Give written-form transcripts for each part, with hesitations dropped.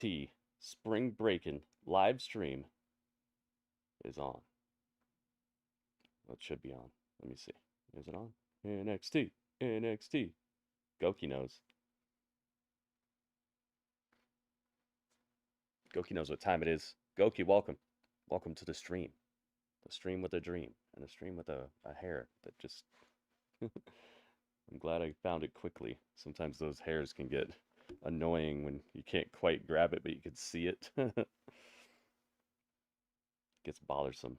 NXT Spring Breaking live stream is on. Well, it should be on. Let me see. Is it on? NXT. NXT. Goki knows. Goki knows what time it is. Goki, welcome. Welcome to the stream. The stream with a dream. And a stream with a hair that just... I'm glad I found it quickly. Sometimes those hairs can get annoying when you can't quite grab it, but you can see it. Gets bothersome.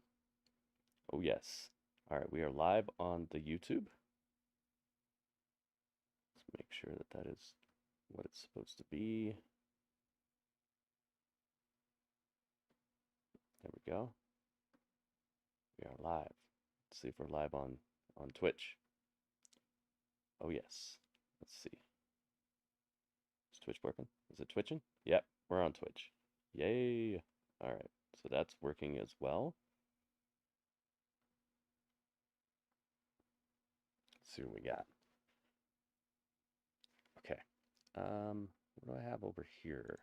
Oh, yes. All right, we are live on the YouTube. Let's make sure that that is what it's supposed to be. There we go. We are live. Let's see if we're live on Twitch. Oh, yes. Let's see. Is Twitch working? Is it twitching? Yep, we're on Twitch. Yay. All right, so that's working as well. Let's see what we got. Okay. What do I have over here?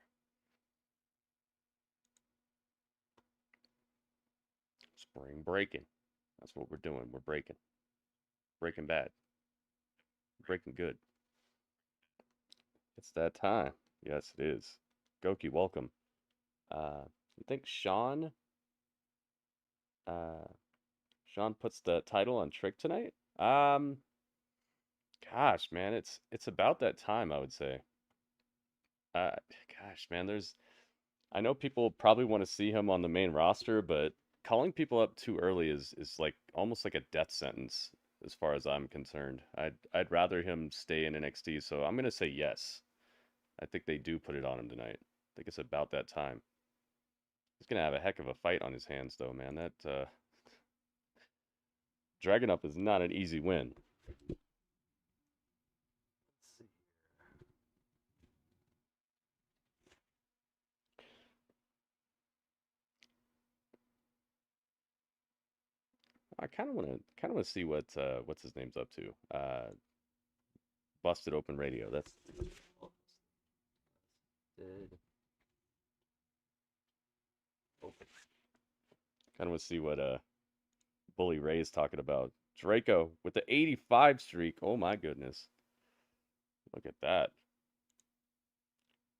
Spring breaking. That's what we're doing. We're breaking. Breaking bad. Breaking good. It's that time. Yes, it is. Goki, welcome. You think Sean puts the title on Trick tonight? Gosh, man, it's about that time, I would say. Gosh, man, I know people probably want to see him on the main roster, but calling people up too early is like almost like a death sentence as far as I'm concerned. I'd rather him stay in NXT, so I'm gonna say yes. I think they do put it on him tonight. I think it's about that time. He's gonna have a heck of a fight on his hands, though, man. That Dragunov is not an easy win. Let's see here. I kind of want to see what's his name's up to. Busted Open Radio. That's open. Kind of want to see what Bully Ray's talking about. Draco with the 85 streak. Oh my goodness. Look at that.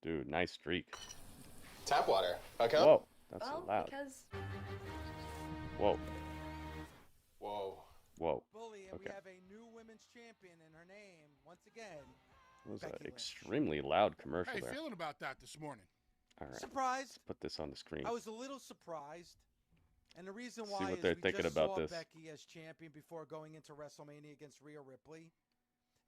Dude, nice streak. Tap water. Okay. Whoa, that's so loud. Because... Whoa. Whoa. Whoa. Bully, and Okay. we have a new women's champion in her name once again. That was an Becky Lynch. extremely loud commercial How you there. feeling about that this morning? All right. Surprised. Let's put this on the screen. I was a little surprised. And the reason See why what is they're we thinking just about saw this. Becky as champion before going into WrestleMania against Rhea Ripley.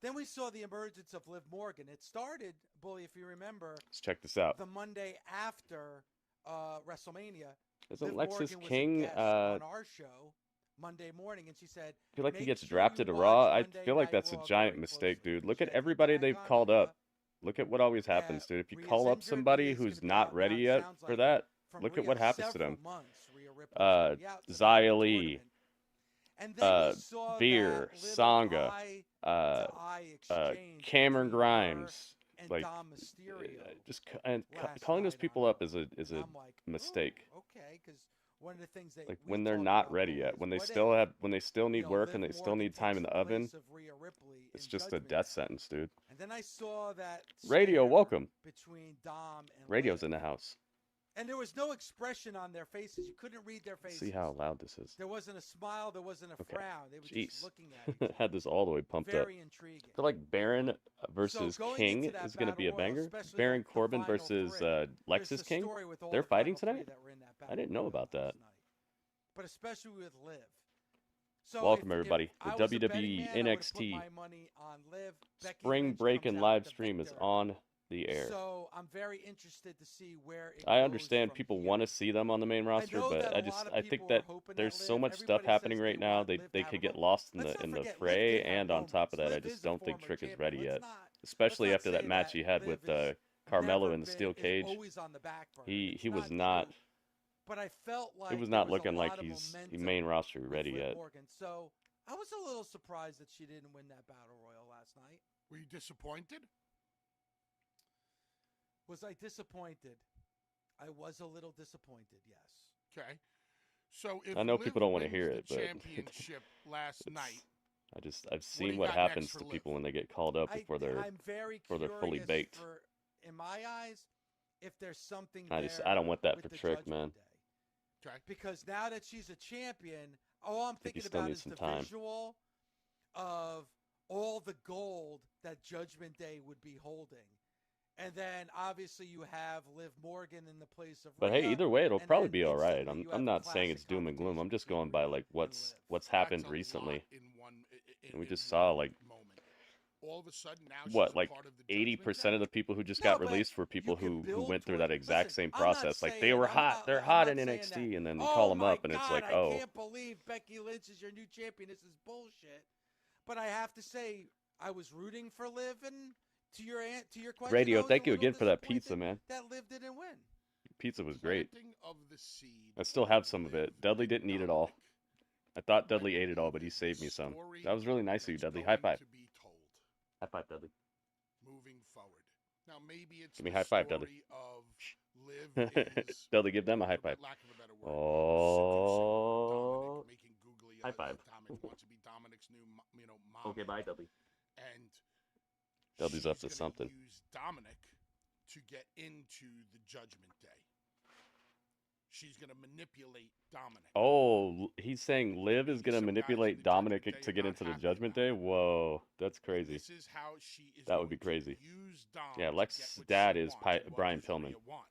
Then we saw the emergence of Liv Morgan. It started, Bully, if you remember, Let's check this out. the Monday after WrestleMania. Isn't Liv Lexis Morgan was a King? guest on our show Monday morning, and she said, I feel like he "Make gets sure drafted you to Raw. watch I Monday feel like Night that's a Raw giant very mistake, closely." dude. Look at Check everybody back they've on called Rhea. up. Look at what always happens, dude. If you Rhea's call up injured. somebody Rhea's who's gonna be not out ready now, it yet sounds for like, that, from look at Rhea, what happens to several them. months, Rhea Ripley's gonna be out to the Xia tournament. And then we saw Beer, that little Sangha, eye-to-eye exchange Cameron between her Grimes, and like Dom Mysterio and calling those last people night up on is Raw. a And I'm like, mistake. "Ooh, okay, because one of the things that Like we when they're talk not about, ready Bully, yet, is when they what still if, when they still need work Liv and they still Morgan need time in takes the oven, place of Rhea Ripley it's in just a Judgment death Day. sentence, dude. And then I saw that Radio, stare welcome. between Dom and Radio's Liv. in the house. And there was no expression on their faces. You couldn't read their faces. See how loud this is. There wasn't a smile. There wasn't a Okay. frown. They were Jeez. just looking at each other. Had this all the way pumped up. Very intriguing. I feel like Baron versus So going King into that is going to be a battle royal, banger. especially Baron the Corbin final versus three, there's Lexis a King. story with all They're the fighting final tonight? three that were in that I battle didn't know royal about that. last night. But especially with Liv. So Welcome, if everybody. I The was a betting WWE man, I would've put NXT my money on Liv. Becky Spring Lynch Breaking comes out live the stream is victor. on the air. So I'm very interested to see where it I goes understand from people here. want to see them on the main roster, know but that a lot of I think people that are hoping there's that so Liv- much stuff everybody happening says right they now. want They Liv to they have could a get moment. lost in Let's the not in the forget Liv fray, did have and on top of that, I moments. Liv just is a don't think former Trick is champion. ready Let's yet. not- Especially let's after not that say match he had Liv with is Carmelo never in the been- steel is cage. always on the back burner. He It's was not not. true. But I felt like It was there not a looking lot like of he's momentum main roster with ready Liv yet. Morgan. So I was a little surprised that she didn't win that battle royal last night. Were you disappointed? Was I disappointed? I was a little disappointed, yes. Okay. So if I know Liv people don't want to wins hear the it, but championship last night, I've do seen you what got next happens for to Liv? people when they get called up before I'm very before they're fully curious baked. for, in my eyes, if there's something I there don't want that with for the Trick, man. Judgment Day. Okay. Because now that she's a champion, all I'm think he thinking still about needs is some the time. visual of all the gold that Judgment Day would be holding. And then obviously you have Liv Morgan in the place of But Rhea, hey, either way, it'll and probably then be all right. instantly you I'm have not a saying classic it's doom and gloom. I'm just confrontation going by between like Rhea and what's Liv. happened That's a recently. lot in one. And we in just one saw like moment. All of a sudden now what, she's a like part of the Judgment 80% Day? of the people who just No, got but released were people you can who build went through towards that it. exact Listen, same I'm not process. Like they saying- were I'm hot, not- they're I'm hot not in saying NXT, that, and then you oh call them my up, and it's God, like, oh, I can't believe Becky Lynch is your new champion. This is bullshit. But I have to say, I was rooting for Liv, and to your question, Radio, I was thank a you little again for that disappointed pizza, man. That Liv didn't win. Pizza was great. Planting of the seed I still have of some of Liv it. Dudley and didn't eat it all. Dominic. I thought I Dudley ate it all, believe but he is saved the me some. story That was really nice of you, that's Dudley. High going five. to be told High five, Dudley. moving forward. Now maybe it's Give me the high five, Dudley. story of Liv is Dudley, give them a high for five. lack of a better word, Oh, Dominic making googly high eyes five. at Dominic wants to be Dominic's new mom. Okay, bye, Dudley. And Dudley's up to she's gonna something. use Dominic to get into the Judgment Day. She's going to manipulate Dominic. Oh, he's saying Liv is going to Some guys in manipulate the Dominic Judgment Day to are get not into the happy Judgment about Day? it. Whoa, that's crazy. This is how she is That would be going to crazy. use Dom Yeah, to Lex's get what dad she is wants. And what Brian does Pillman. Rhea want?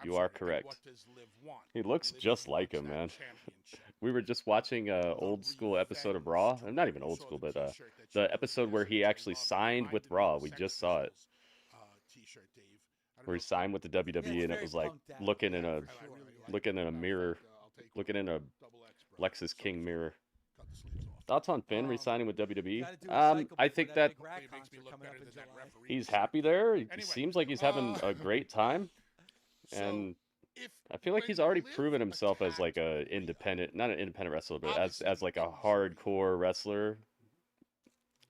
You are Absolutely. And correct. what does Liv want? He looks Liv just like wants him, that man. championship. We were just watching a old school episode of Raw. Revenge Not even tour. old You school, saw but the t-shirt that she the wore episode where he yesterday, which I actually loved. It signed with reminded me Raw. of We the just Sex saw it, Pistols, t-shirt, Dave. I don't where know he if signed with the WWE, Yeah, and it's it was very like punked out. looking in Yeah, a for sure. looking in a mirror, I'll take looking in a double X, bro. Lexus So King mirror. cut the sleeves off. Thoughts on Finn resigning with WWE? Gotta do a cycle I before think that that big rat Hopefully it makes me concert look coming better up in than that July. referee. he's happy there. He Anyway, seems like he's having a great time, and if I feel like when he's already Liv proven himself as like a attacked independent, not an independent wrestler, but Obviously, as like a injury. hardcore wrestler.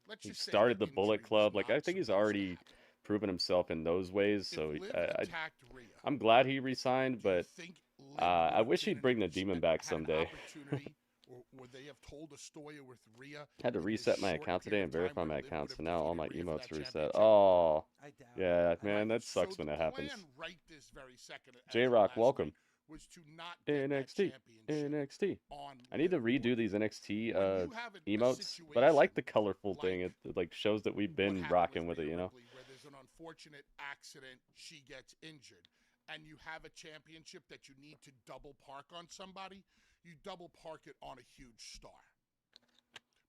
let's He just say started the injury Bullet was Club. Like I not think he's supposed to already happen. proven himself in those ways. If So Liv attacked Rhea, I'm glad he resigned, do you but think Liv I would wish have been he'd bring in the a demon position- back had an someday. opportunity, or would they have told a story with Rhea? Had to in this reset my short account today period and of time verify where my Liv account, would so have now all my defeated Rhea for emotes that are reset. championship? Oh, I doubt yeah, it. man, that So sucks when the that happens. plan right this very second, as J of Rock, last welcome. night, was to not get that NXT, championship NXT. on I need to Liv redo Morgan. these NXT When you have a emotes, but I like the situation colorful thing. like It like shows that we've what been happened rocking with it, Rhea you know. Ripley, where there's an unfortunate accident, she gets injured, and you have a championship that you need to double park on somebody, you double park it on a huge star.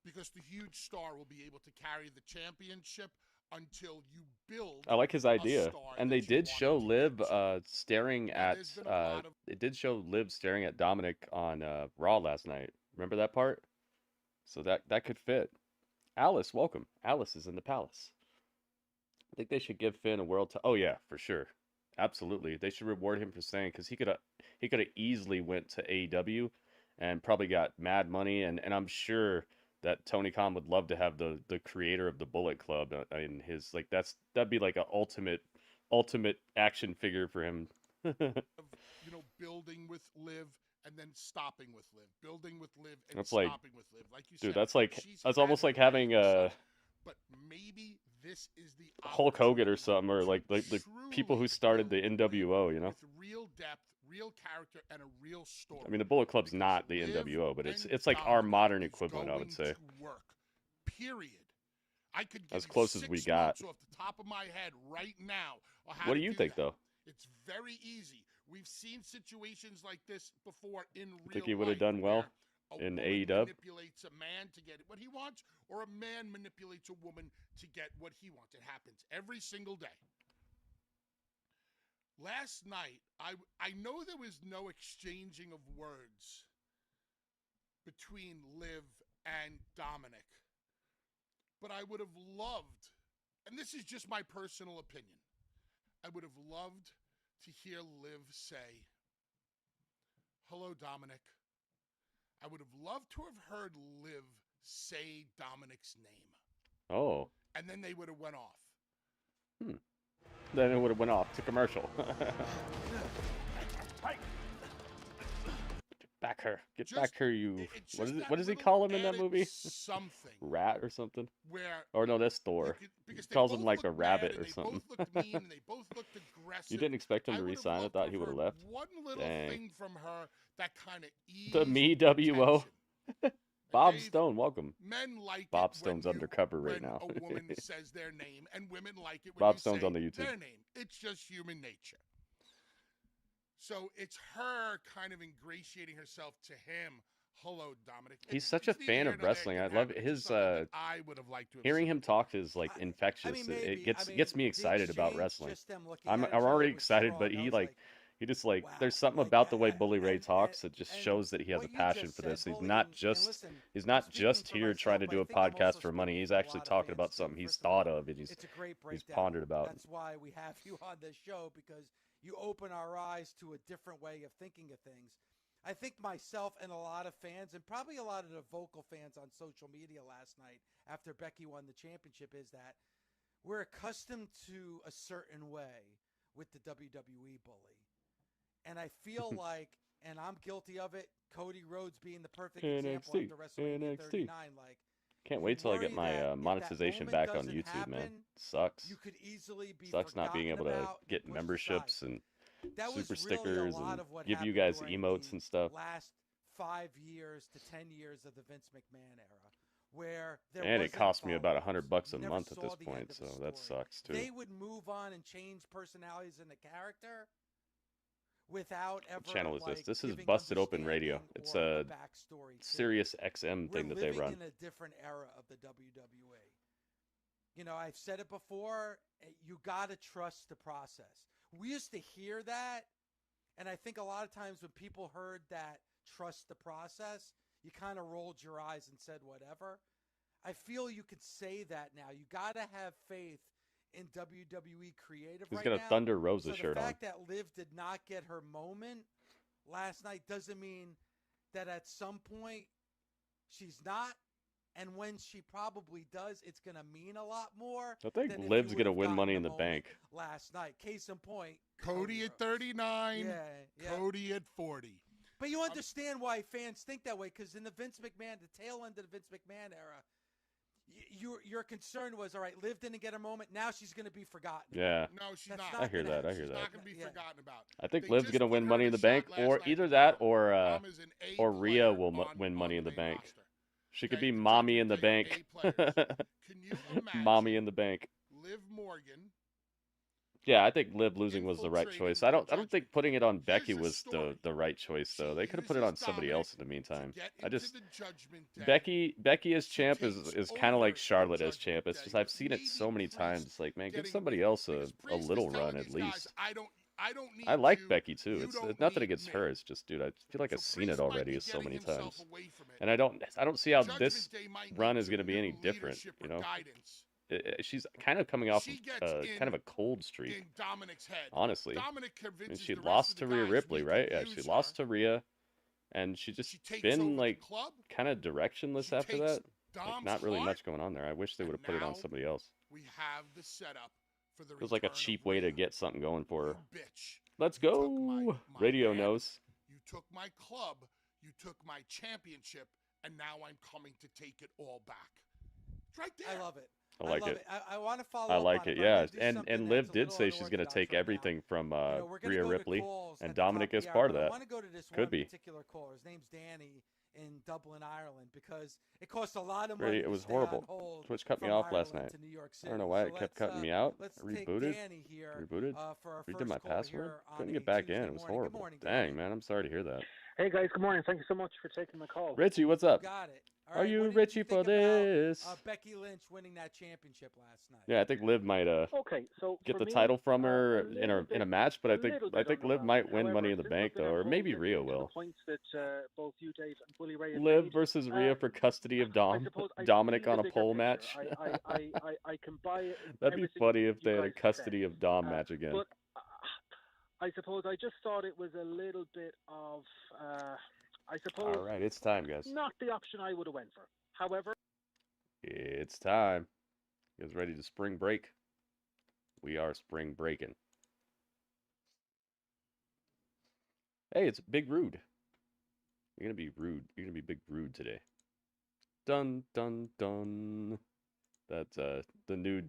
Because the huge star will be able to carry the championship until you build. I like his idea, star and that they you did want show to Liv get to. staring Now, at there's been a lot of it did show Liv staring at Dominic on Raw last night. Remember that part? So that could fit. Alice, welcome. Alice is in the palace. I think they should give Finn a world to. Oh yeah, for sure, absolutely. They should reward him for staying because he could have easily went to AEW, and probably got mad money. And I'm sure that Tony Khan would love to have the creator of the Bullet Club in his like that'd be like a ultimate action figure for him. building with Liv and then stopping with Liv, building with Liv and That's like- stopping with Liv. Like you said, Dude, that's like she's that's had almost her like day having in the a sun, but maybe this is the Hulk Hogan or opportunity something, or to like the people who truly started the build Liv NWO, you know. with real depth, real character, and a real story. I mean, the Bullet Club's Because not the Liv NWO, but it's and like our Dominic modern is equivalent, I would going say. to work. Period. I could give As you close as 6 we got. notes off the top of my head right now. On how What to do you do think, that. though? It's very easy. We've seen situations like this before in real life. Think he would have done well where a in woman AEW? manipulates a man to get what he wants, or a man manipulates a woman to get what he wants. It happens every single day. Last night, I know there was no exchanging of words between Liv and Dominic, but I would have loved, and this is just my personal opinion, I would have loved to hear Liv say, "Hello, Dominic." I would have loved to have heard Liv say Dominic's name. Oh, And then they would have went off. then it would have went off to commercial. her. Get Just- back here, you. It's What just is it? that What does he little call him in that added movie? Something Rat or something? where Or no, that's Thor. because He they calls both him like a looked mad rabbit and or they something. both looked mean and they both looked aggressive. You didn't expect him I to would have resign? I loved thought to he have would have heard left. one little Dang. thing from her that kind of eased The MeWO. tension. Bob Dave, Stone, welcome. Men like Bob it Stone's when you, undercover right when now. a woman says their name, and women like it when Bob you Stone's say on the YouTube. their name. It's just human nature. So it's her kind of ingratiating herself to him. Hello, Dominic. He's such a It's neither fan here of nor there. It wrestling. I didn't love happen. It's his just something that I would have liked to have hearing seen. him talk is like I infectious. mean, It maybe. gets I mean, gets me the excited about exchange, wrestling. just them looking I'm at each already other was excited, strong. but I he was like he just like wow. there's something Like, about the way Bully Ray and- talks that just and shows that he has a what you passion just for said, this. He's Bully, not and just listen, he's not speaking just for here trying to myself, do I a think I'm podcast also for money. speaking He's for a actually lot of talking fans, about too. something he's First of all, thought of and it's a great breakdown. he's pondered about. That's why we have you on this show, because you open our eyes to a different way of thinking of things. I think myself and a lot of fans, and probably a lot of the vocal fans on social media last night after Becky won the championship, is that we're accustomed to a certain way with the WWE Bully. And I feel like, and I'm guilty of it, Cody Rhodes being the perfect example after WrestleMania 39. Like, Can't wait till I get worry my that if monetization that back on moment YouTube, doesn't man. happen, Sucks. you could easily be Sucks not being able forgotten to about and get pushed memberships aside. and That was super really stickers a lot and of what give you happened guys during emotes the and stuff. last 5 years to 10 years of the Vince McMahon era, where there And it wasn't cost me about follow-ups. $100 a You never month at saw this the end point, of so a that story. sucks too. They would move on and change personalities in the character without ever What channel is this? like, This is giving Busted Open Radio. understanding It's or a backstory to it. Sirius XM thing We're that they living run. in a different era of the WWE. You know, I've said it before, you got to trust the process. We used to hear that, and I think a lot of times when people heard that trust the process, you kind of rolled your eyes and said whatever. I feel you could say that now. You got to have faith in WWE creative He's right got a now. Thunder Rosa So shirt the on. fact that Liv did not get her moment last night doesn't mean that at some point she's not. And when she probably does, it's going to mean a lot more. I think than if Liv's you gonna would've win gotten Money the in the moment Bank. last night. Case in point, Cody at Rhodes. 39. Yeah. Cody at 40. But you understand why fans think that way, because in the Vince McMahon, the tail end of the Vince McMahon era, your concern was, all right, Liv didn't get her moment. Now she's going to be forgotten. Yeah. No, she's That's not. not I hear gonna that. I happen. hear She's that. not going to be Yeah. forgotten about. I think They Liv's just gonna put win her Money in in the a Bank, shot last or night either with that Dom. or Dom is an A or Rhea player will on win Money in the main Bank. roster. She could Okay? be The Mommy in the Judgment Bank. Day A players. Can you imagine Mommy in the Bank. Liv Morgan Yeah, I think Liv losing was the right infiltrating choice. the I don't Judgment think Day? putting it on Here's Becky your was story. the right choice though. She They could have put it uses on somebody Dominic else in the meantime. to get I into just the Judgment Day. Becky as She champ takes is kind of like over Charlotte the as champ. Judgment It's just Day I've with seen it so maybe many Priest times. It's like, man, give getting somebody weak, else because a Priest is little telling run at these guys, least. I don't need I like you. Becky too. You It's don't nothing need against me. her. It's just, dude, I feel like So I've seen Priest it might already be so getting many himself times, away from it. and I don't see how this Judgment Day might run need is going to some be any new different. leadership You or know, guidance. she's kind of coming off She gets kind of a cold streak. in Dominic's head. Honestly, Dominic I mean, convinces she the rest lost of to the Rhea guys Ripley, we right? can Yeah, use she lost her. to Rhea, and she just She takes been over like the club. kind of directionless She after takes that. Like, Dom's not really heart, much going on there. I wish they would have and put it on now somebody else. we have the setup for the It was like a return of cheap way to Rhea. get something going for her. You bitch. Let's You took go. my Radio band, knows. You took my club. You took my championship, and now I'm coming to take it all back. It's right there. I love it. I like love it. I want to follow I up like on it, but I'm yeah. gonna do something And that's Liv a did little say she's going to unorthodox take right now. everything from We're gonna Rhea go to Ripley, calls and at the top Dominic of is the hour, part of but I that. want to go to this Could one be. particular caller. His name's Danny in Dublin, Ireland, because it costs a lot of Really, money it to was stay horrible. on hold Twitch cut me from off last Ireland night. to New York I City. don't know why So it kept let's, cutting me out. Let's I take rebooted. Danny here Rebooted. for our Redid first my caller password. here on Couldn't a get back Tuesday in. It was morning. Good horrible. morning, Dang, Danny. man, I'm sorry to hear that. Hey guys, good morning. Thank you so much for taking the call. Richie, what's up? Got it. All Are right, you what did Richie for think about, this? Becky Lynch winning that championship last night? Yeah, I think Liv might Okay, so get for the me, title from a her little in a bit- match, but a I think little bit Liv underwhelming. might win However, Money in the since Bank I've been though, or involved maybe in Rhea the will. points that both you, Dave, and Bully Ray have Liv made, versus Rhea for custody of I suppose I Dominic see on the a bigger pole picture. match. I can buy That'd be everything funny if you they had a guys have custody said. of Dom match again. But I suppose I just thought it was a little bit of, I suppose, All right, it's time, guys. not the option I would have went for. However, It's time. You guys ready to spring break? We are spring breaking. Hey, it's Big Rude. You're gonna be rude. You're gonna be big rude today. Dun dun dun. That's the new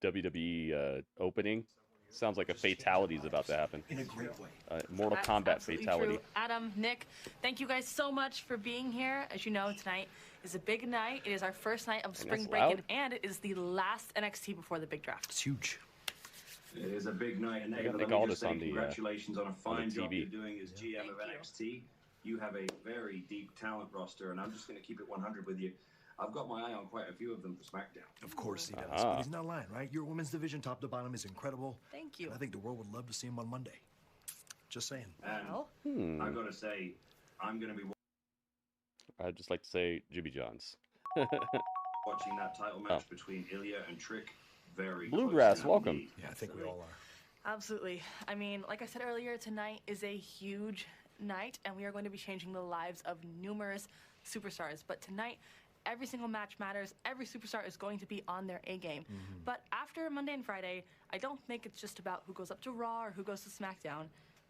WWE opening. Sounds like a fatality is about to happen. In a great way. Mortal That's Kombat absolutely fatality. true. Adam, Nick, thank you guys so much for being here. As you know, tonight is a big night. It is our first night of Spring that's Breaking, loud. and it is the last NXT before the big draft. It's huge. It is a big night, and I gotta David, think let all me just this say on the, congratulations on a fine job TV. you're doing as GM of NXT. You have a very deep talent roster, and I'm just going to keep it 100 with you. I've got my eye on quite a few of them for SmackDown. Of course he does. But he's not lying, right? Your women's division, top to bottom, is incredible. Thank you. And I think the world would love to see him on Monday. Just saying. And Well, I've got to say, I'm going to be I'd just like to say Jimmy Johns. watching that title match between Ilja and Trick very Bluegrass, closely. welcome. Yeah, I think we all are. absolutely. I mean, like I said earlier, tonight is a huge night, and we are going to be changing the lives of numerous superstars. But tonight, every single match matters. Every superstar is going to be on their A game. But after Monday and Friday, I don't think it's just about who goes up to Raw or who goes to SmackDown.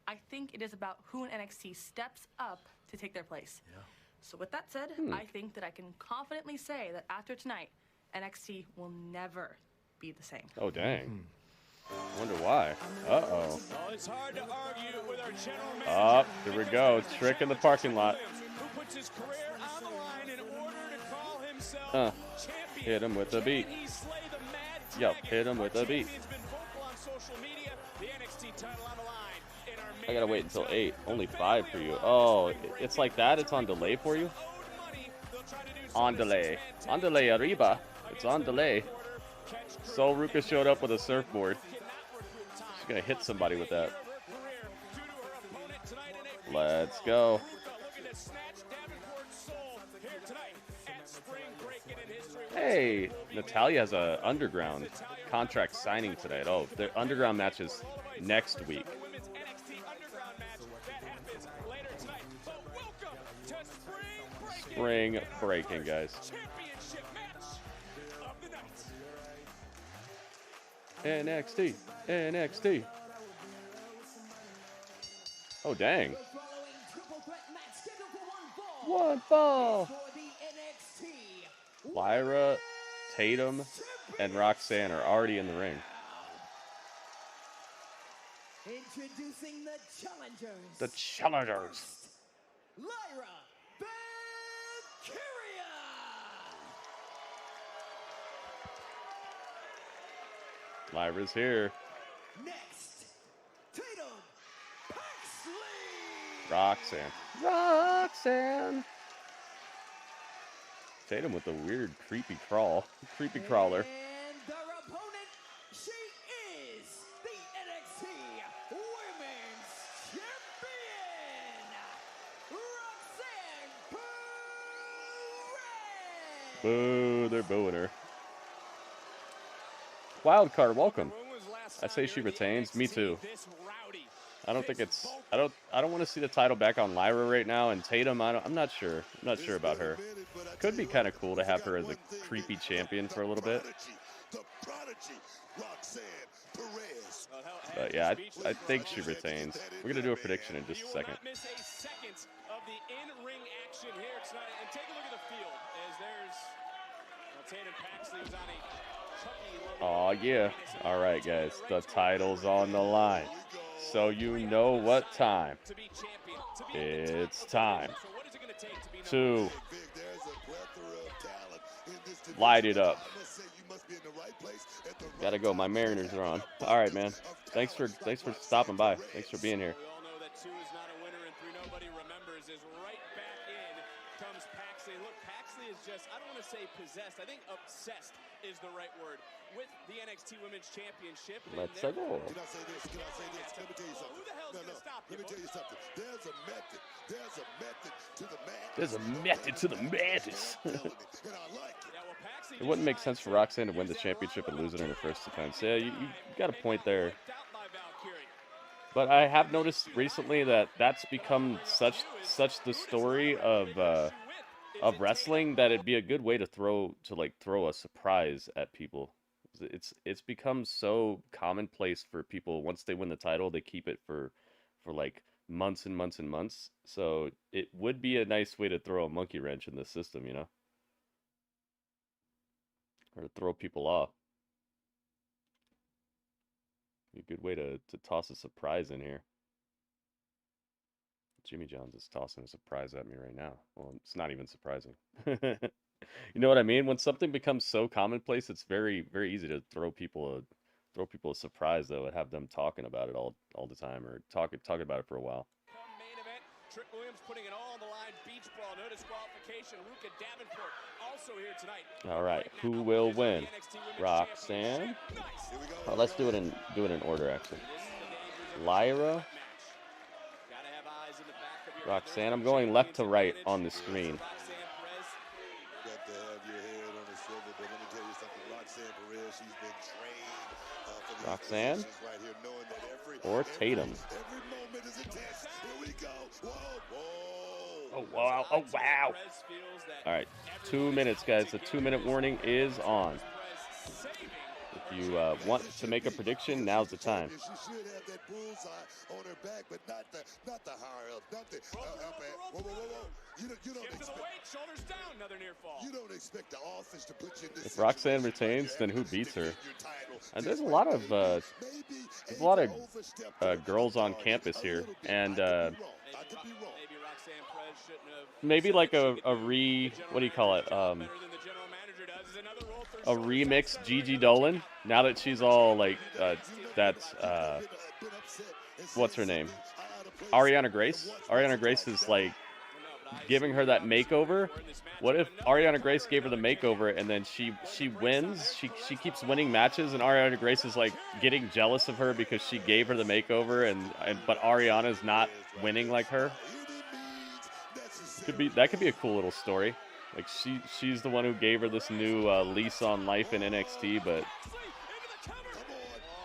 I think it is about who in NXT steps up to take their place. Yeah. So with that said, I think that I can confidently say that after tonight, NXT will never be the same. Oh dang. Wonder why. Uh-oh. Well, it's hard to argue with our general manager. Oh, here we go. Trick in the parking lot. Who puts his career on the line in order to call himself champion. Hit him with a beat. Can he slay the Mad Yo, Dragon? hit him with a beat. Champion's been vocal on social media. The NXT title on the line in our main I gotta wait event until tonight. 8. Only 5 for you. Oh, it's like that? It's on delay for you? Owed money. They'll try to do On something delay. six-man On tag delay, team arriba. match It's on delay. against the Catch Crew. So Ruka showed up with a surfboard. Cannot recruit time. She's gonna hit somebody with that. Year of her career due to her opponent tonight in a Let's brawl. go. Ruka looking to snatch Davenport's soul here tonight at Spring Breaking in history. Hey, Natalia has a underground contract signing tonight. Oh, the underground match is next week. Women's NXT Underground match that happens later tonight. So welcome to Spring Breaking. Spring Breaking, guys. Championship match of the night. NXT. NXT. Oh, dang. The following triple threat match scheduled for one fall. One fall. For the NXT Lyra, Tatum, and Roxanne are already in the ring. Introducing the challengers. The challengers. Lyra Valkyria. Lyra's here. Next, Tatum Paxley. Roxanne. Roxanne. Tatum with the weird creepy crawl. Creepy crawler. And their opponent, she is the NXT Women's Champion, Roxanne Perez. Boo, they're booing her. Wildcard, welcome. When was last I time say you she heard the retains. Me NXT too. this rowdy? I don't think it's. I don't want to see the title back on Lyra right now. And Tatum, I'm not sure. I'm not sure about her. Could be kind of cool to have her as a creepy champion for a little bit. The prodigy, Roxanne Perez. Well, hell, But yeah, I think she retains. We're gonna do a prediction in just You a will second. not miss a second of the in-ring action here tonight. And take a look at the field as there's Tatum Paxley was on a chucky Oh yeah. All right, guys. The title's on the line. So you know what time. to be champion. To be at the top It's of the time division. So what is it going to take to be to Vic, there's a plethora of talent in this division. light it up. I must say you must be in the right place at the right Gotta go. My time. Mariners are on. All right, man. Thanks for stopping by. Thanks for being here. We all know that 2 is not a winner and 3 nobody remembers is right back in comes Paxley. Look, Paxley is just, I don't want to say possessed. I think obsessed is the right word with the NXT Women's Championship. And Let's they're- go. Can I say this? Can I say this? Let me tell you something. Who the hell's No, gonna no. stop Let you, me tell you boy? something. There's a method. There's a method to the madness. There's a method to the madness. I'm telling you, and I like it. Yeah, well, Paxley It wouldn't make decides sense for to Roxanne to win the use that championship and rivalry lose it in her first power. defense. Yeah, you got a point there. Wiped out by Valkyria. But I have noticed recently that that's become such the story of wrestling that it'd be a good way to throw a surprise at people. It's become so commonplace for people once they win the title, they keep it for like months and months and months. So it would be a nice way to throw a monkey wrench in the system, you know, or to throw people off. Be a good way to toss a surprise in here. Jimmy John's is tossing a surprise at me right now. Well, it's not even surprising. You know what I mean? When something becomes so commonplace, it's very, very easy to throw people a surprise though, and have them talking about it all the time, or talking about it for a while. Main event, Trick Williams putting it all on the line. Beach brawl, no disqualification. Ruka Davenport also here tonight. All right, who will win? Roxanne. Oh, let's do it in order actually. Lyra. Roxanne. I'm going left to right on the screen. Got to have your head on the swivel, but let me tell you something. Roxanne Perez, she's been trained for these Roxanne positions right here, knowing that or Tatum. every moment is a test. Here we go. Whoa, whoa. Oh wow! Oh wow! All right, 2 minutes, guys. The 2-minute warning is on. If you want to make a prediction, now's the time. She should have that bullseye on her back, but not the higher up, not the whoa. You don't expect the office to put you in this. If Roxanne retains, then who beats her? And there's a lot of girls on campus here, and maybe like a what do you call it? A remix Gigi Dolan. Now that she's all like that's what's her name? Ariana Grace. Ariana Grace is like giving her that makeover. What if Ariana Grace gave her the makeover and then she wins? She keeps winning matches, and Ariana Grace is like getting jealous of her because she gave her the makeover, but Ariana's not winning like her. That could be a cool little story. Like she's the one who gave her this new lease on life in NXT,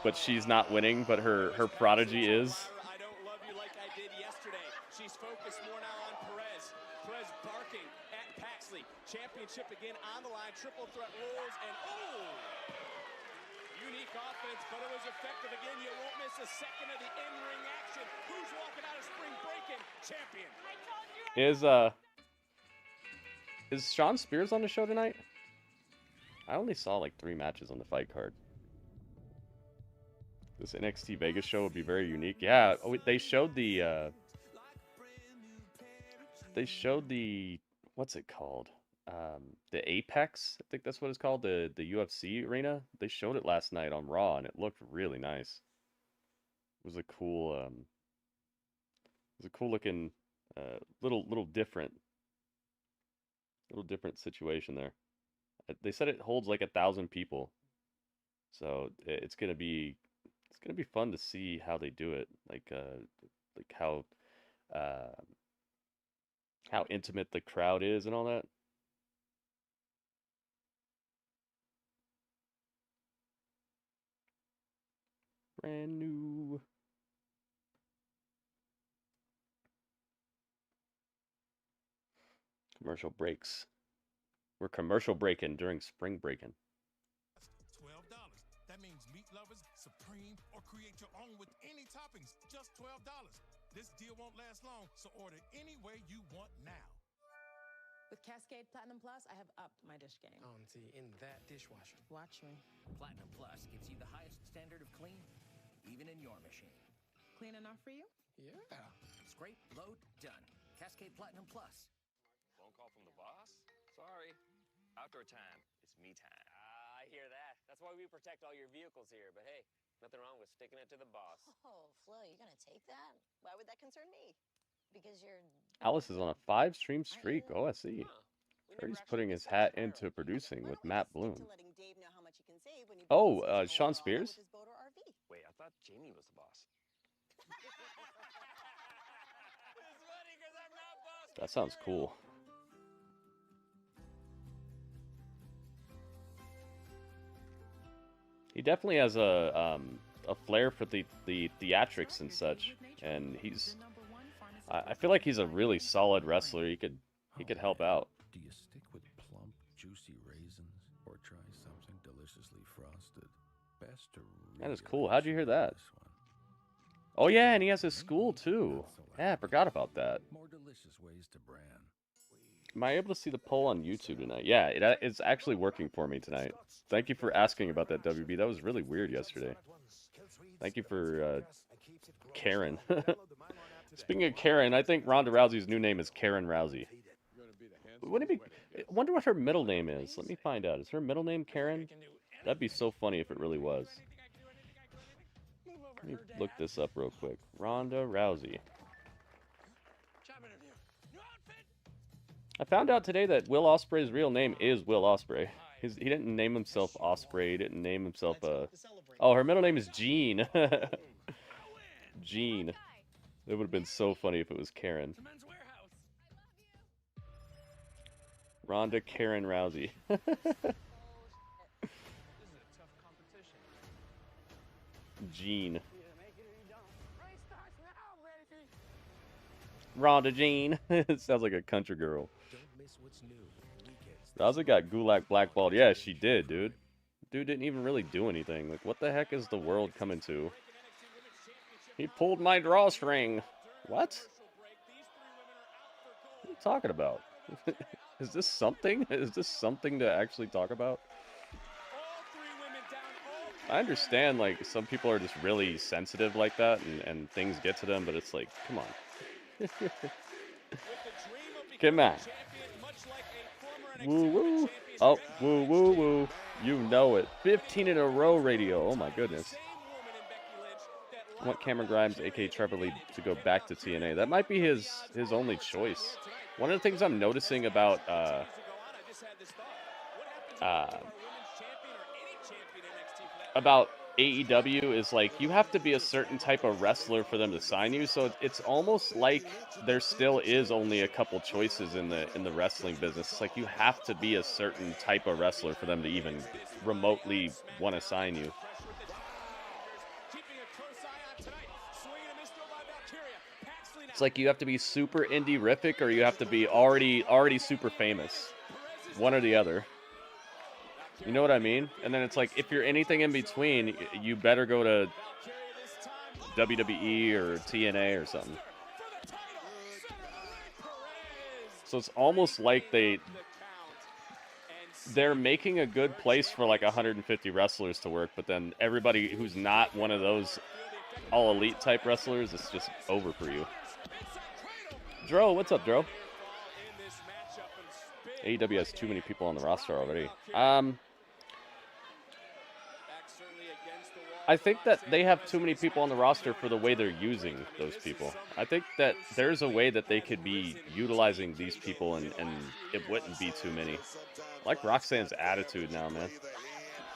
but she's not winning, but her prodigy is. I don't love you like I did yesterday. She's focused more now on Perez. Perez barking at Paxley. Championship again on the line. Triple threat rolls and unique offense, but it was effective again. You won't miss a second of the in-ring action. Who's walking out of Spring Breaking? Champion. Is Sean Spears on the show tonight? I only saw like 3 matches on the fight card. This NXT Vegas show would be very unique. Yeah, they showed the what's it called? The Apex, I think that's what it's called, the UFC arena. They showed it last night on Raw, and it looked really nice. It was a cool looking little different situation there. They said it holds like 1,000 people, so it's gonna be fun to see how they do it, like how intimate the crowd is and all that. Brand new. Commercial breaks. We're commercial breaking during spring breaking. $12. That means meat lovers, supreme, or create your own with any toppings. Just $12. This deal won't last long, so order any way you want now. With Cascade Platinum Plus, I have upped my dish game. Auntie, in that dishwasher. Watch me. Platinum Plus gives you the highest standard of clean, even in your machine. Clean enough for you? Yeah. Scrape, load, done. Cascade Platinum Plus. Phone call from the boss? Sorry. Outdoor time. It's me time. I hear that. That's why we protect all your vehicles here. But hey, nothing wrong with sticking it to the boss. Oh, Flo, you're gonna take that? Why would that concern me? Because you're... Alice is on a 5-stream streak. Oh, I see. Heard he's putting his hat into producing with Matt Bloom. Oh, Sean Spears? Wait, I thought Jamie was the boss. That sounds cool. He definitely has a flair for the theatrics and such, and I feel like he's a really solid wrestler. He could help out. Do you stick with plump, juicy raisins or try something deliciously frosted? Best to That is cool. How'd you hear that? Oh yeah, and he has his school too. Yeah, I forgot about that. More delicious ways to brand. Am I able to see the poll on YouTube tonight? Yeah, it's actually working for me tonight. Thank you for asking about that, WB. That was really weird yesterday. Thank you for Karen. Speaking of Karen, I think Ronda Rousey's new name is Karen Rousey. Wouldn't it be? I wonder what her middle name is. Let me find out. Is her middle name Karen? That'd be so funny if it really was. Let me look this up real quick. Ronda Rousey. I found out today that Will Ospreay's real name is Will Ospreay. He didn't name himself Ospreay. He didn't name himself Oh, her middle name is Jean. Jean. It would have been so funny if it was Karen. Ronda Karen Rousey. Jean. Ronda Jean. It sounds like a country girl. Rousey got Gulak blackballed. Yeah, she did, dude. Dude didn't even really do anything. Like, what the heck is the world coming to? He pulled my drawstring. What? What are you talking about? Is this something? Is this something to actually talk about? I understand, like, some people are just really sensitive like that, and things get to them, but it's like, come on. Come on. Woo woo. Oh, woo woo woo. You know it. 15 in a row radio. Oh my goodness. I want Cameron Grimes, aka Trevor Lee, to go back to TNA. That might be his only choice. One of the things I'm noticing about AEW is, like, you have to be a certain type of wrestler for them to sign you. So it's almost like there still is only a couple choices in the wrestling business. It's like you have to be a certain type of wrestler for them to even remotely want to sign you. It's like you have to be super indie-rific or you have to be already super famous. One or the other. You know what I mean? And then it's like, if you're anything in between, you better go to WWE or TNA or something. So it's almost like they're making a good place for like 150 wrestlers to work, but then everybody who's not one of those all-elite type wrestlers, it's just over for you. Dro, what's up, Dro? AEW has too many people on the roster already. I think that they have too many people on the roster for the way they're using those people. I think that there's a way that they could be utilizing these people and it wouldn't be too many. I like Roxanne's attitude now, man.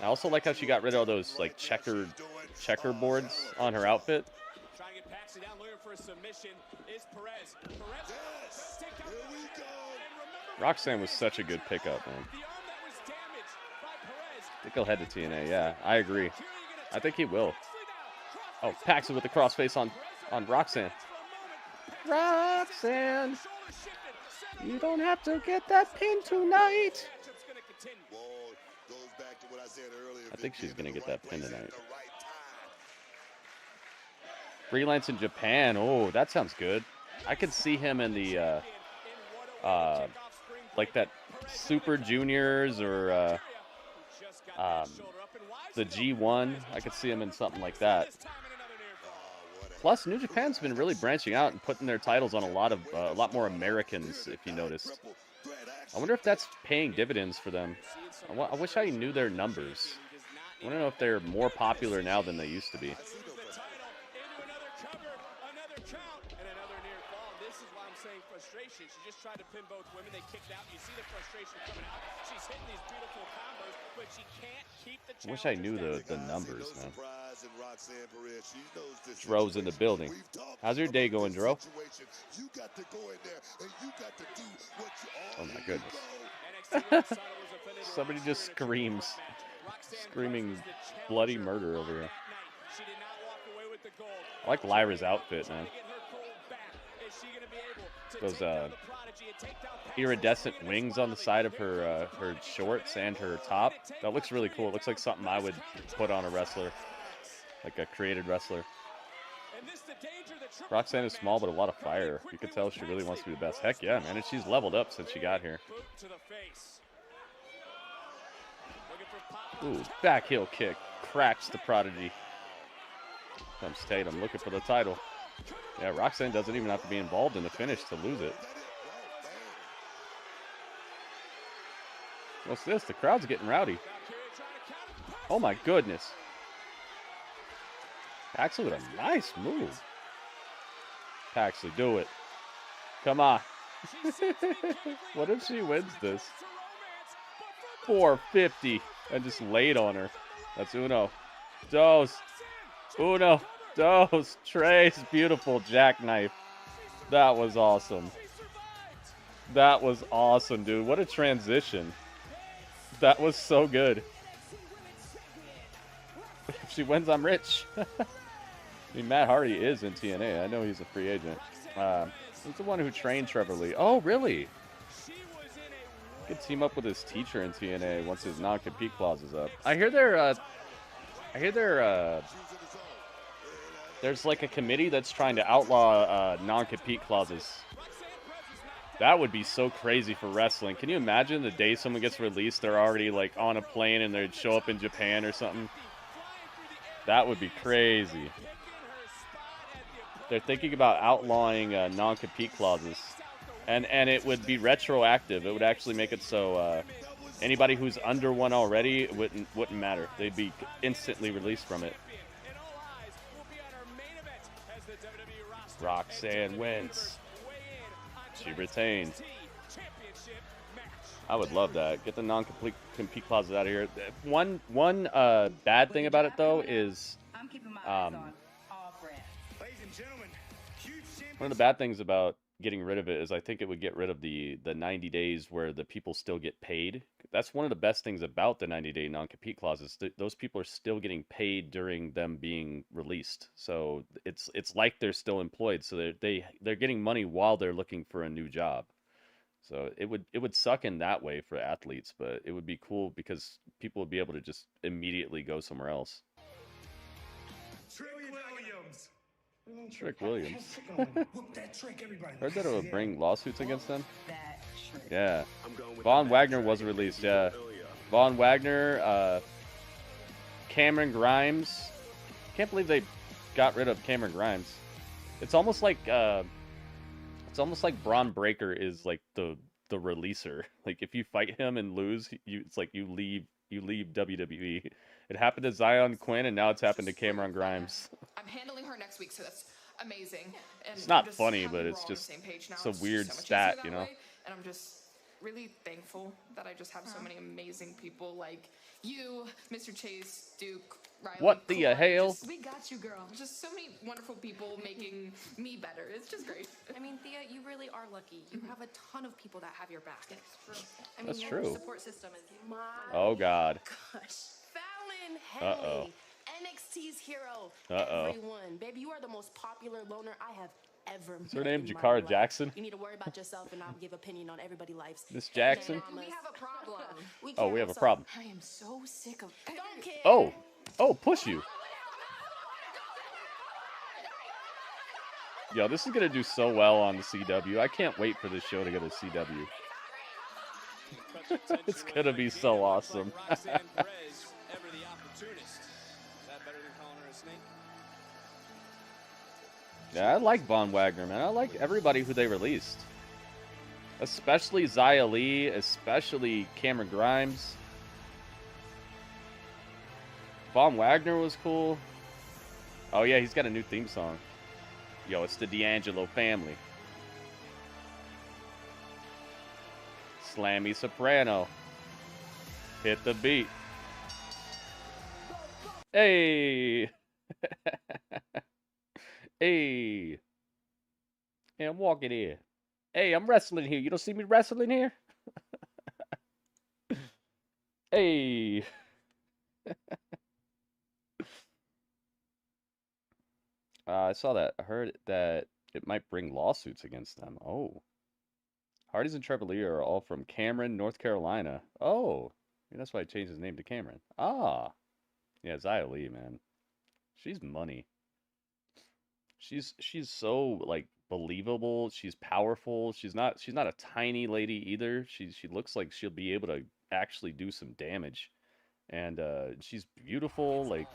I also like how she got rid of all those like checkerboards on her outfit. Trying to get Paxley down, looking for a submission is Perez. Perez, take out the remember, Roxanne was such a good pickup, man. the arm that was damaged by Perez. I think he'll head to TNA. Yeah, I agree. I think he will. Oh, Paxley with the crossface on Roxanne. Roxanne, you don't have to get that pin tonight. I think she's gonna get that pin tonight. Freelance in Japan. Oh, that sounds good. I could see him in the like that Super Juniors or the G1. I could see him in something like that. Plus, New Japan's been really branching out and putting their titles on a lot more Americans, if you noticed. I wonder if that's paying dividends for them. I wish I knew their numbers. I want to know if they're more popular now than they used to be. Frustration. She just tried to pin both women. They kicked out. You see the frustration coming out. She's hitting these beautiful combos, but she can't keep the I wish I knew the numbers, man. Dro's in the building. How's your day going, Dro? Oh my goodness. Somebody just screaming bloody murder over here. I like Lyra's outfit, man. Those iridescent wings on the side of her her shorts and her top. That looks really cool. It looks like something I would put on a wrestler, like a created wrestler. Roxanne is small, but a lot of fire. You can tell she really wants to be the best. Heck yeah, man. And she's leveled up since she got here. Ooh, back heel kick. Cracks the Prodigy. Comes Tatum looking for the title. Yeah, Roxanne doesn't even have to be involved in the finish to lose it. What's this? The crowd's getting rowdy. Oh my goodness. Paxley with a nice move. Paxley, do it. Come on. What if she wins this? 450 and just laid on her. That's uno. Dos. Uno. Dos. Tres. Beautiful jackknife. That was awesome. That was awesome, dude. What a transition. That was so good. If she wins, I'm rich. I mean, Matt Hardy is in TNA. I know he's a free agent. He's the one who trained Trevor Lee. Oh, really? Could team up with his teacher in TNA once his non-compete clause is up. I hear there's like a committee that's trying to outlaw non-compete clauses. That would be so crazy for wrestling. Can you imagine the day someone gets released, they're already like on a plane and they'd show up in Japan or something? That would be crazy. They're thinking about outlawing non-compete clauses. And it would be retroactive. It would actually make it so anybody who's under one already wouldn't matter. They'd be instantly released from it. Roxanne wins. She retained. I would love that. Get the non-compete clauses out of here. One bad thing about it though is one of the bad things about getting rid of it is I think it would get rid of the 90 days where the people still get paid. That's one of the best things about the 90-day non-compete clauses. Those people are still getting paid during them being released. So it's like they're still employed. So they're getting money while they're looking for a new job. So it would suck in that way for athletes, but it would be cool because people would be able to just immediately go somewhere else. Trick Williams. Heard that it would bring lawsuits against them. Yeah. Von Wagner was released. Yeah. Von Wagner, Cameron Grimes. Can't believe they got rid of Cameron Grimes. It's almost like Braun Breaker is like the releaser. Like if you fight him and lose, it's like you leave WWE. It happened to Zion Quinn, and now it's happened to Cameron Grimes. I'm handling her next week, so that's amazing. And it's not funny, but it's just it's a weird stat, you know. And I'm just really thankful that I just have so many amazing people like you, Mr. Chase, Duke, Riley. What the hell? We got you, girl. Just so many wonderful people making me better. It's just great. I mean, Thea, you really are lucky. You have a ton of people that have your back. It's true. I mean, That's your true. support system is my Oh God. gosh. Fallon, hey. Uh-oh. NXT's hero. Uh-oh. Everyone. Baby, you are the most popular loner I have ever met. Is her name in my Jakara life. Jackson? You need to worry about yourself and I'll give opinion on everybody's lives. Miss Jackson? We have a problem. Oh, we have a problem. I am so sick of don't care. Oh, push you. Yo, this is gonna do so well on the CW. I can't wait for this show to go to CW. It's gonna be so awesome. Yeah, I like Von Wagner, man. I like everybody who they released. Especially Xia Li, especially Cameron Grimes. Von Wagner was cool. Oh yeah, he's got a new theme song. Yo, it's the D'Angelo family. Slammy Soprano. Hit the beat. Hey! Hey! Hey, I'm walking here. Hey, I'm wrestling here. You don't see me wrestling here? Hey! I saw that. I heard that it might bring lawsuits against them. Oh. Hardys and Trevor Lee are all from Cameron, North Carolina. Oh. Maybe that's why he changed his name to Cameron. Ah. Yeah, Xia Li, man. She's money. She's so like believable. She's powerful. She's not a tiny lady either. She looks like she'll be able to actually do some damage. And she's beautiful. Like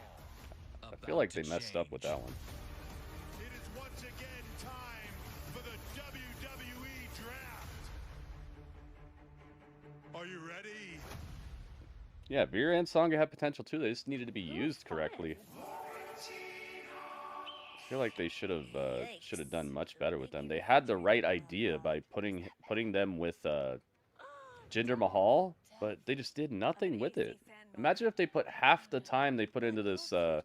I feel like they messed up with that one. It is once again time for the WWE Draft. Are you ready? Yeah, Veer and Sangha have potential too. They just needed to be used correctly. I feel like they should have done much better with them. They had the right idea by putting them with Jinder Mahal, but they just did nothing with it. Imagine if they put half the time they put into this the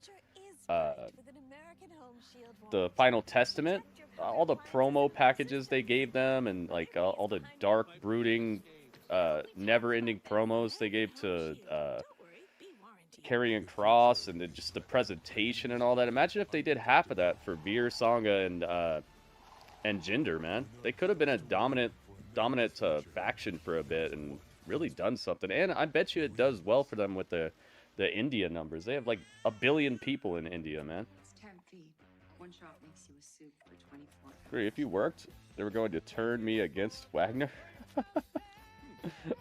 Final Testament, all the promo packages they gave them, and like all the dark, brooding, never-ending promos they gave to Karrion Kross, and then just the presentation and all that. Imagine if they did half of that for Veer, Sangha, and Jinder, man. They could have been a dominant faction for a bit and really done something. And I bet you it does well for them with the India numbers. They have like 1 billion people in India, man. 10 feet. One shot makes you a soup for 24. Great, if you worked, they were going to turn me against Wagner.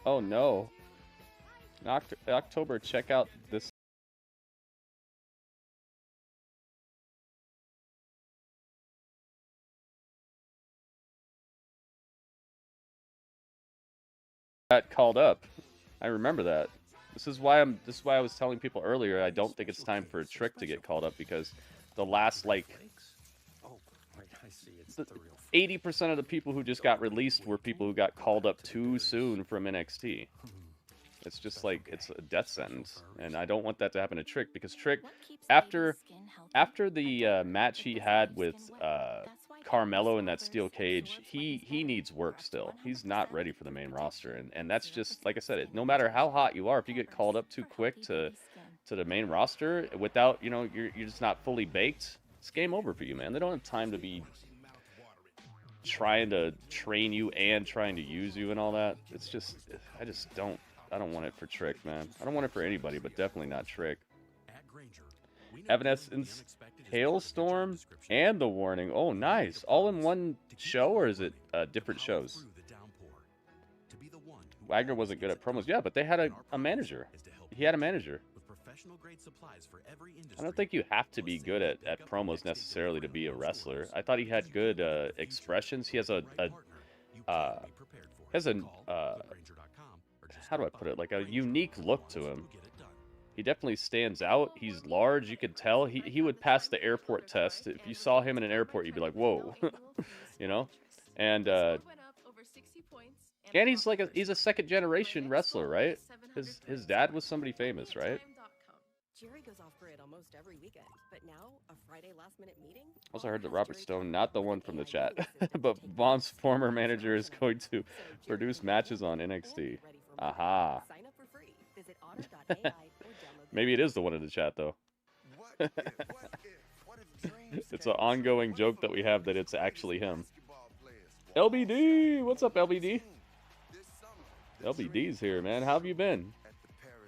Oh no. In October, check out this. Got called up. I remember that. This is why I was telling people earlier I don't think it's time for a Trick to get called up, because the last like 80% of the people who just got released were people who got called up too soon from NXT. It's just like it's a death sentence, and I don't want that to happen to Trick, because Trick, after the match he had with Carmelo in that steel cage, he needs work still. He's not ready for the main roster, and that's just like I said. No matter how hot you are, if you get called up too quick to the main roster without you're just not fully baked, it's game over for you, man. They don't have time to be trying to train you and trying to use you and all that. It's just I don't want it for Trick, man. I don't want it for anybody, but definitely not Trick. Evanescence, Hailstorm, and The Warning. Oh, nice. All in one show, or is it different shows? Wagner wasn't good at promos. Yeah, but they had a manager. He had a manager. I don't think you have to be good at promos necessarily to be a wrestler. I thought he had good expressions. He has how do I put it? Like a unique look to him. He definitely stands out. He's large. You could tell he would pass the airport test. If you saw him in an airport, you'd be like, whoa, you know. And he's like he's a second generation wrestler, right? His dad was somebody famous, right? Jerry goes off grid almost every weekend, but now a Friday last minute meeting. Also heard that Robert Stone, not the one from the chat, but Vaughn's former manager, is going to produce matches on NXT. Aha. Maybe it is the one in the chat, though. It's an ongoing joke that we have that it's actually him. LBD! What's up, LBD? LBD's here, man. How have you been?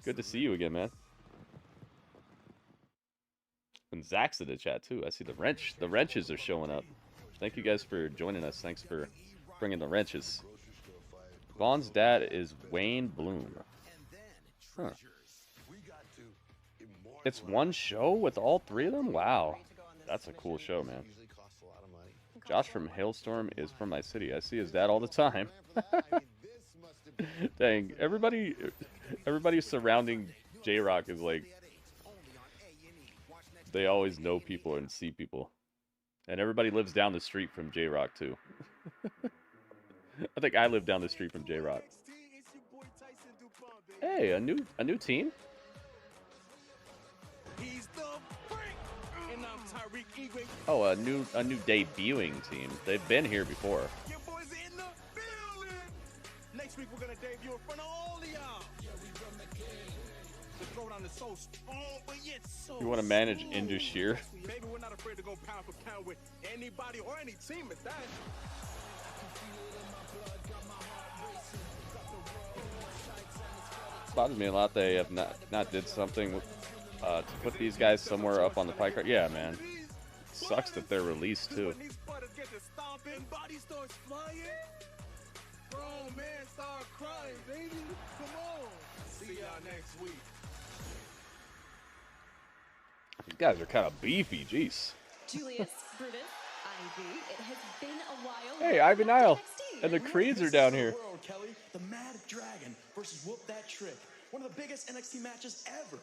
Good to see you again, man. And Zach's in the chat, too. I see the wrench. The wrenches are showing up. Thank you guys for joining us. Thanks for bringing the wrenches. Vaughn's dad is Wayne Bloom. Huh. It's one show with all three of them? Wow. That's a cool show, man. Josh from Hailstorm is from my city. I see his dad all the time. Dang, everybody surrounding J-Rock is like, they always know people and see people. And everybody lives down the street from J-Rock, too. I think I live down the street from J-Rock. Hey, a new team? Oh, a new debuting team. They've been here before. Next week we're gonna debut in front of all of y'all. The throwdown is so strong, but yet so. You want to manage Indushear? Baby, we're not afraid to go pound for pound with anybody or any team at that. Bothers me a lot they have not did something to put these guys somewhere up on the pie card. Yeah, man. sucks that they're released too. Body starts flying. Grown man start crying, baby. Come on. See y'all next week. These guys are kind of beefy, jeez. Julius, Brutus, Ivy, it has been a while. Hey, Ivy Nile. And the Creeds are down here. World, Kelly, the Mad Dragon versus Whoop That Trick. One of the biggest NXT matches ever.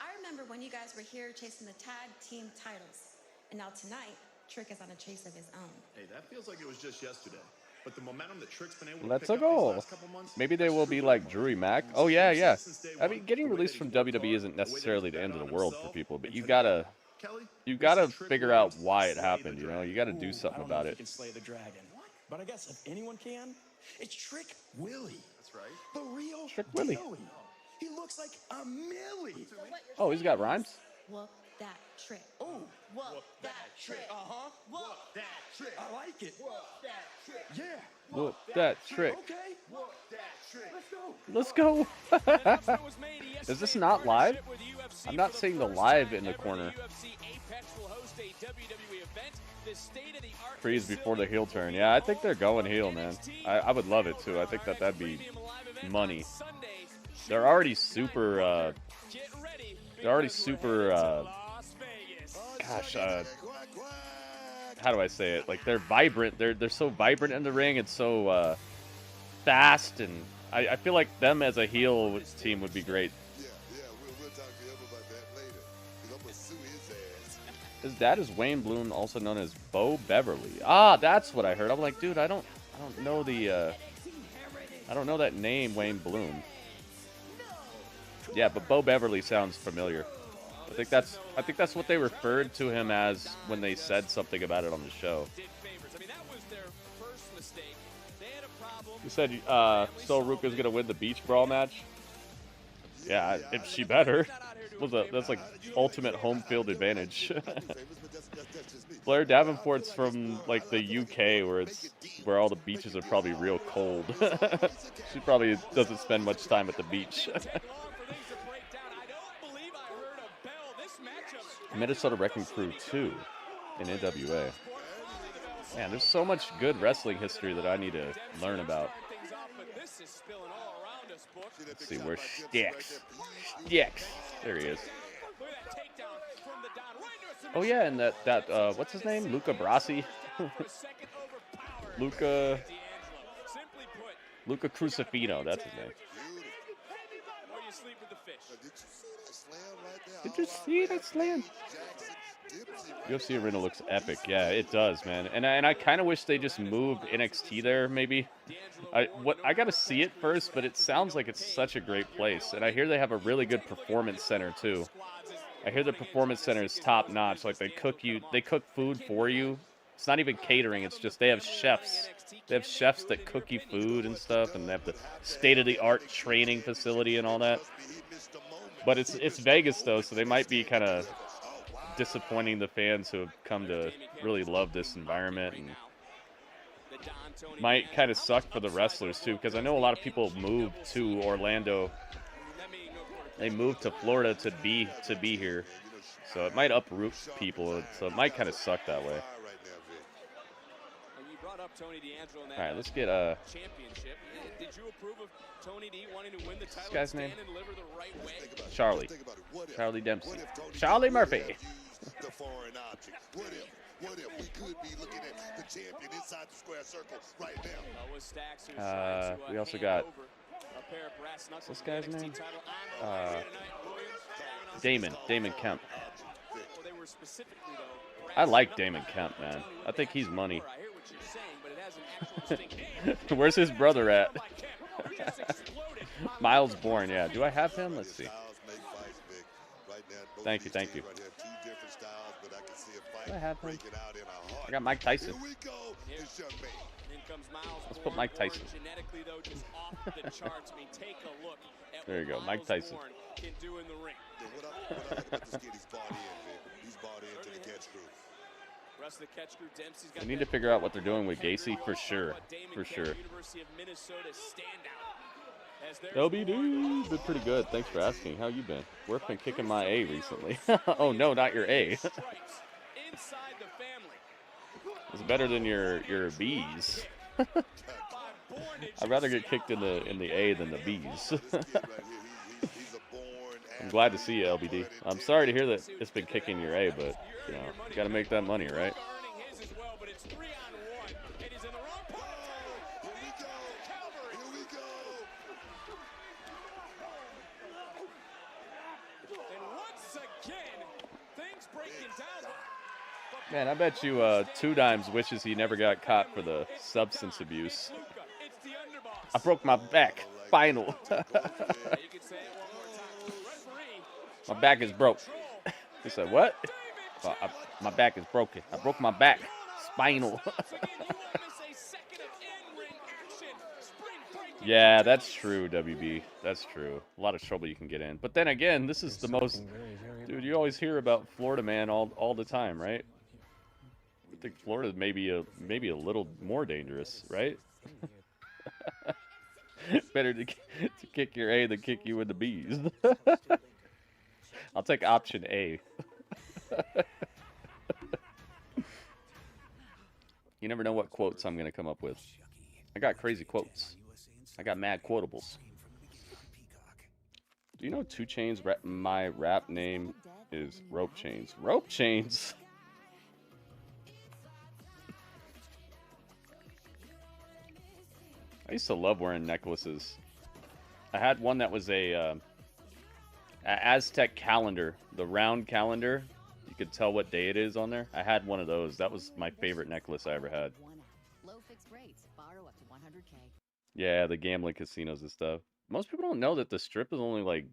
I remember when you guys were here chasing the tag team titles. And now tonight, Trick is on a chase of his own. Hey, that feels like it was just yesterday. But the momentum that Trick's been able to Let's pick up go. these last couple months, Maybe they will be like Drury Mac. Oh yeah, yeah. I mean, getting released from WWE isn't necessarily the end of the world for people, but you gotta figure out why it happened. You know, you gotta do something about it. Can slay the dragon. But I guess if anyone can, it's Trick Willie. That's right. The real Trick Willie. He looks like a Millie. Oh, he's got rhymes. Whoop that trick. Oh, whoop that trick. Uh-huh. Whoop that trick. I like it. Whoop that trick. Yeah. Whoop that trick. Okay. Whoop that trick. Let's go. Is this not live? I'm not seeing the live in the corner. Freeze before the heel turn. Yeah, I think they're going heel, man. I would love it too. I think that'd be money. They're already super. Gosh. How do I say it? Like they're vibrant. They're so vibrant in the ring and so fast, and I feel like them as a heel team would be great. We'll talk to him about that later. 'Cause I'm gonna sue his ass. His dad is Wayne Bloom, also known as Bo Beverly. Ah, that's what I heard. I'm like, dude, I don't know the I don't know that name, Wayne Bloom. Yeah, but Bo Beverly sounds familiar. I think that's what they referred to him as when they said something about it on the show. You said so Ruka's gonna win the beach brawl match. Yeah, if she better. That's like ultimate home field advantage. Blair Davenport's from like the UK, where all the beaches are probably real cold. She probably doesn't spend much time at the beach. Minnesota Wrecking Crew 2 in NWA. Man, there's so much good wrestling history that I need to learn about. Let's see, where's Stix? Stix! There he is. Oh yeah, and that what's his name? Luca Brasi? Luca Crucifino, that's his name. Did you see that slam? UFC Arena looks epic. Yeah, it does, man. And I kind of wish they just moved NXT there, maybe. I got to see it first, but it sounds like it's such a great place. And I hear they have a really good performance center too. I hear the performance center is top notch. Like they cook food for you. It's not even catering. It's just they have chefs. They have chefs that cook you food and stuff, and they have the state-of-the-art training facility and all that. But it's Vegas though, so they might be kind of disappointing the fans who have come to really love this environment, and might kind of suck for the wrestlers too, because I know a lot of people move to Orlando. They moved to Florida to be here, so it might uproot people. So it might kind of suck that way. All right, let's get championship. Did you approve of Tony D wanting to win the title? This guy's name? And deliver the right way? Charlie Dempsey. Charlie Murphy. The foreign object. What if we could be looking at the champion inside the square circle right now? We also got what's this guy's name? Damon Kemp. I like Damon Kemp, man. I think he's money. Where's his brother at? Miles Bourne, yeah. Do I have him? Let's see. Thank you. Do I have him? I got Mike Tyson. Let's put Mike Tyson. There you go, Mike Tyson. We need to figure out what they're doing with Gacy for sure. LB dude, been pretty good. Thanks for asking. How you been? Work been kicking my A recently. Oh no, not your A. better than your B's. I'd rather get kicked in the A than the B's. I'm glad to see you, LBD. I'm sorry to hear that it's been kicking your A, but you know, you got to make that money, right? Man, I bet you Two Dimes wishes he never got caught for the substance abuse. I broke my back. Spinal. My back is broke. He said, what? My back is broken. I broke my back. Spinal. Yeah, that's true, WB. That's true. A lot of trouble you can get in. But then again, this is the most... Dude, you always hear about Florida man all the time, right? I think Florida may be a little more dangerous, right? Better to kick your A than kick you in the B's. I'll take option A. You never know what quotes I'm going to come up with. I got crazy quotes. I got mad quotables. Do you know 2 Chainz my rap name is Rope Chains? Rope Chains? I used to love wearing necklaces. I had one that was a Aztec calendar, the round calendar. You could tell what day it is on there. I had one of those. That was my favorite necklace I ever had. Low fixed rates, borrow up to 100K. Yeah, the gambling casinos and stuff. Most people don't know that the strip is only like,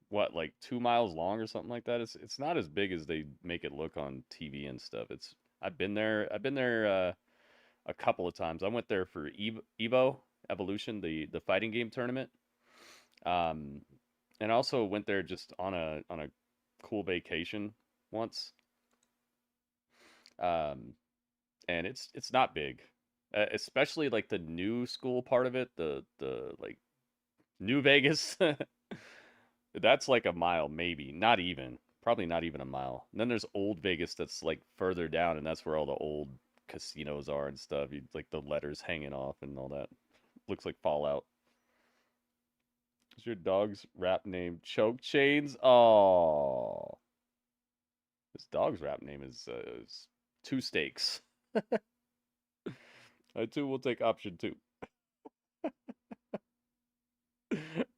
what, like 2 miles long or something like that. It's not as big as they make it look on TV and stuff. I've been there a couple of times. I went there for Evo Evolution, the fighting game tournament. And I also went there just on a cool vacation once. And it's not big. Especially like the new school part of it, the like New Vegas. That's like a mile, maybe. Not even. Probably not even a mile. And then there's Old Vegas that's like further down, and that's where all the old casinos are and stuff. You like the letters hanging off and all that. Looks like Fallout. Is your dog's rap name Choke Chains? Oh, this dog's rap name is Two Steaks. I too will take option 2.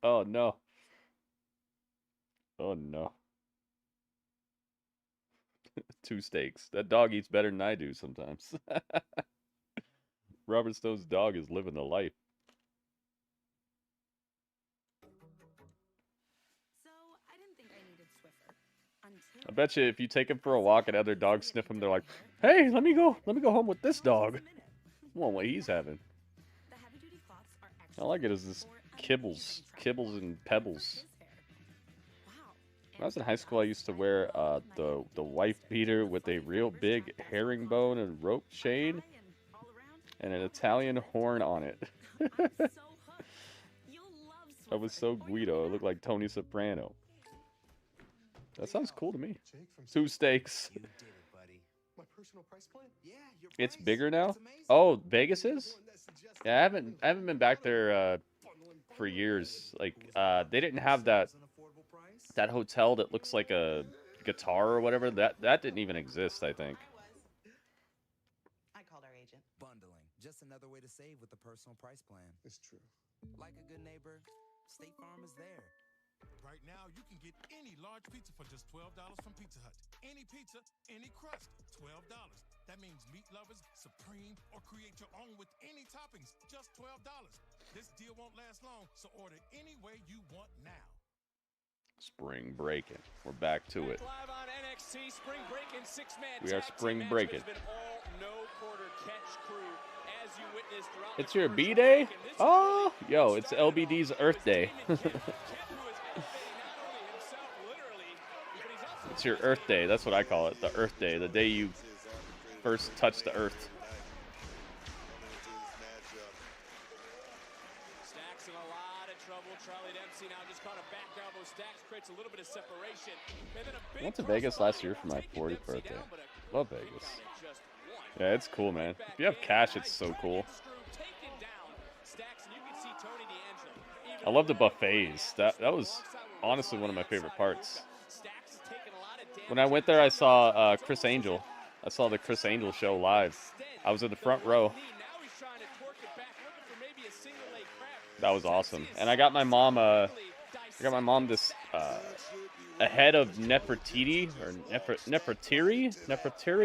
Oh no. Oh no. 2 steaks. That dog eats better than I do sometimes. Robert Stone's dog is living the life. So I didn't think I needed Swiffer until I bet you if you take him for a walk and other dogs sniff him, they're like, "Hey, let me go home with this dog." Well, what he's having. the heavy duty cloths are All I get is this kibbles and pebbles. When I was in high school, I used to wear the wife beater with a real big herringbone and rope chain and an Italian horn on it. I was so Guido. I looked like Tony Soprano. That sounds cool to me. 2 steaks. It's bigger now? Oh, Vegas is? Yeah, I haven't been back there for years. Like they didn't have that hotel that looks like a guitar or whatever. That didn't even exist, I think. I called our agent. Bundling, just another way to save with the personal price plan. It's true. Like a good neighbor, State Farm is there. Right now, you can get any large pizza for just $12 from Pizza Hut. Any pizza, any crust, $12. That means meat lovers, supreme, or create your own with any toppings, just $12. This deal won't last long, so order any way you want now. Spring Breaking. We're back to it. Live on NXT Spring Breaking 6-man We are tag Spring team Breaking. match, but it's been all no-quarter catch crew, as you witnessed throughout It's the your first B-Day? break, and this is Oh, yo, it's LBD's Earth Day. It's your Earth Day. That's what I call it. The Earth Day. The day you first touch the Earth. Stacks in a lot of trouble. Charlie Dempsey now just caught a back elbow. Stacks creates a little bit of separation. And then a I big went to Vegas last year for my 40th birthday. Love Vegas. Yeah, it's cool, man. If you have cash, it's so cool. I love the buffets. That was honestly one of my favorite parts. When I went there, I saw Chris Angel. I saw the Chris Angel show live. I was in the front row. That was awesome. And I got my mom this a head of Nefertiti or Nefertiri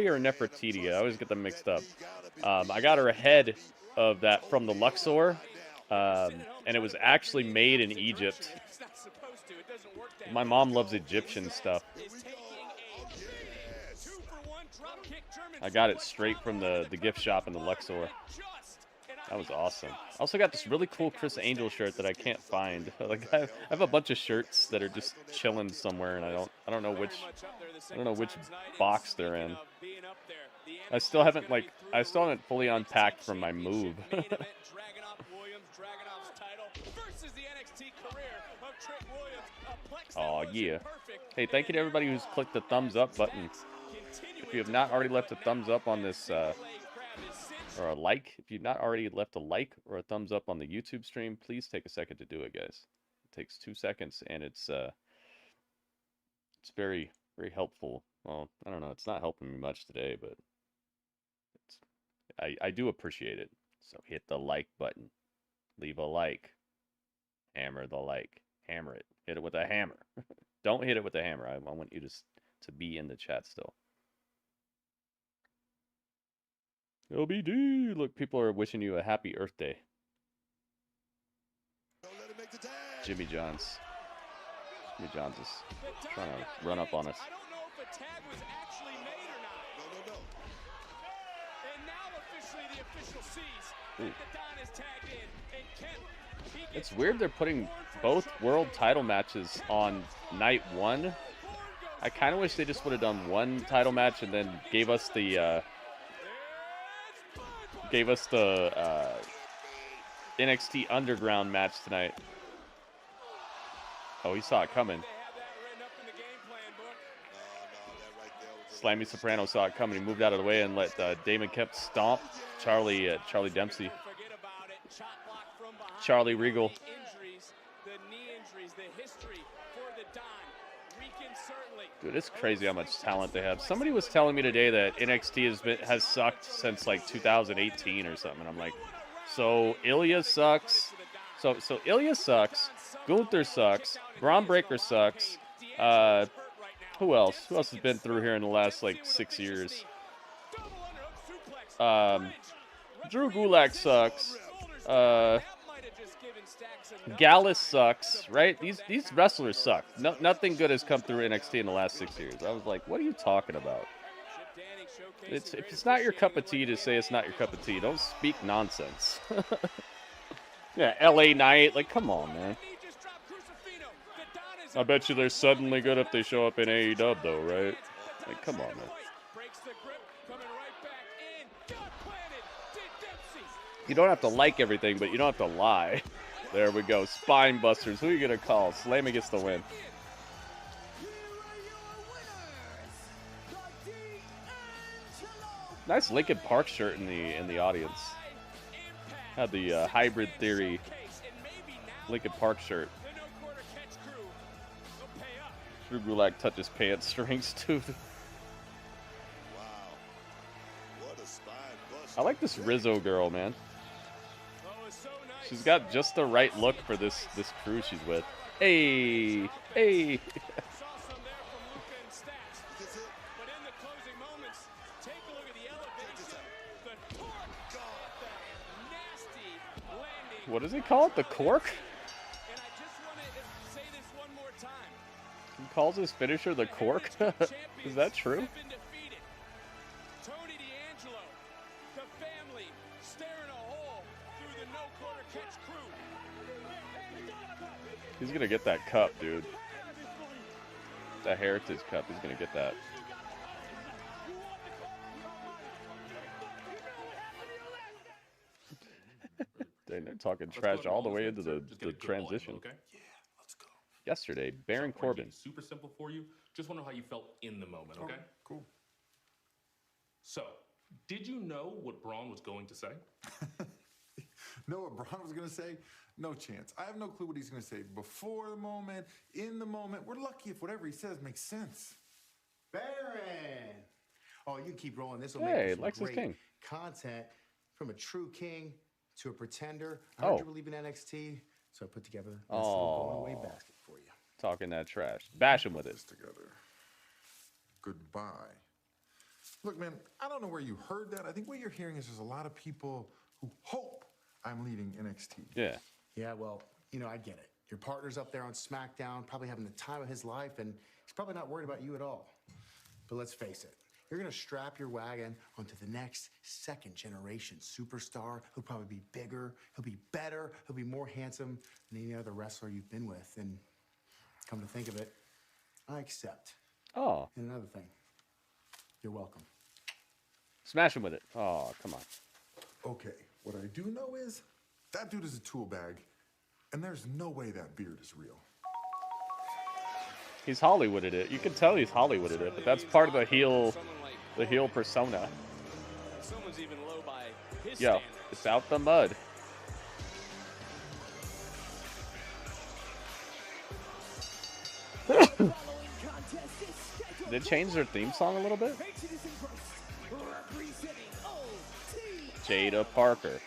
or Nefertiti. I always get them mixed up. I got her a head of that from the Luxor, and it was actually made in Egypt. My mom loves Egyptian stuff. I got it straight from the gift shop in the Luxor. That was awesome. I also got this really cool Chris Angel shirt that I can't find. Like I have a bunch of shirts that are just chilling somewhere, and I don't know which box they're in. I still haven't fully unpacked from my move. Oh yeah. Hey, thank you to everybody who's clicked the thumbs up button. If you have not already left a thumbs up on this or a like, if you've not already left a like or a thumbs up on the YouTube stream, please take a second to do it, guys. It takes 2 seconds, and it's very, very helpful. Well, I don't know, it's not helping me much today, but I do appreciate it. So hit the like button, leave a like, hammer the like, hammer it, hit it with a hammer. Don't hit it with a hammer. I want you to be in the chat still. LBD, look, people are wishing you a happy Earth Day. Jimmy Johns. Jimmy Johns is trying to run up on us. Ooh. It's weird they're putting both world title matches on night 1. I kind of wish they just would have done one title match and then gave us the NXT Underground match tonight. Oh, he saw it coming. Slammy Soprano saw it coming. He moved out of the way and let Damon Kemp stomp Charlie Dempsey. Charlie Regal. Dude, it's crazy how much talent they have. Somebody was telling me today that NXT has sucked since like 2018 or something. I'm like, so Ilja sucks. So Ilja sucks. Gunther sucks. Braun Breaker sucks. Who else? Who else has been through here in the last like 6 years? Drew Gulak sucks. Gallus sucks, right? These wrestlers suck. Nothing good has come through NXT in the last 6 years. I was like, what are you talking about? If it's not your cup of tea to say it's not your cup of tea, don't speak nonsense. Yeah, LA Knight, like, come on, man. I bet you they're suddenly good if they show up in AEW, though, right? Like, come on, man. You don't have to like everything, but you don't have to lie. There we go. Spine busters. Who are you going to call? Slammy gets the win. Nice Linkin Park shirt in the audience. Had the Hybrid Theory Linkin Park shirt. Drew Gulak touches pants strings too. I like this Rizzo girl, man. She's got just the right look for this crew she's with. Hey, hey. What does he call it? The cork? He calls his finisher the cork? Is that true? He's gonna get that cup, dude. That Heritage Cup, he's gonna get that. Dang, they're talking trash all the way into the transition. Okay? Yeah, let's go. Yesterday, Baron Corbin. Super simple for you. Just want to know how you felt in the moment, okay? Cool. So, Did you know what Braun was going to say? Know what Braun was going to say? No chance. I have no clue what he's going to say. Before the moment, in the moment. We're lucky if whatever he says makes sense. Baron! Oh, you keep rolling. This will Hey, make some Lexus great King. content from a true king to a pretender. I heard Oh. you were leaving NXT, so I put together this little going away basket for you. Talking that trash. Bash him with it. Together. Goodbye. Look, man, I don't know where you heard that. I think what you're hearing is there's a lot of people who hope I'm leading NXT. Yeah. Yeah, well, you know, I get it. Your partner's up there on SmackDown, probably having the time of his life, and he's probably not worried about you at all. But let's face it, you're going to strap your wagon onto the next second-generation superstar. He'll probably be bigger, he'll be better, he'll be more handsome than any other wrestler you've been with. And come to think of it, I accept. Oh. And another thing, you're welcome. Smash him with it. Oh, come on. Okay, what I do know is that dude is a tool bag, and there's no way that beard is real. He's Hollywooded it. You can tell he's Hollywooded it, but that's part of the heel persona. Someone's even low by his Yo, standards. it's out the mud. Did they change their theme song a little bit? Jada Parker.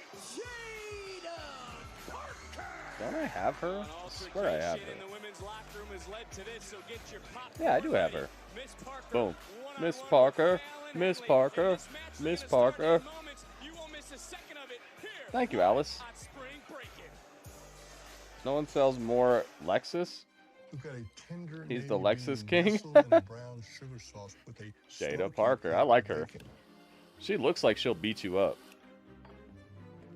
Don't I have her? I swear I have her. Yeah, I do have her. Boom. Miss Parker. Miss Parker. Miss Parker. Thank you, Alice. No one sells more Lexus. We've got a tender He's the navy Lexus bean King. nestled in a brown sugar sauce with a Jada smoky Parker. I pink like her. bacon. She looks like she'll beat you up.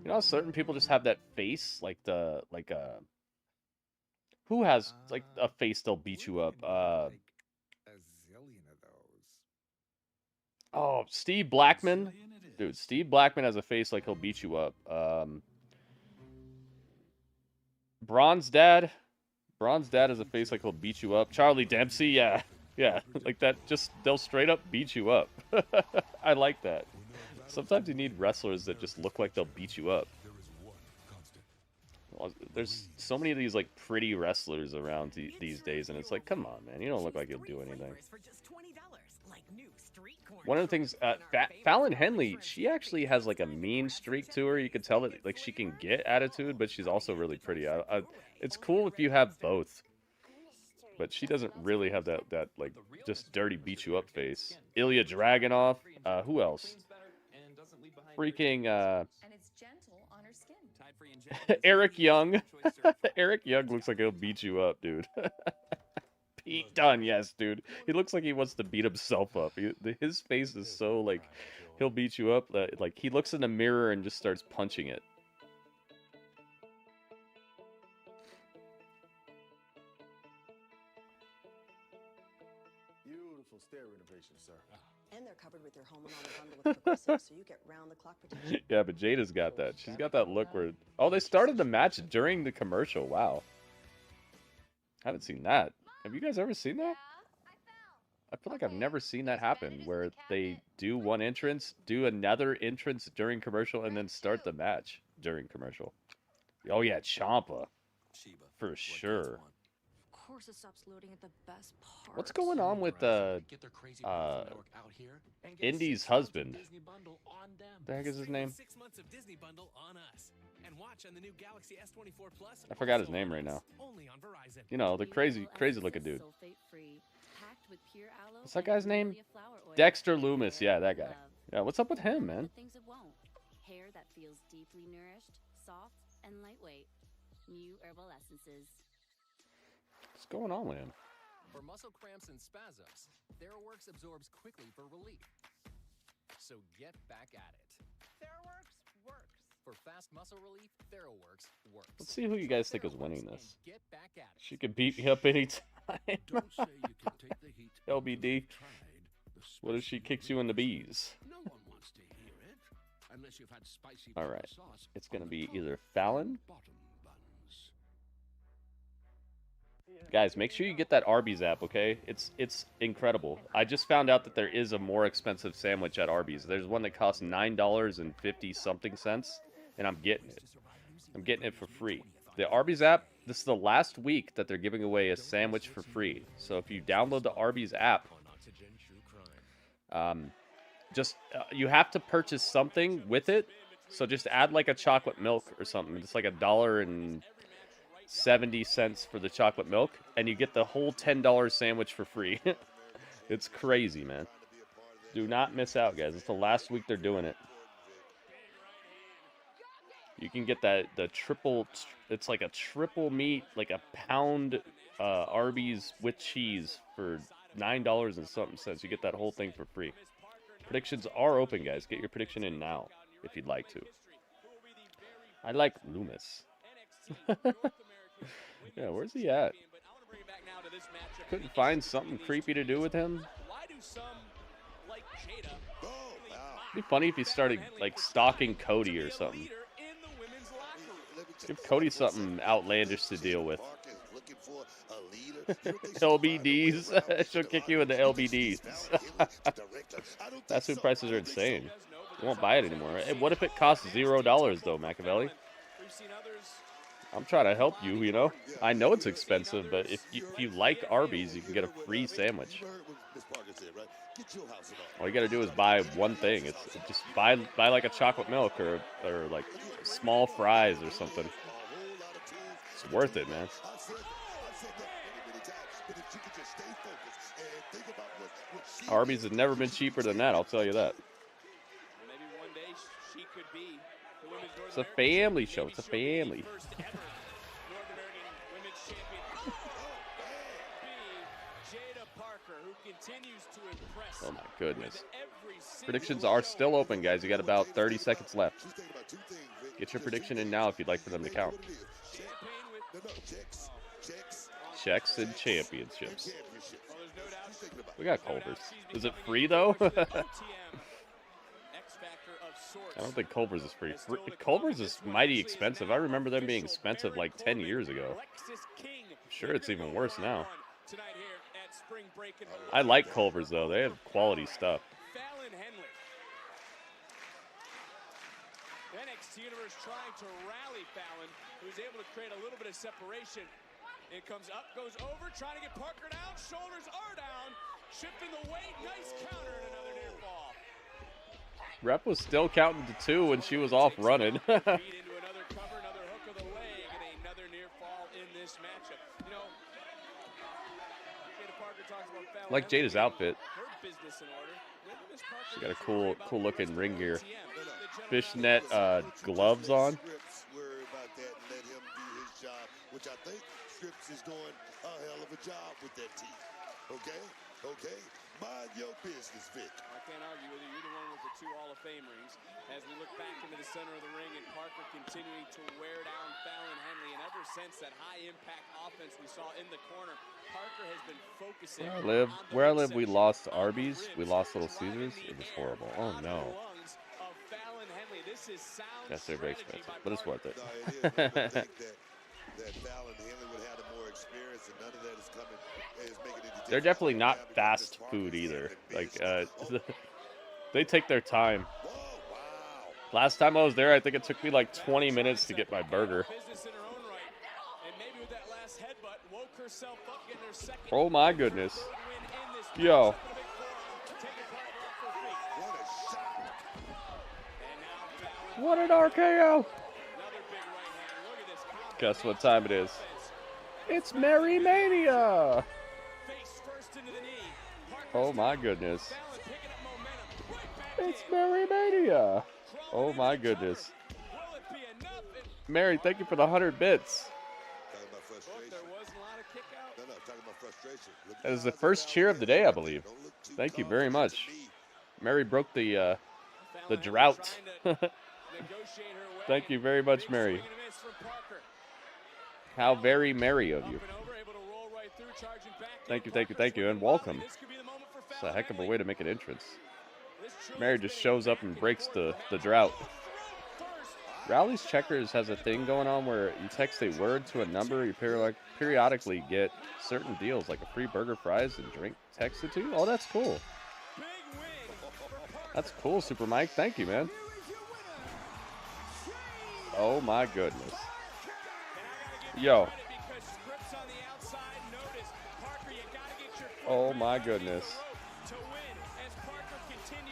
You know how certain people just have that face? Who has like a face they'll beat you up? A zillion of those. Oh, Steve Blackman. Dude, Steve Blackman has a face like he'll beat you up. Braun's dad. Braun's dad has a face like he'll beat you up. Charlie Dempsey, yeah. Yeah, like that, just, they'll straight up beat you up. I like that. Sometimes you need wrestlers that just look like they'll beat you up. Well, there's so many of these, like, pretty wrestlers around these days, and it's like, come on, man, you don't look like you'll do anything. One of the things, Fallon Henley, she actually has, like, a mean streak to her. You can tell that, like, she can get attitude, but she's also really pretty. It's cool if you have both. But she doesn't really have that like, just dirty beat you up face. Ilja Dragunov. Who else? Freaking, Eric Young. Eric Young looks like he'll beat you up, dude. Pete Dunne, yes, dude. He looks like he wants to beat himself up. His face is so, like, he'll beat you up. Like, he looks in the mirror and just starts punching it. Beautiful stair renovation, sir. And they're covered with your home and on the bundle with Progressive, so you get round-the-clock protection. Yeah, but Jada's got that. She's got that look where... Oh, they started the match during the commercial. Wow. Haven't seen that. Have you guys ever seen that? I feel like I've never seen that happen, where they do one entrance, do another entrance during commercial, and then start the match during commercial. Oh yeah, Ciampa. For sure. Of course it stops loading at the best part. What's going on with Indy's husband? The heck is his name? 6 months of Disney Bundle on us. And watch on the new Galaxy S24 Plus. I forgot his name right now. Only on Verizon. You know, the crazy looking dude. What's that guy's name? Dexter Loomis. Yeah, that guy. Yeah, what's up with him, man? Things it won't. Hair that feels deeply nourished, soft, and lightweight. New herbal essences. What's going on with him? For muscle cramps and spasms, TheraWorks absorbs quickly for relief. So get back at it. TheraWorks works. For fast muscle relief, TheraWorks works. Let's see who you guys think is winning this. Get back at it. She could beat me up anytime. Don't say you can take the heat. LBD. What if she kicks you in the bees? No one wants to hear it unless you've had spicy All right. It's going to be either Fallon Guys, make sure you get that Arby's app, okay? It's incredible. I just found out that there is a more expensive sandwich at Arby's. There's one that costs $9.50 something cents, and I'm getting it. I'm getting it for free. The Arby's app, this is the last week that they're giving away a sandwich for free. So if you download the Arby's app, you have to purchase something with it. So just add like a chocolate milk or something. It's like $1.70 for the chocolate milk, and you get the whole $10 sandwich for free. It's crazy, man. Do not miss out, guys. It's the last week they're doing it. You can get the triple, it's like a triple meat, like a pound Arby's with cheese for $9 and something cents. You get that whole thing for free. Predictions are open, guys. Get your prediction in now if you'd like to. I like Loomis. Yeah, where's he at? Couldn't find something creepy to do with him. It'd be funny if he started like stalking Cody or something. Give Cody something outlandish to deal with. LBDs. She'll kick you in the LBDs. That's who prices are insane. You won't buy it anymore. Hey, what if it costs $0 though, Machiavelli? I'm trying to help you, you know? I know it's expensive, but if you like Arby's, you can get a free sandwich. All you gotta do is buy one thing. It's just buy like a chocolate milk or like small fries or something. It's worth it, man. Arby's has never been cheaper than that, I'll tell you that. It's a family show. It's a family. Oh my goodness. Predictions are still open, guys. You got about 30 seconds left. Get your prediction in now if you'd like for them to count. Checks and championships. We got Culver's. Is it free though? I don't think Culver's is free. Culver's is mighty expensive. I remember them being expensive like 10 years ago. I'm sure it's even worse now. I like Culver's though. They have quality stuff. NXT Universe trying to rally Fallon, who's able to create a little bit of separation. It comes up, goes over, trying to get Parker down. Shoulders are down. Shifting the weight. Nice counter and another near fall. Rep was still counting to 2 when she was off running. Into another cover, another hook of the leg, and another near fall in this matchup. You know, Jada Parker talks about Fallon. Like Jada's outfit. Her business in order. She got a cool looking ring gear. Fishnet gloves on. Which I think Scripps is doing a hell of a job with that team. Okay? Mind your business, Vic. I can't argue with you. You're the one with the 2 Hall of Fame rings. As we look back into the center of the ring and Parker continuing to wear down Fallon Henley. And ever since that high-impact offense we saw in the corner, Parker has been focusing Where I live, we lost Arby's. We lost Little Caesars. It was horrible. Oh, no. That's very expensive, but it's worth it. That Fallon Henley would have more experience, and none of that is coming. Is making any They're definitely not fast food either. Like, they take their time. Last time I was there, I think it took me like 20 minutes to get my burger. Oh my goodness. Yo. What an RKO. Guess what time it is? It's Merry Mania! Oh my goodness. It's Merry Mania! Oh my goodness. Mary, thank you for the 100 bits. That is the first cheer of the day, I believe. Thank you very much. Mary broke the drought. Thank you very much, Mary. How very merry of you. Thank you, and welcome. It's a heck of a way to make an entrance. Mary just shows up and breaks the drought. Rowley's Checkers has a thing going on where you text a word to a number, you periodically get certain deals, like a free burger, fries, and drink texted to you. Oh, that's cool. That's cool, Super Mike. Thank you, man. Oh my goodness. Yo. Oh my goodness.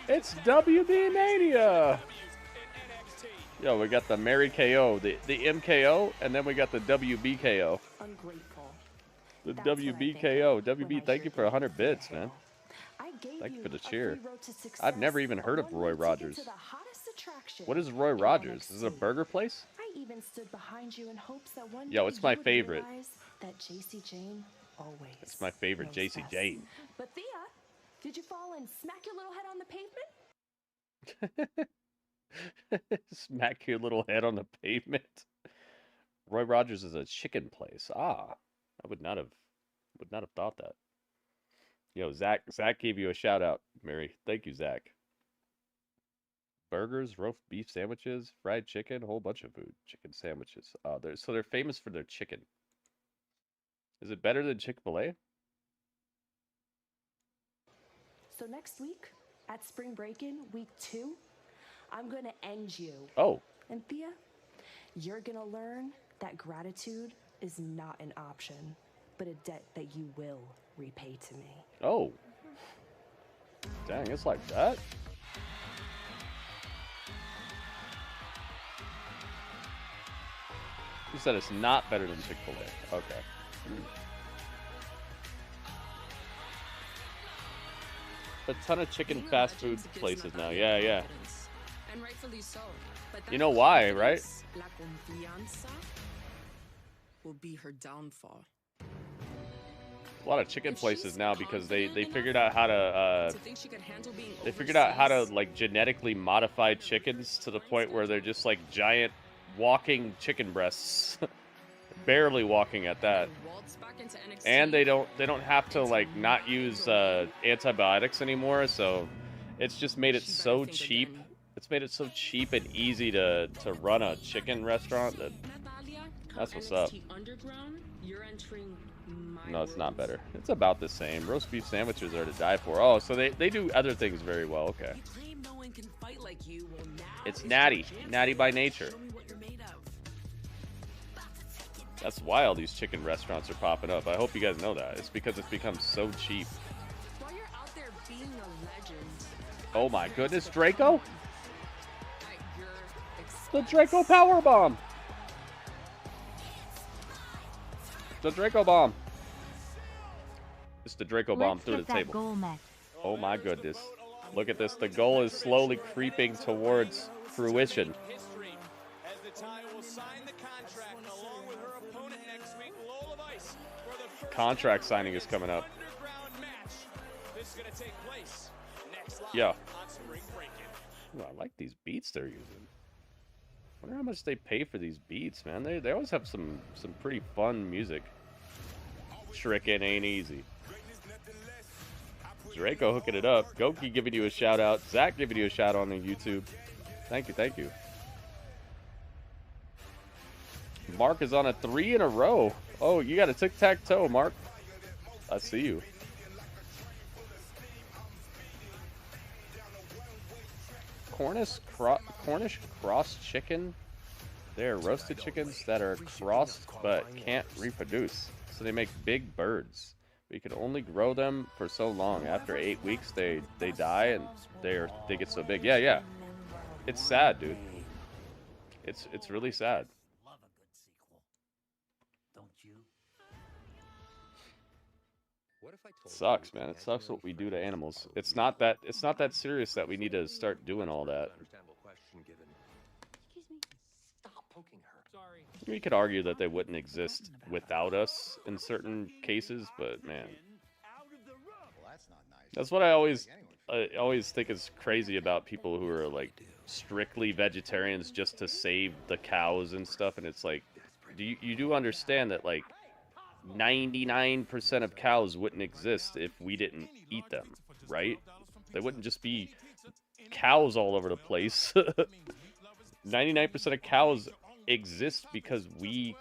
It's WB Mania. Yo, we got the Mary KO, the MKO, and then we got the WBKO. Ungrateful. The WBKO. WB, thank you for 100 bits, man. Thank you for the cheer. I've never even heard of Roy Rogers. What is Roy Rogers? Is it a burger place? I even stood behind you in hopes that one Yo, day it's my you would favorite. realize that JC Jane always. It's my favorite, knows JC best. Jane. But Thea, did you fall and smack your little head on the pavement? Smack your little head on the pavement. Roy Rogers is a chicken place. Ah, I would not have thought that. Yo, Zach gave you a shout out, Mary. Thank you, Zach. Burgers, roast beef sandwiches, fried chicken, a whole bunch of food. Chicken sandwiches. They're famous for their chicken. Is it better than Chick-fil-A? So next week at Spring Breakin' week 2, I'm gonna end you. Oh. And Thea, you're gonna learn that gratitude is not an option, but a debt that you will repay to me. Oh. Dang, it's like that? You said it's not better than Chick-fil-A. Okay. A ton of chicken fast food places now. Yeah, yeah. And rightfully so. But You know why, right? La confianza will be her downfall. A lot of chicken places now because they figured out how to they figured out how to like genetically modify chickens to the point where they're just like giant walking chicken breasts. Barely walking at that. And they don't have to like not use antibiotics anymore, so it's just made it so cheap. It's made it so cheap and easy to run a chicken restaurant that's what's up. No, it's not better. It's about the same. Roast beef sandwiches are to die for. Oh, so they do other things very well. Okay. It's natty. Natty by nature. That's why all these chicken restaurants are popping up. I hope you guys know that. It's because it's become so cheap. While you're out there being a legend, Oh my goodness, Draco? The Draco power bomb. The Draco bomb. It's the Draco bomb through the table. Oh my goodness. Look at this. The goal is slowly creeping towards fruition. Contract signing is coming up. Yeah. Ooh, I like these beats they're using. Wonder how much they pay for these beats, man. They always have some pretty fun music. Shrikin' ain't easy. Draco hooking it up. Goki giving you a shout out. Zach giving you a shout out on the YouTube. Thank you, thank you. Mark is on a 3 in a row. Oh, you got a tic-tac-toe, Mark. I see you. Cornish cross chicken. They're roasted chickens that are crossed but can't reproduce. So they make big birds. But you can only grow them for so long. After 8 weeks, they die and they get so big. Yeah. It's sad, dude. It's really sad. Sucks, man. It sucks what we do to animals. It's not that serious that we need to start doing all that. We could argue that they wouldn't exist without us in certain cases, but man, that's what I always think is crazy about people who are like strictly vegetarians just to save the cows and stuff. And it's like, you do understand that like 99% of cows wouldn't exist if we didn't eat them, right? They wouldn't just be cows all over the place. 99% of cows exist because we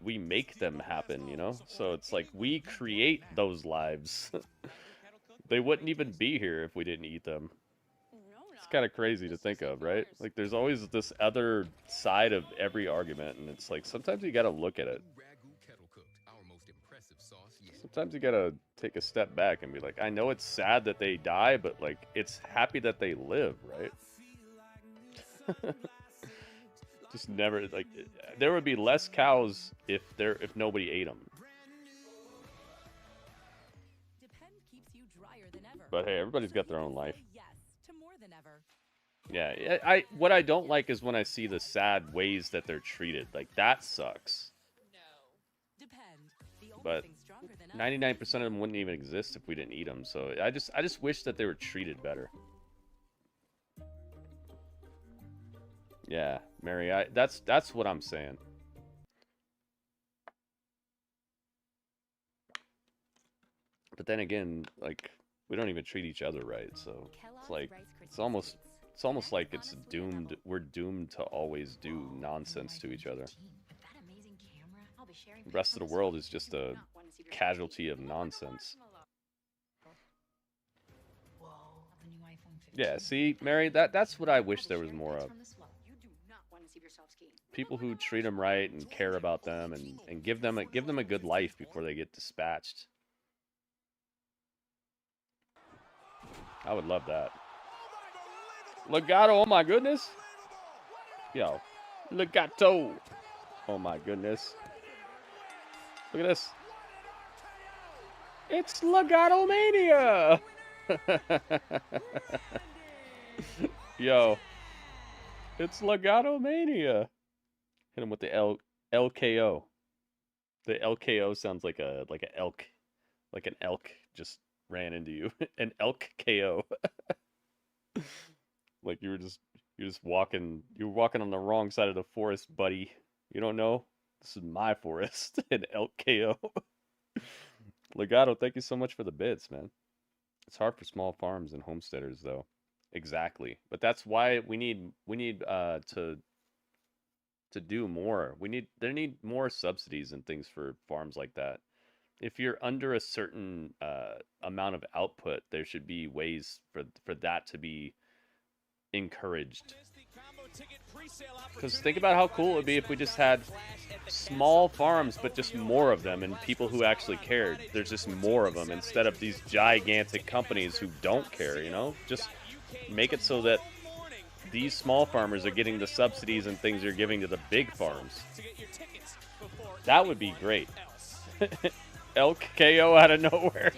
make them happen, you know? So it's like we create those lives. They wouldn't even be here if we didn't eat them. It's kind of crazy to think of, right? Like there's always this other side of every argument, and it's like sometimes you gotta look at it. Sometimes you gotta take a step back and be like, I know it's sad that they die, but like it's happy that they live, right? Just never, like, there would be less cows if nobody ate them. But hey, everybody's got their own life. Yeah, what I don't like is when I see the sad ways that they're treated. Like that sucks. But 99% of them wouldn't even exist if we didn't eat them. So I just wish that they were treated better. Yeah, Mary, that's what I'm saying. But then again, like we don't even treat each other right, so it's like it's almost like it's doomed. We're doomed to always do nonsense to each other. The rest of the world is just a casualty of nonsense. Yeah, see, Mary, that's what I wish there was more of. People who treat them right and care about them and give them a good life before they get dispatched. I would love that. Legato, oh my goodness. Yo, Legato. Oh my goodness. Look at this. It's Legato Mania. Yo. It's Legato Mania. Hit him with the LKO. The LKO sounds like an elk. Like an elk just ran into you. An elk KO. Like you're just walking. You're walking on the wrong side of the forest, buddy. You don't know? This is my forest. An elk KO. Legato, thank you so much for the bits, man. It's hard for small farms and homesteaders, though. Exactly, but that's why we need to do more. There need more subsidies and things for farms like that. If you're under a certain amount of output, there should be ways for that to be encouraged. Because think about how cool it would be if we just had small farms, but just more of them, and people who actually cared. There's just more of them instead of these gigantic companies who don't care, you know? Just make it so that these small farmers are getting the subsidies and things you're giving to the big farms. That would be great. Elk KO out of nowhere.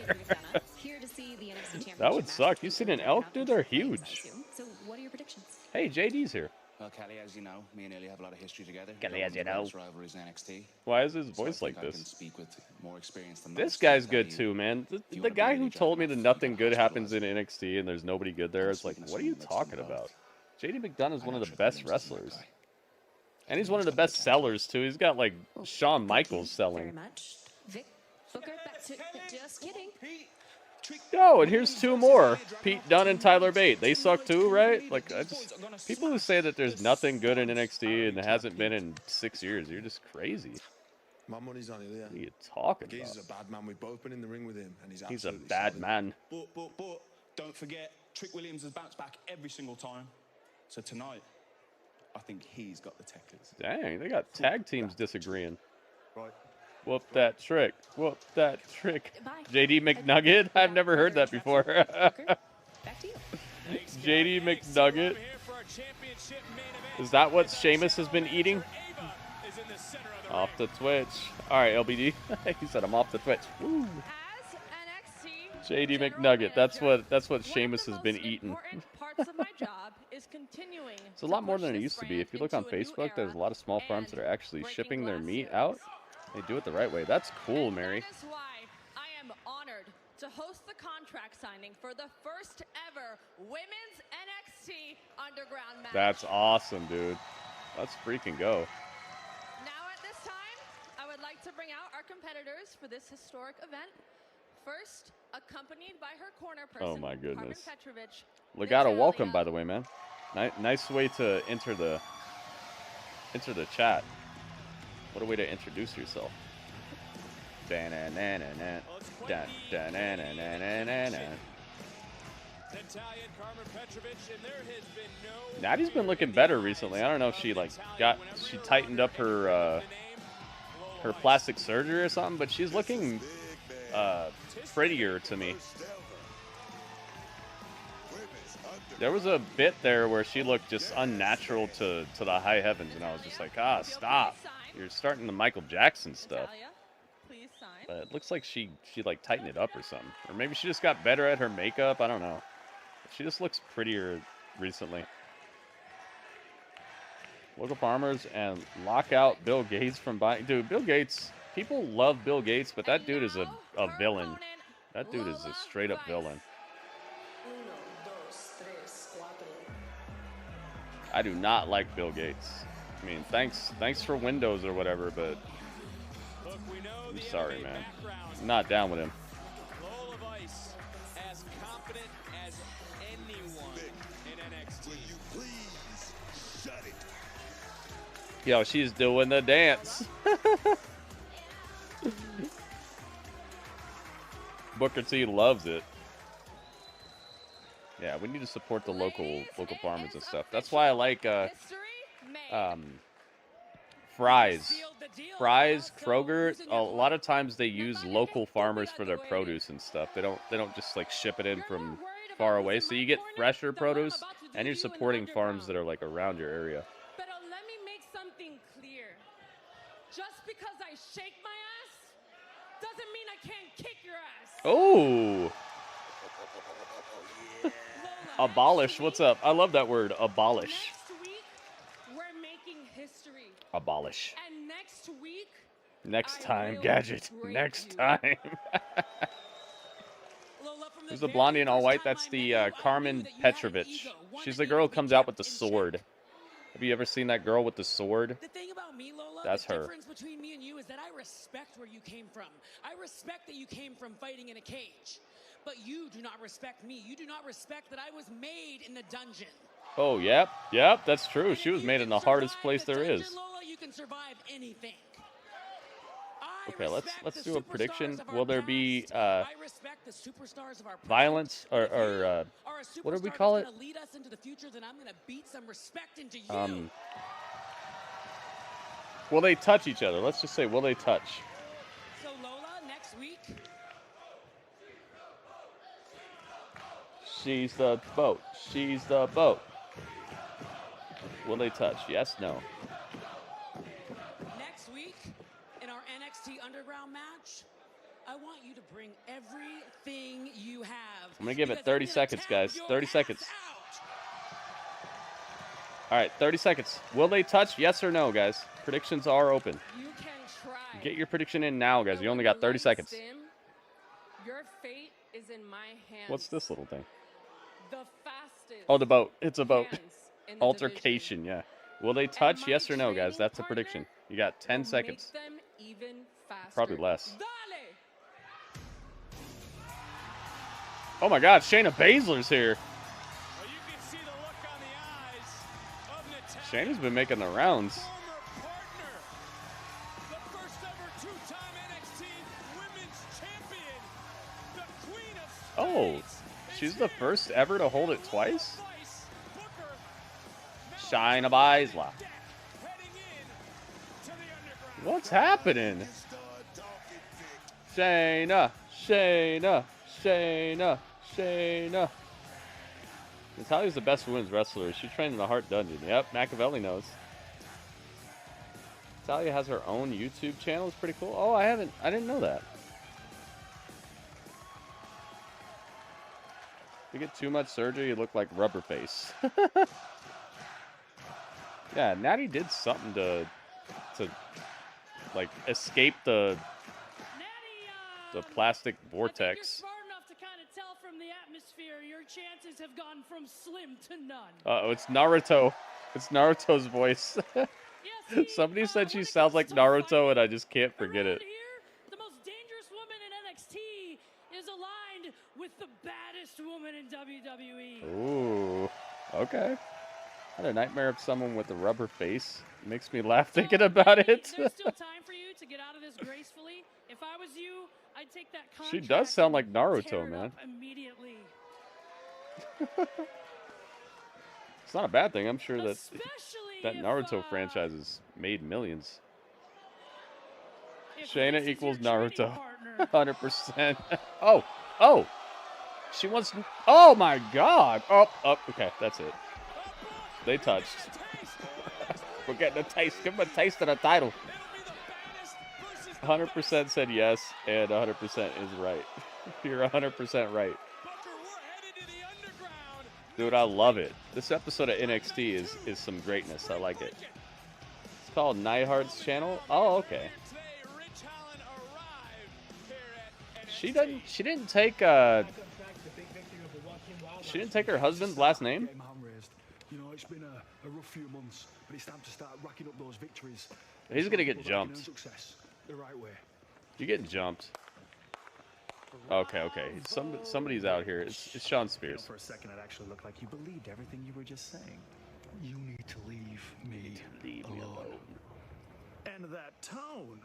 That would suck. You seen an elk, dude? They're huge. So what are your predictions? Hey, JD's here. Well, Kelly, as you know, me and Ilja have a lot of history together. Kelly, as you know. Rivalries in NXT. Why is his voice like I can this? speak with more experience than This most. guy's good too, man. The guy who told me that nothing good happens in NXT and there's nobody good there, it's like, what are you talking about? JD McDonough is one of the best wrestlers. And he's one of the best sellers too. He's got like Shawn Michaels selling. Very much. Vic, Booker, back to just kidding. Yo, and here's two more. Pete Dunne and Tyler Bate. They suck too, right? Like, people who say that there's nothing good in NXT and it hasn't been in 6 years, you're just crazy. My money's on Ilja. What are you talking about? He's a bad man. We've both been in the ring with him, and He's a bad man. But don't forget, Trick Williams has bounced back every single time. So tonight, I think he's got the techers. Dang, they got tag teams disagreeing. Right. Whoop that trick. Whoop that trick. JD McNugget? I've never heard that before. JD McNugget. Is that what Sheamus has been eating? Off the Twitch. Alright, LBD. He said I'm off the Twitch. Woo. JD McNugget. That's what Sheamus has been eating. It's a lot more than it used to be. If you look on Facebook, there's a lot of small farms that are actually shipping their meat out. They do it the right way. That's cool, Mary. That is why I am honored to host the contract signing for the first ever women's NXT Underground match. That's awesome, dude. Let's freaking go. Now at this time, I would like to bring out our competitors for this historic event. First, accompanied by her corner person, Oh my goodness. Petrovich. Legato, welcome, by the way, man. Nice way to enter the enter the chat. What a way to introduce yourself. Da-na-na-na-na. Da-da-na-na-na-na-na. Natty's been looking better recently. I don't know if she she tightened up her her plastic surgery or something, but she's looking prettier to me. There was a bit there where she looked just unnatural to the high heavens, and I was just like, ah, stop. You're starting the Michael Jackson stuff. But it looks like she like tightened it up or something. Or maybe she just got better at her makeup. I don't know. She just looks prettier recently. Local farmers and lock out Bill Gates from buying. Dude, Bill Gates, people love Bill Gates, but that dude is a villain. That dude is a straight up villain. I do not like Bill Gates. I mean, thanks for Windows or whatever, but I'm sorry, man. I'm not down with him. As confident as anyone in NXT. Will you please shut it? Yo, she's doing the dance. Booker T loves it. Yeah, we need to support the local farmers and stuff. That's why I like Fry's, Kroger. A lot of times they use local farmers for their produce and stuff. They don't just like ship it in from far away. So you get fresher produce, and you're supporting farms that are like around your area. But let me make something clear. Just because I shake my ass doesn't mean I can't kick your ass. Oh. Abolish. What's up? I love that word. Abolish. Next week, we're making history. Abolish. And next week, next time, Gadget. Next time. Who's the blondie in all white? That's the Carmen Petrovich. She's the girl who comes out with the sword. Have you ever seen that girl with the sword? The thing about me, Lola, that's the her. difference between me and you is that I respect where you came from. I respect that you came from fighting in a cage. But you do not respect me. You do not respect that I was made in the dungeon. Oh, yep, that's true. She was made in the hardest place there is. Lola, you can survive anything. Okay, let's do a prediction. Will there be violence or what do we call it? Will they touch each other? Let's just say, will they touch? So Lola, next week. She's the boat. She's the boat. Will they touch? Yes, no. Next week, in our NXT Underground match, I want you to bring everything you have. I'm going to give it 30 seconds, guys. 30 seconds. All right, 30 seconds. Will they touch? Yes or no, guys? Predictions are open. You can try. Get your prediction in now, guys. You only got 30 seconds. Your fate is in my hands. What's this little thing? The fastest. Oh, the boat. It's a boat. Altercation, yeah. Will they touch? Yes or no, guys? That's a prediction. You got 10 seconds. Make them even faster. Probably less. Oh my God, Shayna Baszler's here. Well, you can see the look on the eyes of Natasha. Shayna's been making the rounds. Partner, the first ever two-time NXT Women's Champion, the Queen of Oh, she's the first ever to hold it twice? Shayna Baszler. What's happening? Shayna. Natalia's the best women's wrestler. She trained in the Heart Dungeon. Yep, Machiavelli knows. Natalia has her own YouTube channel. It's pretty cool. Oh, I didn't know that. If you get too much surgery, you look like rubber face. Yeah, Natty did something to like escape the plastic vortex. Smart enough to kind of tell from the atmosphere your chances have gone from slim to none. Uh-oh, it's Naruto. It's Naruto's voice. Somebody said she sounds like Naruto, and I just can't forget it. The most dangerous woman in NXT is aligned with the baddest woman in WWE. Ooh, okay. I had a nightmare of someone with a rubber face. It makes me laugh thinking about it. There's still time for you to get out of this gracefully. If I was you, I'd take that contract. She does sound like tear Naruto, it man. up immediately. It's not a bad thing. I'm sure that Especially Naruto franchise has made millions. if Shayna this is equals your training Naruto. partner. 100%. Oh. She wants. Oh my God. Oh. Okay, that's it. They touched. We're getting a taste. Give them a taste of the title. 100% said yes, and 100% is right. You're 100% right. Dude, I love it. This episode of NXT is some greatness. I like it. It's called Neidhart's channel. Oh, okay. She didn't take her husband's last name. You know, it's been a rough few months, but it's time to start racking up those victories. He's gonna get jumped. Success the right way. You're getting jumped. Okay. Somebody's out here. It's Sean Spears. For a second, it actually looked like you believed everything you were just saying. You need to leave me alone. And that tone.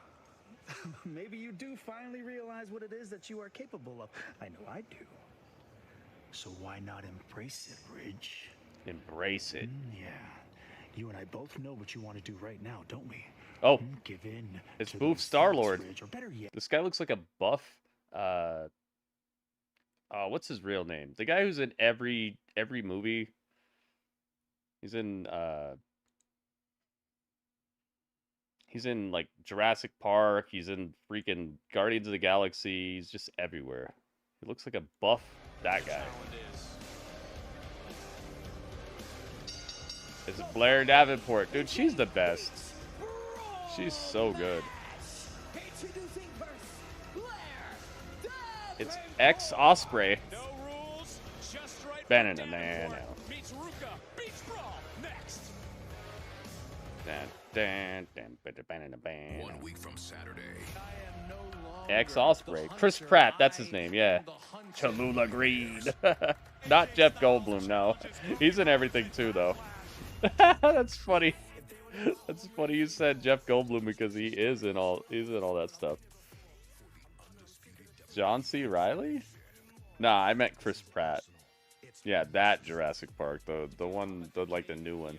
Maybe you do finally realize what it is that you are capable of. I know I do. So why not embrace it, Ridge? Embrace it. Yeah. You and I both know what you want to do right now, don't we? Oh. Give in. It's Boof Star-Lord. Or better yet, This guy looks like a buff. What's his real name? The guy who's in every movie. He's in like Jurassic Park. He's in freaking Guardians of the Galaxy. He's just everywhere. He looks like a buff. That guy. It's Blair Davenport. Dude, she's the best. She's so good. It's X Osprey. Banana. Meets Ruka. Beach brawl next. One week from Saturday. X Osprey. Chris Pratt, that's his name, yeah. Cholula Green. Not Jeff Goldblum, no. He's in everything too, though. That's funny. That's funny you said Jeff Goldblum because he's in all that stuff. John C. Reilly? Nah, I meant Chris Pratt. Yeah, that Jurassic Park, the one, like the new one.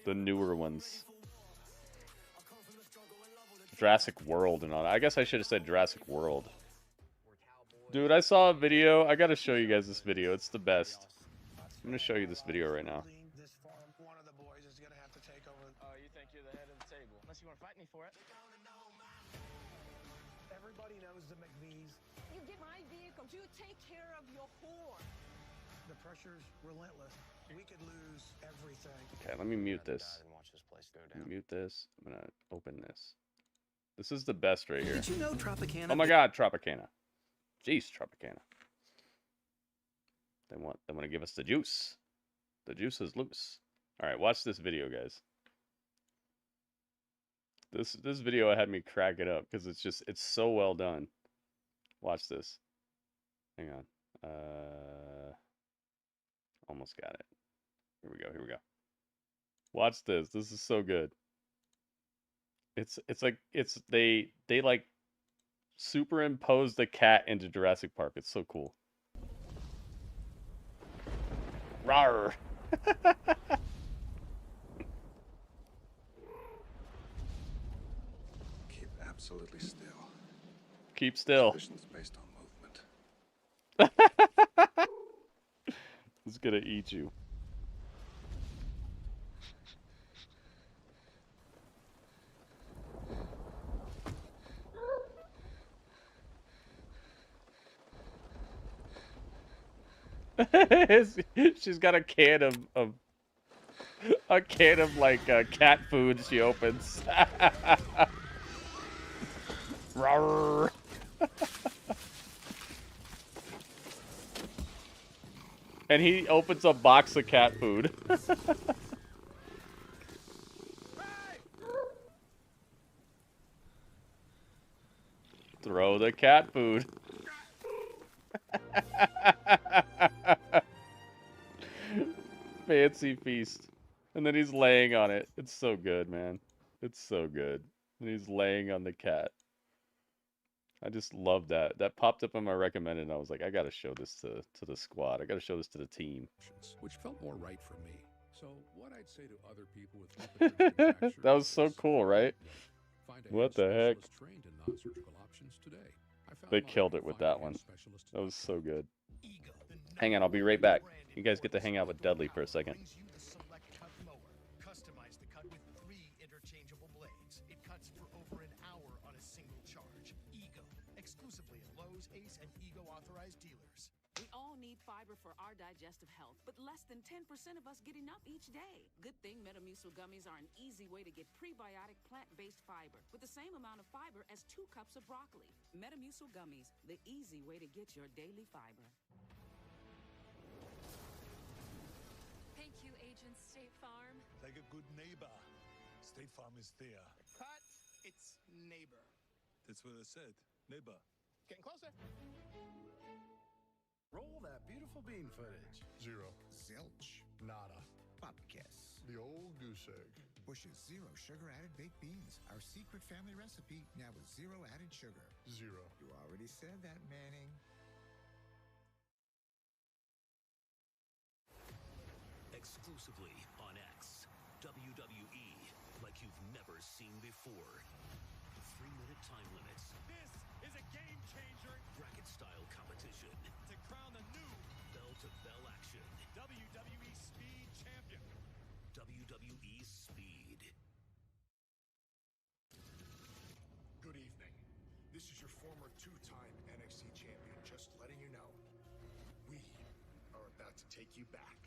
The newer ones. Jurassic World and all that. I guess I should have said Jurassic World. Dude, I saw a video. I gotta show you guys this video. It's the best. I'm gonna show you this video right now. You think you're the head of the table? Unless you want to fight me for it. everybody knows the McVees. You get my vehicles. You take care of your whore. The pressure's relentless. We could lose everything. Okay, let me mute this. Mute this. I'm gonna open this. This is the best right here. Did you know Tropicana? Oh my God, Tropicana. Jeez, Tropicana. They want to give us the juice. The juice is loose. All right, watch this video, guys. This video had me cracking up because it's so well done. Watch this. Hang on. Almost got it. Here we go. Watch this. This is so good. They like superimpose the cat into Jurassic Park. It's so cool. Rawr. Keep absolutely still. Keep still. Position's based on movement. It's gonna eat you. She's got a can of like cat food she opens. Rawr. And he opens a box of cat food. Throw the cat food. fancy feast. And then he's laying on it. It's so good, man. It's so good. And he's laying on the cat. I just love that. That popped up on my recommended, and I was like, I gotta show this to the squad. I gotta show this to the team. Which felt more right for me. So what I'd say to other people with lupus manufacturers That was so cool, right? find a What hand the heck? specialist trained in non-surgical options today. I found They mine. killed it with Find a that one. hand specialist That was so good. Hang on, I'll be right back. You guys get to hang out with Dudley for a second. Customize the cut with 3 interchangeable blades. It cuts for over an hour on a single charge. Ego, exclusively at Lowe's, Ace, and Ego authorized dealers. We all need fiber for our digestive health, but less than 10% of us get enough each day. Good thing Metamucil gummies are an easy way to get prebiotic plant-based fiber with the same amount of fiber as 2 cups of broccoli. Metamucil gummies, the easy way to get your daily fiber. Thank you, Agent State Farm. Like a good neighbor, State Farm is there. Cut. It's neighbor. That's what I said. Neighbor. Getting closer. Roll that beautiful bean footage. 0. Zilch. Nada. Bupkis. The old goose egg. Bush's 0 sugar added baked beans. Our secret family recipe now with 0 added sugar. 0. You already said that, Manning. Exclusively on X, WWE like you've never seen before. 3-minute time limits. This is a game changer. Bracket style competition. To crown the new Bell to bell action. WWE Speed Champion. WWE Speed. Good evening. This is your former 2-time NXT champion, just letting you know. We are about to take you back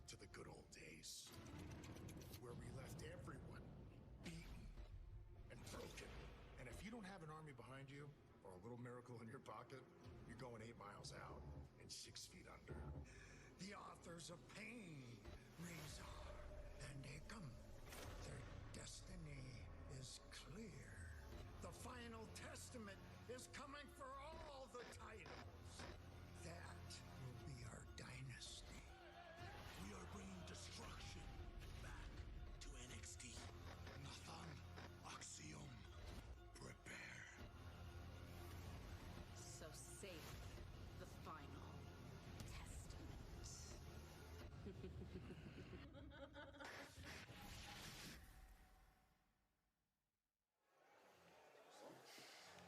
to the good old days, where we left everyone beaten and broken. And if you don't have an army behind you, or a little miracle in your pocket, you're going 8 miles out and 6 feet under. The authors of pain, Razor and Akam, their destiny is clear. The final testament is coming for all the titles. That will be our dynasty. We are bringing destruction back to NXT. Nathan, Axiom, prepare. So safe, the final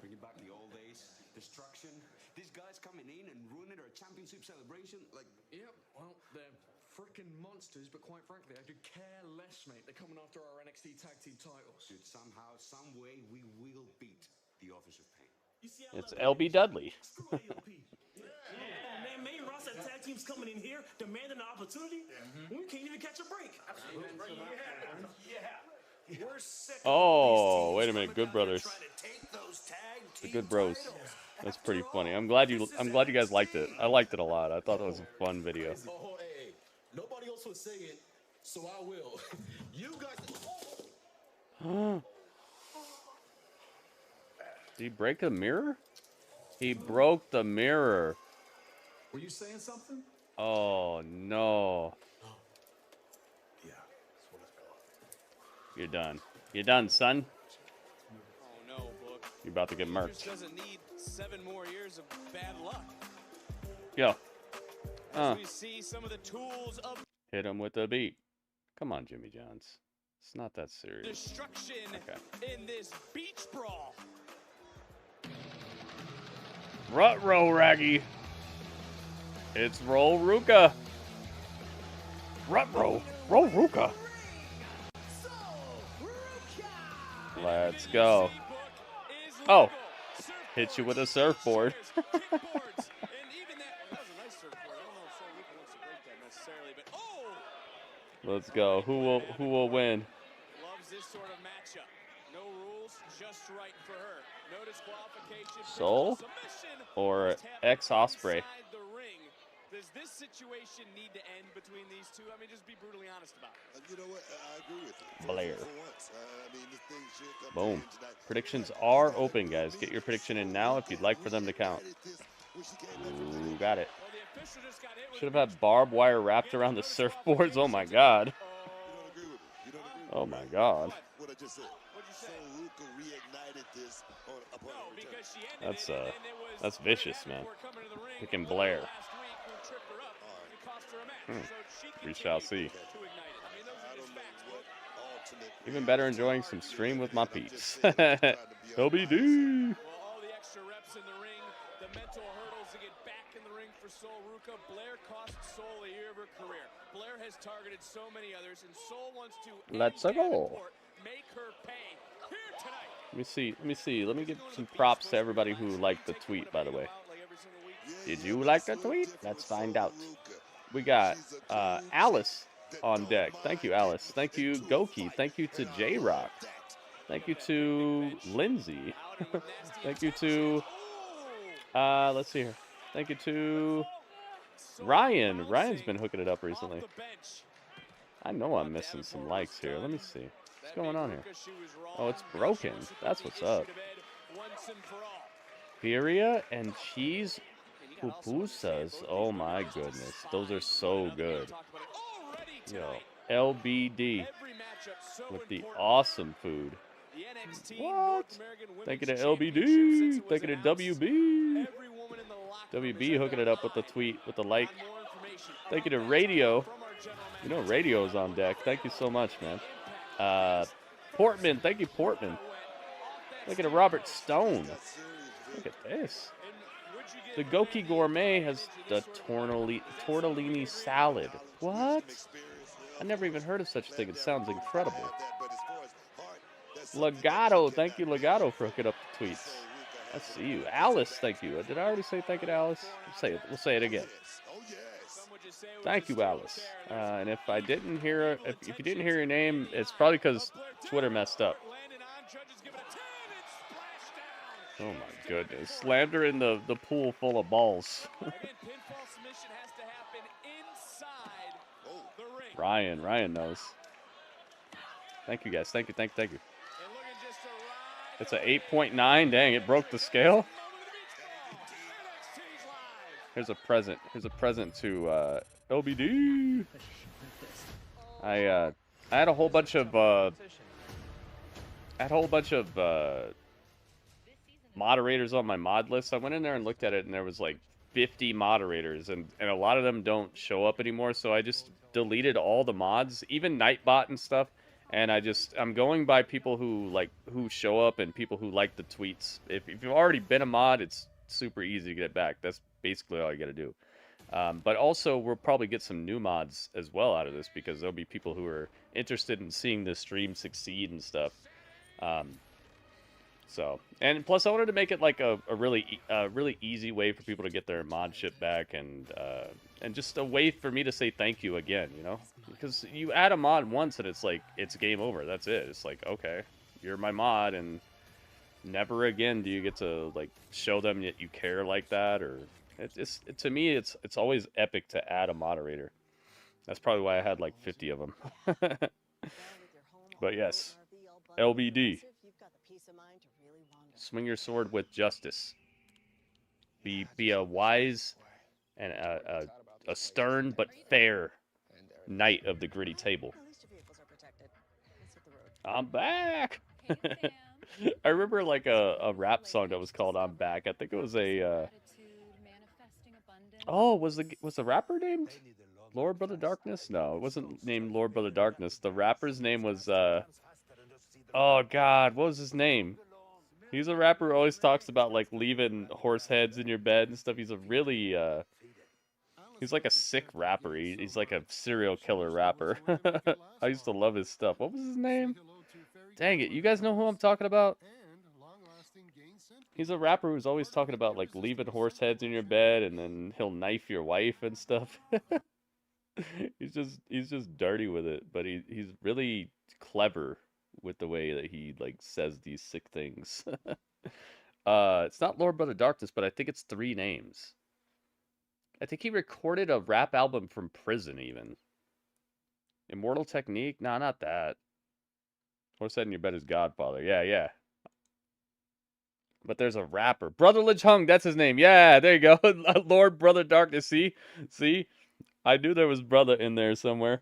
Bringing back the old days, destruction. These guys coming in and ruining our championship celebration, like. Yep, well, they're freaking monsters, but quite frankly, I could care less, mate. They're coming after our NXT Tag Team titles. Dude, somehow, some way, we will beat the Authors of Pain. It's LB Dudley. Man, main roster tag teams coming in here demanding an opportunity. We can't even catch a break. Yeah. We're sick. Oh, wait a minute, Good Brothers. The Good Bros. That's pretty funny. I'm glad you guys liked it. I liked it a lot. I thought it was a fun video. Oh, hey, nobody else would say it, so I will. You guys. Did he break a mirror? He broke the mirror. Were you saying something? Oh no. Yeah, that's what it's called. You're done. You're done, son. Oh no, Book. You're about to get He murked. just doesn't need 7 more years of bad luck. Yo. As we see some of the tools of Hit him with the beat. Come on, Jimmy Johns. It's not that serious. destruction Okay. in this beach brawl. Rut-row, Raggy. It's Roll Ruka. Rut-row. Roll Ruka. Let's go. Oh. Hit you with a surfboard. Let's go. Who will win? Loves this sort of matchup. No rules, just right for her. No disqualification. Soul or X Osprey? Inside the ring. Does this situation need to end between these two? I mean, just be brutally honest about it. You know what? I agree with you. Blair. For once. I mean, this thing should come to Boom. an end tonight. Predictions are open, guys. Get your prediction in now if you'd like for them to count. Ooh, got it. Well, the Should have had barbed wire wrapped around the surfboards. Oh my god. Oh my god. What I just said. So Ruka reignited this on upon her return. That's vicious, man. Picking Blair. We shall see. Even better, enjoying some stream with my peeps. LBD. All the extra reps in the ring, the mental hurdles to get back in the ring for Sol Ruka. Blair cost Sol a year of her career. Blair has targeted so many others, and Sol wants to Let's go. make her pay here tonight. Let me see. Let me see. Let me give some props to everybody who liked the tweet, by the way. Did you like the tweet? Let's find out. We got Alice on deck. Thank you, Alice. Thank you, Goki. Thank you to J-Rock. Thank you to Lindsay. Thank you to, let's see here. Thank you to Ryan. Ryan's been hooking it up recently. I know I'm missing some likes here. Let me see. What's going on here? Oh, it's broken. That's what's up. Valkyria and cheese pupusas. Oh my goodness. Those are so good. Yo, LBD with the awesome food. What? Thank you to LBD. Thank you to WB. WB hooking it up with the tweet, with the like. Thank you to Radio. You know Radio's on deck. Thank you so much, man. Portman. Thank you, Portman. Thank you to Robert Stone. Look at this. The Goki Gourmet has the tortellini salad. What? I never even heard of such a thing. It sounds incredible. Legato. Thank you, Legato, for hooking up the tweets. I see you. Alice, thank you. Did I already say thank you to Alice? We'll say it again. Thank you, Alice. And if I didn't hear, if you didn't hear your name, it's probably because Twitter messed up. Oh my goodness. Slammed her in the pool full of balls. Ryan knows. Thank you guys. Thank you. It's a 8.9. Dang, it broke the scale. Here's a present. Here's a present to LBD. I had a whole bunch of moderators on my mod list. I went in there and looked at it, and there was like 50 moderators, and a lot of them don't show up anymore. So I just deleted all the mods, even Nightbot and stuff. And I'm going by people who show up and people who like the tweets. If you've already been a mod, it's super easy to get back. That's basically all you got to do. But also, we'll probably get some new mods as well out of this, because there'll be people who are interested in seeing this stream succeed and stuff. And plus, I wanted to make it like a really easy way for people to get their mod ship back, and just a way for me to say thank you again, you know? Because you add a mod once and it's like, it's game over. That's it. It's like, okay, you're my mod, and never again do you get to like show them that you care like that. Or to me, it's always epic to add a moderator. That's probably why I had like 50 of them. But yes, LBD. Swing your sword with justice. Be a wise and a stern but fair knight of the gritty table. I'm back. I remember like a rap song that was called "I'm Back." I think it was a. Oh, was the rapper named Lord Brother Darkness? No, it wasn't named Lord Brother Darkness. The rapper's name was. Oh God, what was his name? He's a rapper who always talks about like leaving horse heads in your bed and stuff. He's a really he's like a sick rapper. He's like a serial killer rapper. I used to love his stuff. What was his name? Dang it, you guys know who I'm talking about? He's a rapper who's always talking about like leaving horse heads in your bed, and then he'll knife your wife and stuff. He's just dirty with it, but he's really clever with the way that he like says these sick things. It's not Lord Brother Darkness, but I think it's 3 names. I think he recorded a rap album from prison even. Immortal Technique? Nah, not that. Horse Head in Your Bed is Godfather. Yeah. But there's a rapper. Brother Lich Hung, that's his name. Yeah, there you go. Lord Brother Darkness. See? I knew there was brother in there somewhere.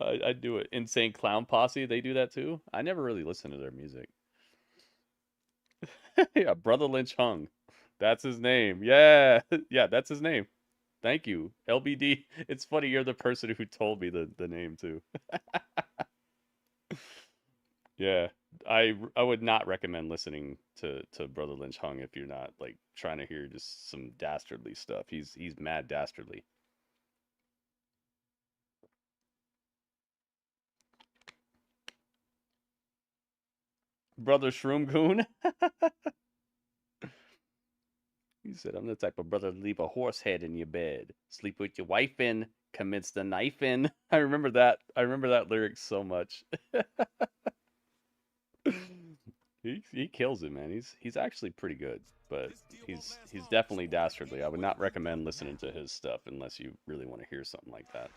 I do it. Insane Clown Posse, they do that too. I never really listen to their music. Yeah, Brother Lynch Hung. That's his name. Yeah. Yeah, that's his name. Thank you. LBD. It's funny you're the person who told me the name too. Yeah. I would not recommend listening to Brother Lynch Hung if you're not like trying to hear just some dastardly stuff. He's mad dastardly. Brother Shroom Goon. He said, I'm the type of brother to leave a horse head in your bed. Sleep with your wife in, commence the knife in. I remember that. I remember that lyric so much. He kills it, man. He's actually pretty good, but he's definitely dastardly. I would not recommend listening to his stuff unless you really want to hear something like that.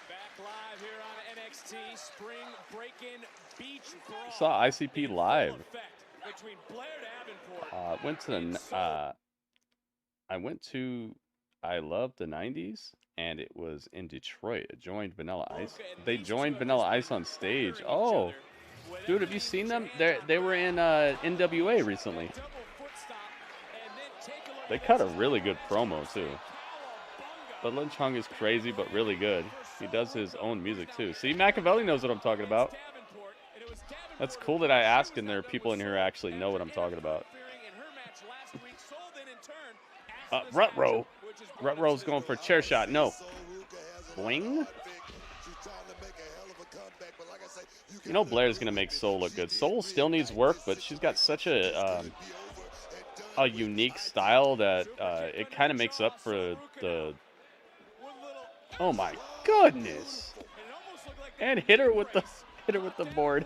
Back live here on NXT Spring Breaking Beach Brawl. I saw ICP live. Between Blair Davenport. I went to I Love the 90s, and it was in Detroit. It joined Vanilla Ice. They joined Vanilla Ice on stage. Oh, dude, have you seen them? They were in NWA recently. They cut a really good promo too. But Lynch Hung is crazy, but really good. He does his own music too. See, Machiavelli knows what I'm talking about. That's cool that I asked, and there are people in here who actually know what I'm talking about. Rut-Row. Rut-Row's going for a chair shot. No. Bling? You know Blair's going to make Soul look good. Soul still needs work, but she's got such a unique style that it kind of makes up for the... Oh my goodness! And hit her with the board.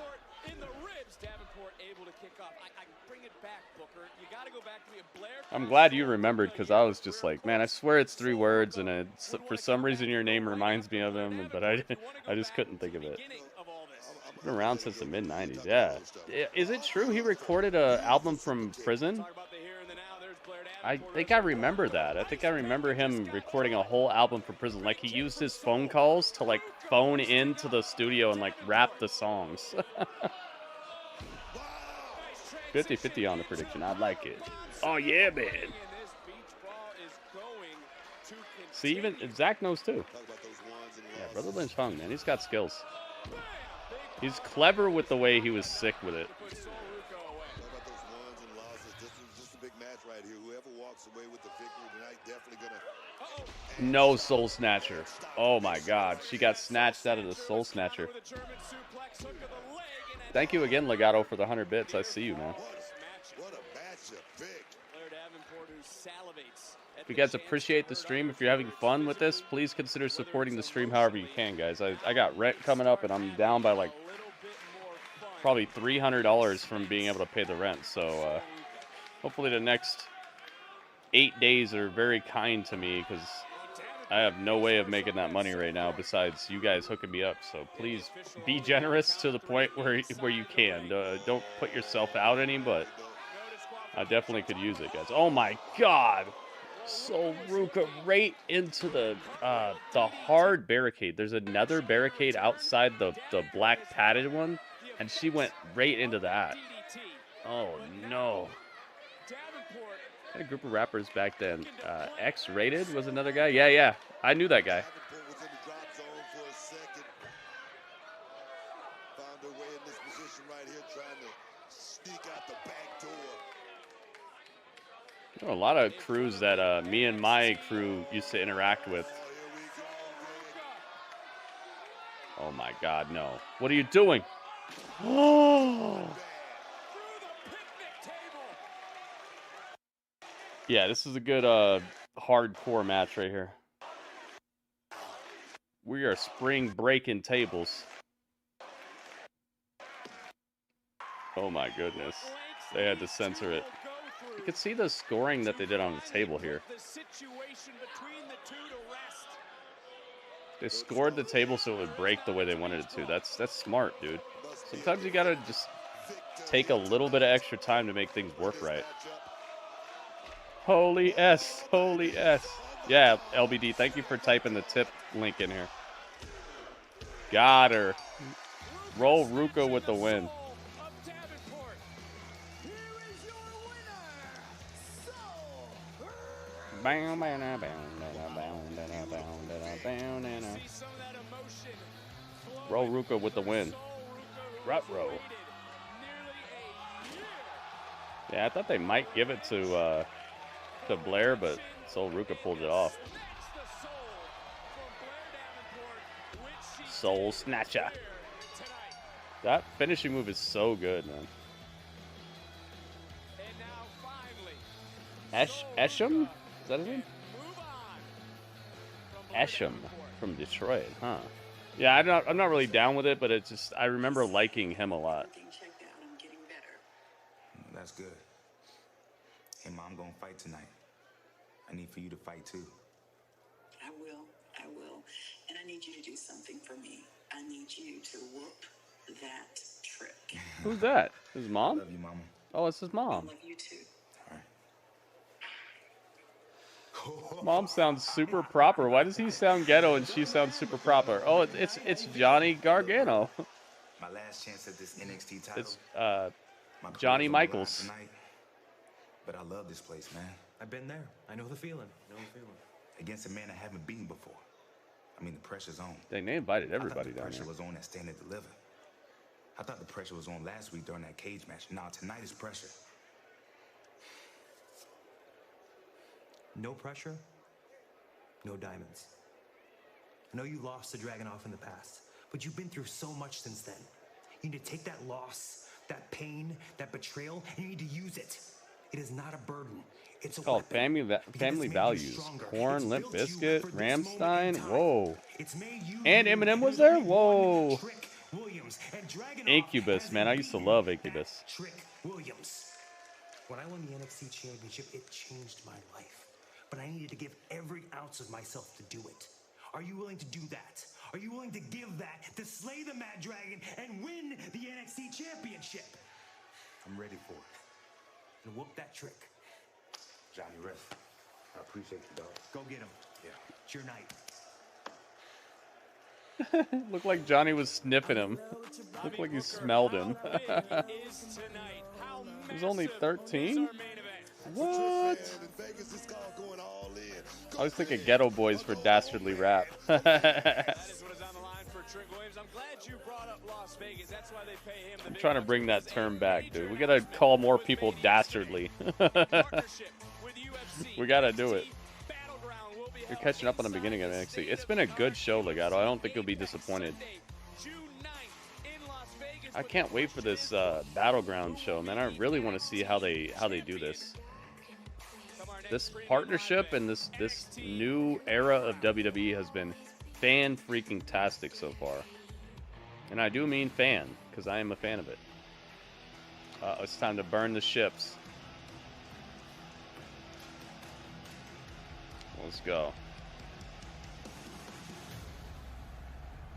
I'm glad you remembered, because I was just like, man, I swear it's 3 words, and for some reason your name reminds me of him, but I just couldn't think of it. He's been around since the mid-90s, yeah. Is it true he recorded an album from prison? I think I remember that. I think I remember him recording a whole album from prison. Like, he used his phone calls to, like, phone into the studio and, like, rap the songs. 50-50 on the prediction. I like it. Oh, yeah, man. See, even Zach knows, too. Yeah, Brother Lynch Hung, man. He's got skills. He's clever with the way he was sick with it. No Soul Snatcher. Oh my God. She got snatched out of the Soul Snatcher. Thank you again, Legato, for the 100 bits. I see you, man. If you guys appreciate the stream, if you're having fun with this, please consider supporting the stream however you can, guys. I got rent coming up, and I'm down by like probably $300 from being able to pay the rent. So hopefully the next 8 days are very kind to me, because I have no way of making that money right now besides you guys hooking me up. So please be generous to the point where you can. Don't put yourself out any, but I definitely could use it, guys. Oh my God. So Ruka right into the hard barricade. There's another barricade outside the black padded one, and she went right into that. Oh no. Had a group of rappers back then. X-Rated was another guy. Yeah. I knew that guy. There were a lot of crews that me and my crew used to interact with. Oh my God, no. What are you doing? Oh. Yeah, this is a good hardcore match right here. We are spring breaking tables. Oh my goodness. They had to censor it. You can see the scoring that they did on the table here. They scored the table so it would break the way they wanted it to. That's smart, dude. Sometimes you gotta just take a little bit of extra time to make things work right. Holy S, holy S. Yeah, LBD, thank you for typing the tip link in here. Got her. Roll Ruka with the win. Roll Ruka with the win. Ruh-roh. Yeah, I thought they might give it to Blair, but Soul Ruka pulled it off. Soul Snatcher. That finishing move is so good, man. Esham? Is that his name? Esham from Detroit, huh? Yeah, I'm not really down with it, but it's just I remember liking him a lot. That's good. Hey, Mom, gonna fight tonight. I need for you to fight too. I will. And I need you to do something for me. I need you to whoop that trick. Who's that? His mom? I love you, Mama. Oh, it's his mom. I love you too. Mom sounds super proper. Why does he sound ghetto and she sounds super proper? Oh, it's Johnny Gargano. My last chance at this NXT title. It's Johnny Michaels. Tonight, but I love this place, man. I've been there. I know the feeling. Against a man I haven't beaten before. I mean, the pressure's on. They invited everybody down there. The pressure there. was on that Stand and Deliver. I thought the pressure was on last week during that cage match. Nah, tonight is pressure. No pressure, no diamonds. I know you lost to Dragunov in the past, but you've been through so much since then. You need to take that loss, that pain, that betrayal, and you need to use it. It is not a burden. It's called Family Values. Korn, Limp Bizkit, Rammstein. Whoa. And Eminem was there? Whoa. Incubus, man. I used to love Incubus. When I won the NXT Championship, it changed my life. But I needed to give every ounce of myself to do it. Are you willing to do that? Are you willing to give that, to slay the Mad Dragon, and win the NXT Championship? I'm ready for it. And whoop that trick. Johnny, rest. I appreciate you, dog. Go get him. Yeah. It's your night. Looked like Johnny was sniffing him. Looked like he smelled him. He was only 13? What? I was thinking Ghetto Boys for Dastardly Rap. I'm trying to bring that term back, dude. We gotta call more people dastardly. We gotta do it. You're catching up on the beginning of NXT. It's been a good show, Legato. I don't think you'll be disappointed. I can't wait for this Battleground show, man. I really want to see how they do this. This partnership and this new era of WWE has been fan-freaking-tastic so far. And I do mean fan, because I am a fan of it. It's time to burn the ships. Let's go.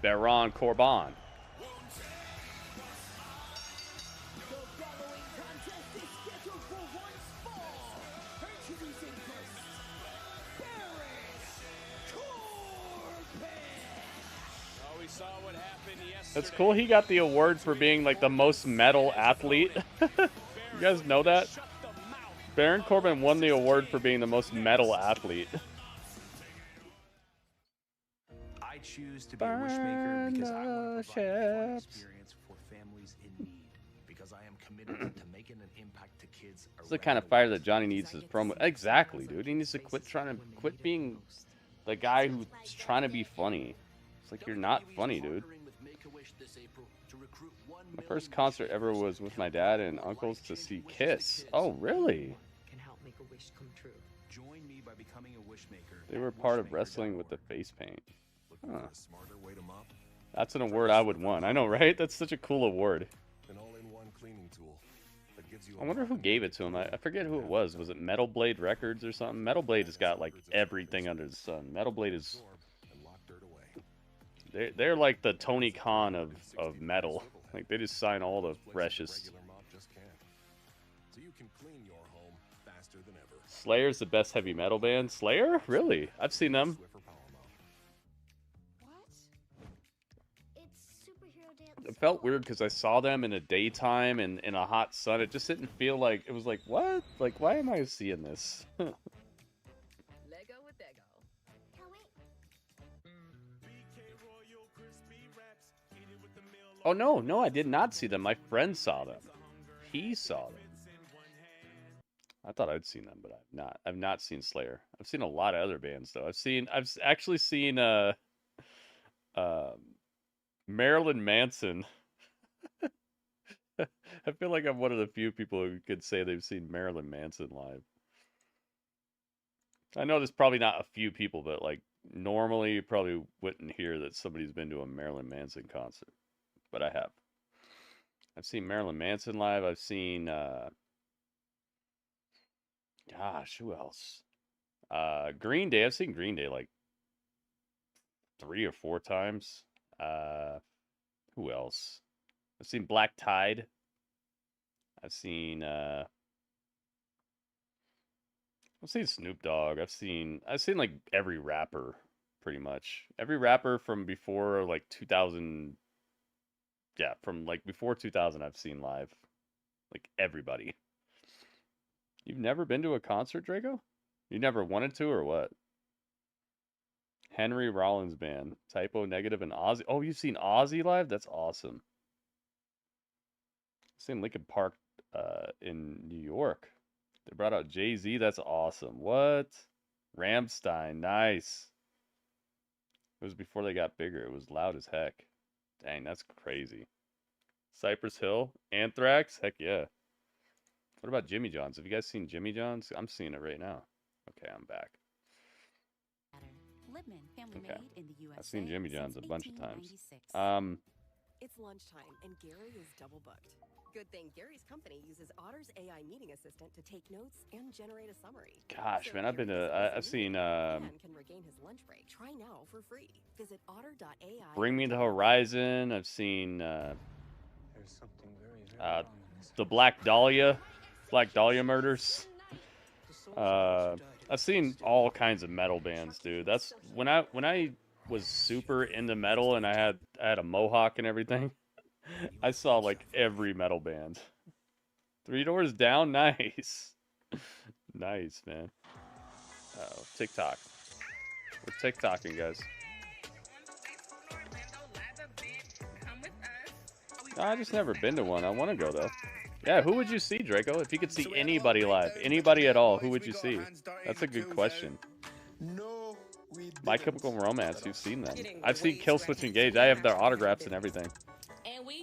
Baron Corbin. That's cool. He got the award for being like the most metal athlete. You guys know that? Baron Corbin won the award for being the most metal athlete. I choose to be a wishmaker because I want to provide a fun experience for families in need. Because I am committed to making an impact to kids. It's the kind of fire that Johnny needs his promo. Exactly, dude. He needs to quit being the guy who's trying to be funny. It's like you're not funny, dude. My first concert ever was with my dad and uncles to see Kiss. Oh, really? Can help make a wish come true. Join me by becoming a wishmaker. They were part of wrestling with the face paint. Huh. That's an award I would want. I know, right? That's such a cool award. An all-in-one cleaning tool that gives you I wonder who gave it to him. I forget who it was. Was it Metal Blade Records or something? Metal Blade has got like everything under the sun. Metal Blade is... They're like the Tony Khan of metal. Like they just sign all the freshest can clean your home faster than ever. Slayer's the best heavy metal band. Slayer? Really? I've seen them. It felt weird because I saw them in the daytime and in a hot sun. It just didn't feel like, it was like, what? Like, why am I seeing this? Oh, no, I did not see them. My friend saw them. He saw them. I thought I'd seen them, but I've not. I've not seen Slayer. I've seen a lot of other bands though. I've actually seen Marilyn Manson. I feel like I'm one of the few people who could say they've seen Marilyn Manson live. I know there's probably not a few people, but like normally you probably wouldn't hear that somebody's been to a Marilyn Manson concert. But I have. I've seen Marilyn Manson live. I've seen gosh, who else? Green Day. I've seen Green Day like 3 or 4 times. Who else? I've seen Black Tide. I've seen Snoop Dogg. I've seen like every rapper pretty much. Every rapper from before like 2000. Yeah, from like before 2000 I've seen live. Like everybody. You've never been to a concert, Draco? You never wanted to or what? Henry Rollins Band, Typo Negative, and Ozzy. Oh, you've seen Ozzy live? That's awesome. I've seen Linkin Park in New York. They brought out Jay-Z. That's awesome. What? Rammstein. Nice. It was before they got bigger. It was loud as heck. Dang, that's crazy. Cypress Hill. Anthrax. Heck yeah. What about Jimmy John's? Have you guys seen Jimmy John's? I'm seeing it right now. Okay, I'm back. Okay. I've seen Jimmy John's a bunch of times. It's lunchtime and Gary is double booked. Good thing Gary's company uses Otter's AI meeting assistant to take notes and generate a summary. Gosh, man, I've seen can regain his lunch break. Try now for free. Visit otter.ai. Bring Me the Horizon. I've seen the Black Dahlia Murders. I've seen all kinds of metal bands, dude. That's when I was super into metal and I had a mohawk and everything. I saw like every metal band. 3 Doors Down, nice. Nice, man. Oh, TikTok. We're TikToking, guys. I just never been to one. I want to go though. Yeah, who would you see, Draco? If you could see anybody live, anybody at all, who would you see? That's a good question. My Chemical Romance, you've seen them. I've seen Killswitch Engage. I have their autographs and everything.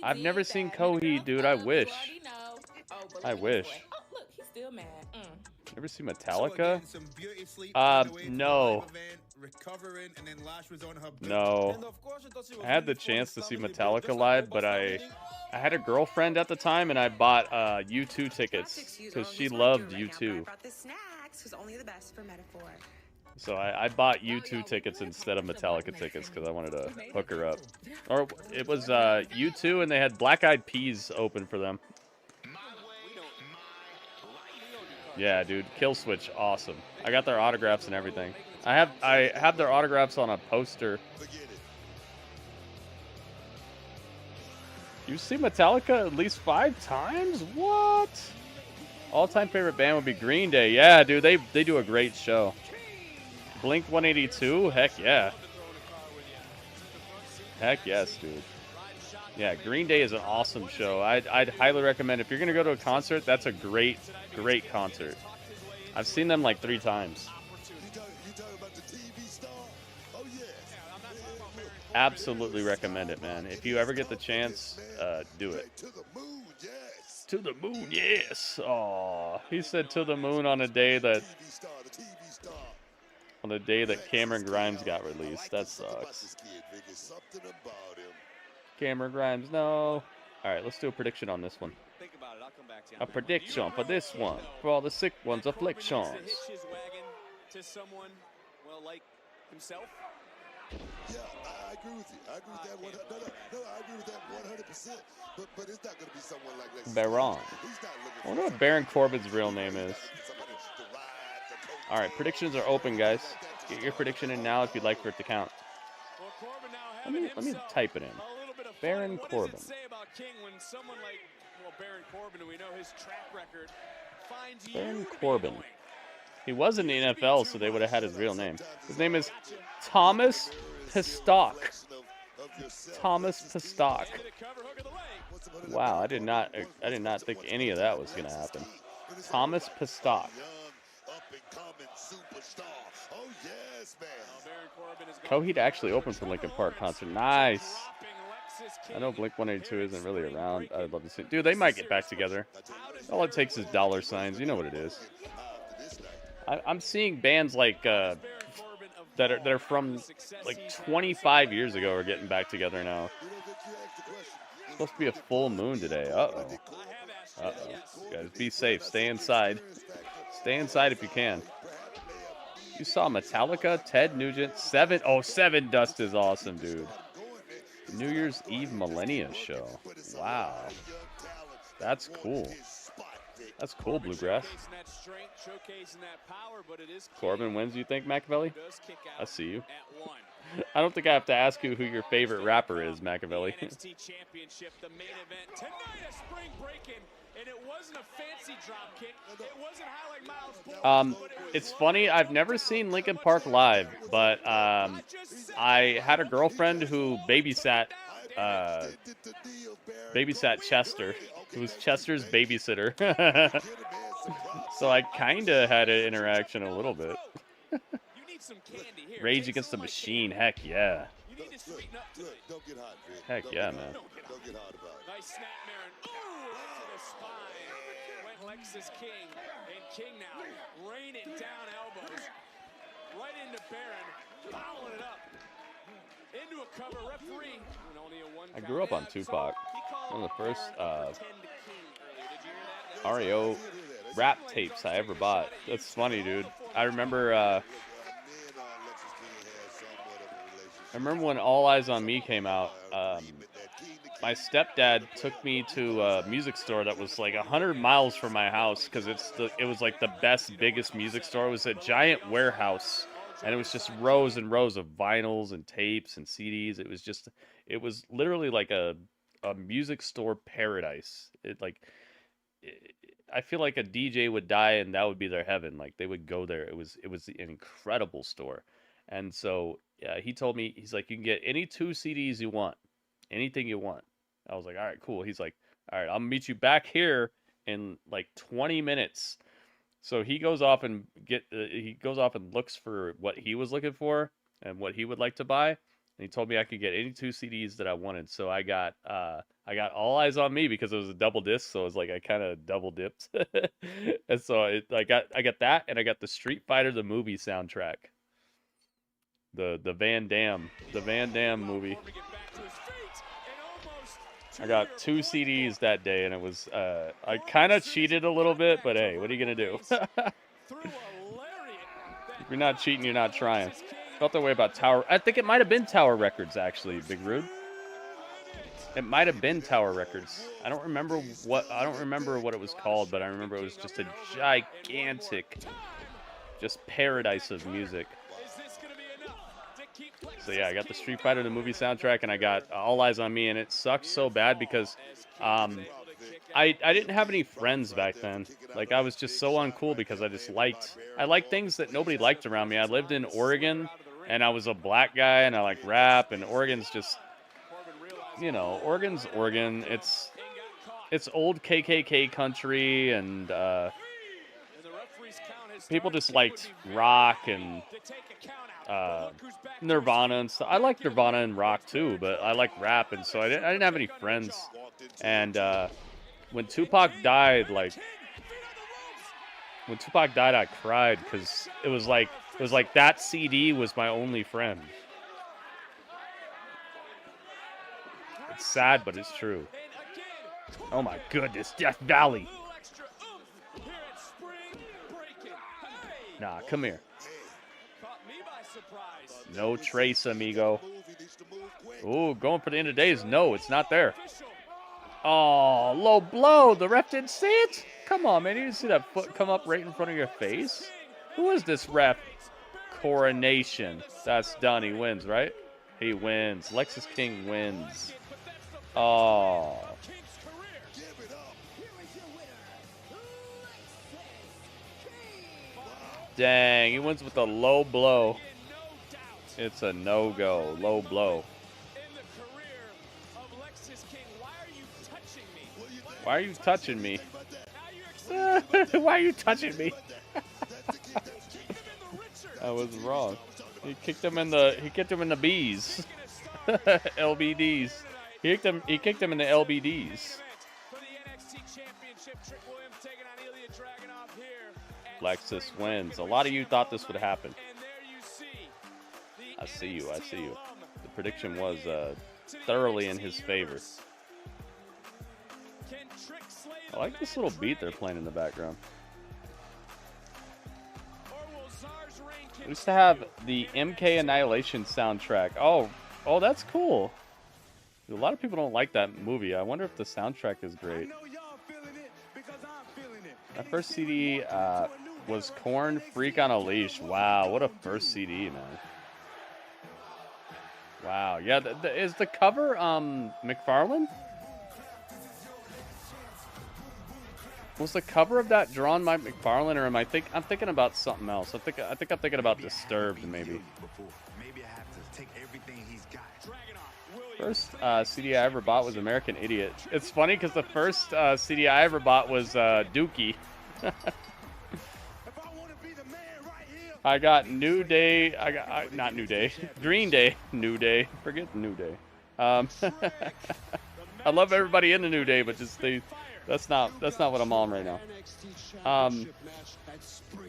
I've never seen Coheed, dude. I wish. I wish. Look, he's still mad. Ever see Metallica? No. No. I had the chance to see Metallica live, but I had a girlfriend at the time, and I bought U2 tickets because she loved U2. So I bought U2 tickets instead of Metallica tickets because I wanted to hook her up. Or it was U2, and they had Black Eyed Peas open for them. Yeah, dude, Killswitch, awesome. I got their autographs and everything. I have their autographs on a poster. You've seen Metallica at least 5 times? What? All-time favorite band would be Green Day. Yeah, dude, they do a great show. Blink 182? Heck yeah. Heck yes, dude. Yeah, Green Day is an awesome show. I'd highly recommend, if you're going to go to a concert, that's a great concert. I've seen them like 3 times. Absolutely recommend it, man. If you ever get the chance, do it. To the moon, yes. Oh, he said to the moon on a day that Cameron Grimes got released. That sucks. Cameron Grimes, no. All right, let's do a prediction on this one. A prediction for this one, for all the sick ones, afflictions. To someone, well, like himself. Yeah, I agree with you. I agree with that. I agree with that 100%. But it's not going to be someone like Baron. He's not looking I wonder what Baron Corbin's real name is. All right, predictions are open, guys. Get your prediction in now if you'd like for it to count. Let me type it in. Baron Corbin. What does it say about King when someone like, well, Baron Corbin, who we know his track record, finds Baron you to be Corbin. annoying? He was in the NFL, so they would have had his real name. His name is Thomas Pistock. Thomas Pistock. Wow, I did not think any of that was gonna happen. Thomas Pistock. Coheed actually opened for Linkin Park concert. Nice. I know Blink-182 isn't really around. I'd love to see. Dude, they might get back together. All it takes is dollar signs. You know what it is. I'm seeing bands like that are from like 25 years ago are getting back together now. It's supposed to be a full moon today. Uh-oh. Uh-oh. Guys, be safe. Stay inside. Stay inside if you can. You saw Metallica, Ted Nugent, Seven Dust is awesome, dude. New Year's Eve Millennia show. Wow. That's cool. That's cool, Bluegrass. Corbin wins, you think, Machiavelli? I see you. I don't think I have to ask you who your favorite rapper is, Machiavelli. NXT Championship, the main event tonight at Spring Breaking, and it wasn't a fancy drop kick. It wasn't how like Miles. It's funny. I've never seen Linkin Park live, but I had a girlfriend who babysat Chester. It was Chester's babysitter. So I kind of had an interaction a little bit. Rage Against the Machine. Heck yeah. Heck yeah, man. Nice snap, Marin. Ooh, to the spine. Went Lexus King, and King now raining down elbows. Right into Baron, following it up. Into a cover, referee. Only a one I grew up on Tupac. One of the first REO rap tapes I ever bought. That's funny, dude. I remember when All Eyes on Me came out. My stepdad took me to a music store that was like 100 miles from my house because it was like the best, biggest music store. It was a giant warehouse, and it was just rows and rows of vinyls and tapes and CDs. It was literally like a music store paradise. I feel like a DJ would die and that would be their heaven. Like they would go there. It was an incredible store. And so he told me, he's like, you can get any 2 CDs you want, anything you want. I was like, all right, cool. He's like, all right, I'll meet you back here in like 20 minutes. So he goes off and looks for what he was looking for and what he would like to buy. And he told me I could get any 2 CDs that I wanted. So I got All Eyes on Me because it was a double disc. So it was like I kind of double dipped. And so I got that, and I got the Street Fighter the movie soundtrack. The Van Damme movie. I got 2 CDs that day, and it was I kind of cheated a little bit, but hey, what are you gonna do? If you're not cheating, you're not trying. Felt that way about Tower. I think it might have been Tower Records, actually, Big Rude. It might have been Tower Records. I don't remember what it was called, but I remember it was just a gigantic, just paradise of music. So yeah, I got the Street Fighter the movie soundtrack, and I got All Eyes on Me, and it sucked so bad because I didn't have any friends back then. Like I was just so uncool because I liked things that nobody liked around me. I lived in Oregon, and I was a black guy, and I like rap, and Oregon's just, you know, Oregon's Oregon. It's old KKK country, and people just liked rock and Nirvana and stuff. I like Nirvana and rock too, but I like rap, and so I didn't have any friends. And when Tupac died, I cried because it was like that CD was my only friend. It's sad, but it's true. Oh my goodness, Death Valley. Nah, come here. No trace, amigo. Ooh, going for the end of days. No, it's not there. Oh, low blow. The ref didn't see it? Come on, man. You didn't see that foot come up right in front of your face? Who is this ref? Coronation. That's done. He wins, right? He wins. Lexus King wins. Oh. Dang, he wins with a low blow. It's a no-go. Low blow. Why are you touching me? Why are you touching me? I was wrong. He kicked him in the B's. LBDs. He kicked him in the LBDs. Lexus wins. A lot of you thought this would happen. I see you. The prediction was thoroughly in his favor. I like this little beat they're playing in the background. We used to have the MK Annihilation soundtrack. Oh, that's cool. A lot of people don't like that movie. I wonder if the soundtrack is great. My first CD was Korn Freak on a Leash. Wow, what a first CD, man. Wow, yeah, is the cover McFarlane? Was the cover of that drawn by McFarlane, or I'm thinking about something else? I think I'm thinking about Disturbed, maybe. First CD I ever bought was American Idiot. It's funny because the first CD I ever bought was Dookie. I got New Day. Not New Day. Green Day. New Day. Forget New Day. I love everybody in the New Day, but just that's not what I'm on right now.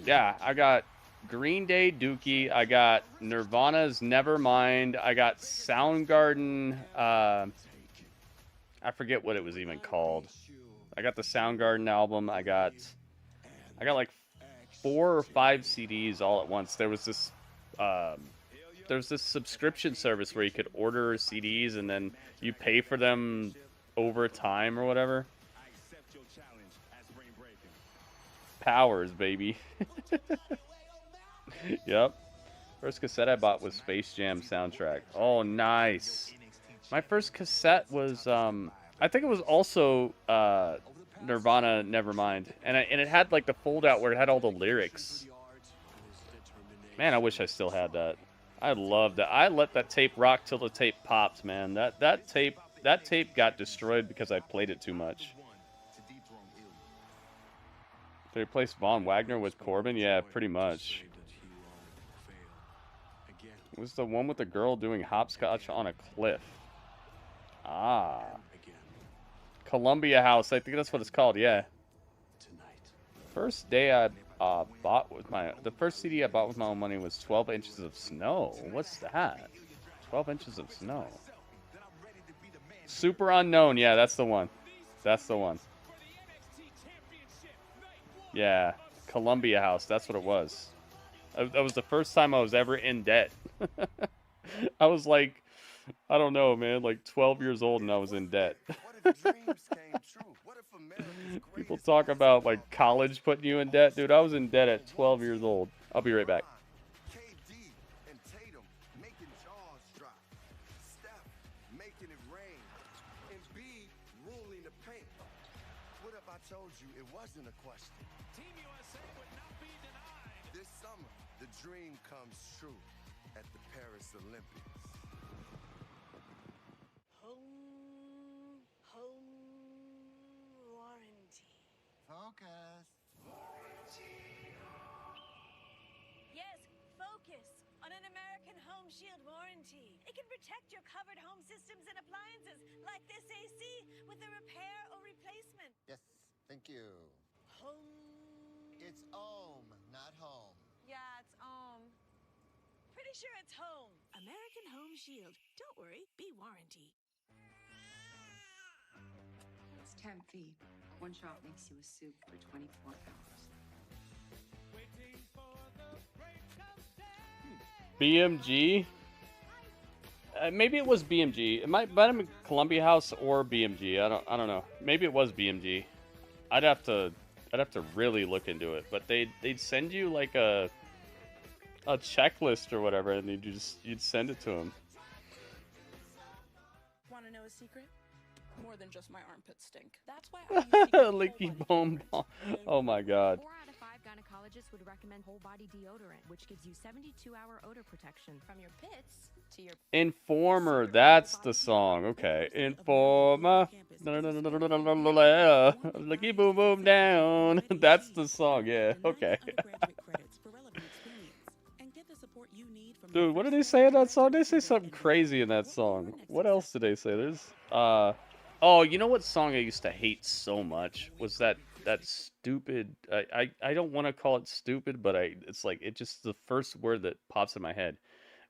Yeah, I got Green Day, Dookie. I got Nirvana's Nevermind. I got Soundgarden. I forget what it was even called. I got the Soundgarden album. I got like 4 or 5 CDs all at once. There was this subscription service where you could order CDs and then you pay for them over time or whatever. Powers, baby. Yep. First cassette I bought was Space Jam soundtrack. Oh, nice. My first cassette was I think it was also Nirvana Nevermind, and it had like the fold out where it had all the lyrics. Man, I wish I still had that. I loved that. I let that tape rock till the tape popped, man. That tape got destroyed because I played it too much. They replaced Von Wagner with Corbin? Yeah, pretty much. It was the one with the girl doing hopscotch on a cliff. Ah. Columbia House, I think that's what it's called, yeah. First day I bought with the first CD I bought with my own money was 12 Inches of Snow. What's that? 12 Inches of Snow. Super Unknown, yeah, that's the one. That's the one. Yeah, Columbia House, that's what it was. That was the first time I was ever in debt. I was like, I don't know, man, like 12 years old and I was in debt. People talk about like college putting you in debt. Dude, I was in debt at 12 years old. I'll be right back. KD and Tatum making jaws drop. Steph making it rain. And B ruling the paint. What if I told you it wasn't a question? Team USA would not be denied. This summer, the dream comes true at the Paris Olympics. Focus. Yes, focus on an American Home Shield warranty. It can protect your covered home systems and appliances like this AC with a repair or replacement. Yes, thank you. It's ohm, not home. Yeah, it's pretty sure it's home. American Home Shield. Don't worry, be warranty. It's 10 feet. One shot makes you a soup for 24 hours. BMG? Maybe it was BMG. It might have been Columbia House or BMG. I don't know. Maybe it was BMG. I'd have to really look into it. But they'd send you like a checklist or whatever, and you'd send it to them. Want to know a secret? More than just my armpits stink. That's why I Licky bone ball. Oh my god. 4 out of 5 gynecologists would recommend whole body deodorant, which gives you 72-hour odor protection from your pits to your Informer, that's the song. Okay. Informer. Licky boom boom down. That's the song, yeah. Okay. Dude, what did they say in that song? They say something crazy in that song. What else did they say? There's oh, you know what song I used to hate so much was that stupid. I don't want to call it stupid, but it's like it's just the first word that pops in my head.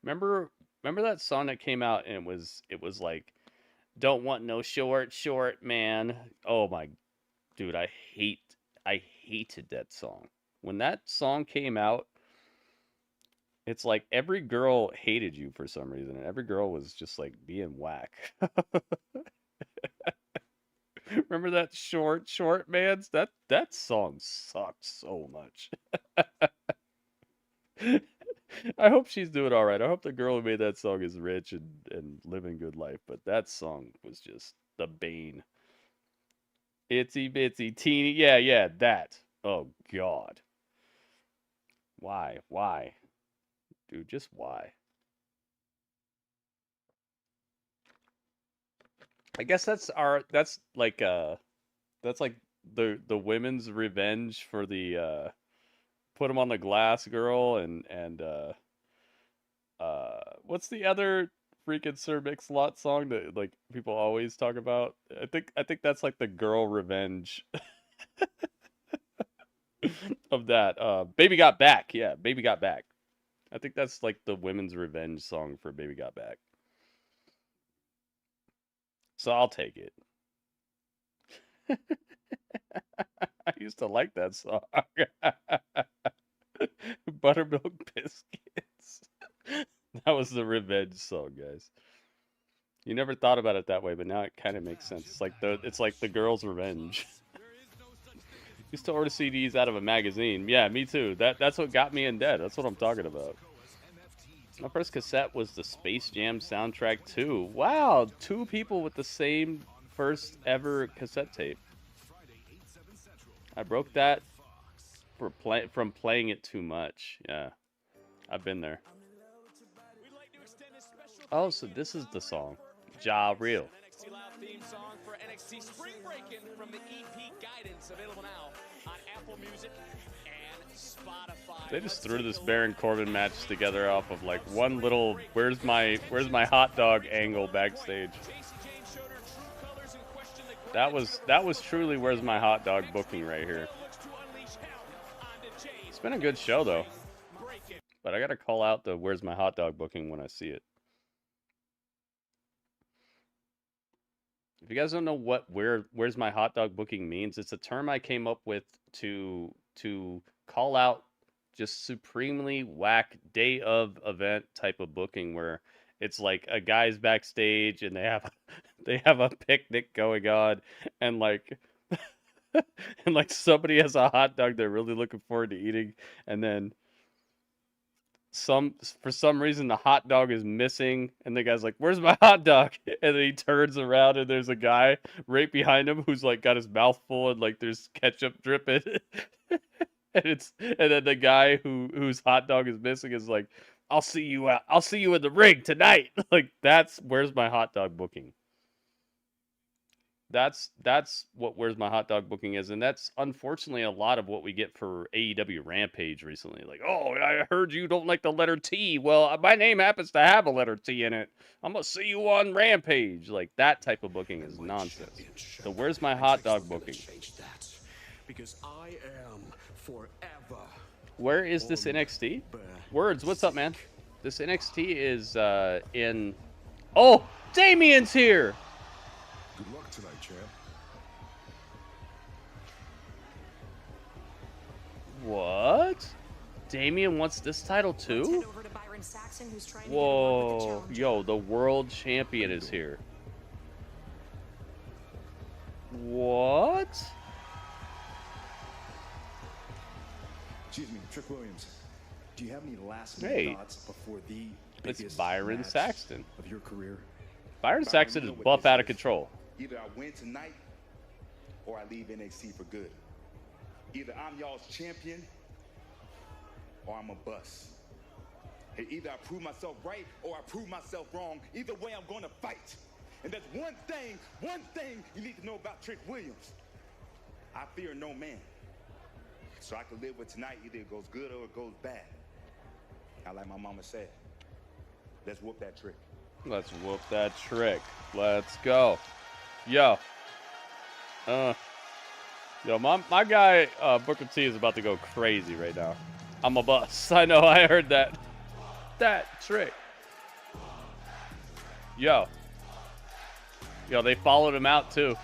Remember that song that came out and it was like, don't want no short man. Oh my, dude, I hated that song. When that song came out, it's like every girl hated you for some reason, and every girl was just like being whack. Remember that short man's? That song sucked so much. I hope she's doing all right. I hope the girl who made that song is rich and living good life. But that song was just the bane. Itsy bitsy teeny. Yeah, that. Oh God. Why? Dude, just why? I guess that's like the women's revenge for the put them on the glass girl and what's the other freaking Sir Mix-a-Lot song that like people always talk about? I think that's like the girl revenge of that. Baby Got Back. Yeah, Baby Got Back. I think that's like the women's revenge song for Baby Got Back. So I'll take it. I used to like that song. Buttermilk Biscuits. That was the revenge song, guys. You never thought about it that way, but now it kind of makes sense. It's like the girl's revenge. Used to order CDs out of a magazine. Yeah, me too. That's what got me in debt. That's what I'm talking about. My first cassette was the Space Jam soundtrack 2. Wow, 2 people with the same first ever cassette tape. I broke that from playing it too much. Yeah, I've been there. Oh, so this is the song. Ja Real. NXT Loud theme song for NXT Spring Breaking from the EP Guidance, available now on Apple Music and Spotify. They just threw this Baron Corbin match together off of like one little where's my hot dog angle backstage. That was truly where's my hot dog booking right here. It's been a good show though. But I gotta call out the where's my hot dog booking when I see it. If you guys don't know what where's my hot dog booking means, it's a term I came up with to call out just supremely whack day of event type of booking where it's like a guy's backstage and they have a picnic going on and like and like somebody has a hot dog they're really looking forward to eating, and then for some reason the hot dog is missing and the guy's like, where's my hot dog? And then he turns around and there's a guy right behind him who's like got his mouth full and like there's ketchup dripping. and then the guy whose hot dog is missing is like, I'll see you in the ring tonight. Like that's where's my hot dog booking. That's what where's my hot dog booking is, and that's unfortunately a lot of what we get for AEW Rampage recently. Like, oh, I heard you don't like the letter T. Well, my name happens to have a letter T in it. I'm gonna see you on Rampage. Like that type of booking is nonsense. So where's my hot dog booking? Because I am forever. Where is this NXT? Words, what's up, man? This NXT is in. Oh, Damien's here. Good luck tonight, champ. What? Damien wants this title too? Jackson, who's trying to Whoa, yo, the world champion is here. What? Excuse me, Trick Williams. Do you have any last Hey, thoughts before the it's biggest Byron match Saxton. of your career? Byron Saxton you is know what buff this out of is. control. Either I win tonight or I leave NXT for good. Either I'm y'all's champion or I'm a bust. Hey, either I prove myself right or I prove myself wrong. Either way, I'm going to fight. And that's one thing you need to know about Trick Williams. I fear no man. So I can live with tonight, either it goes good or it goes bad. I like my mama said, let's whoop that trick. Let's whoop that trick. Let's go. Yo. Yo, my guy, Booker T, is about to go crazy right now. I'm a bust. I know, I heard that. That trick. Yo. Yo, they followed him out, too.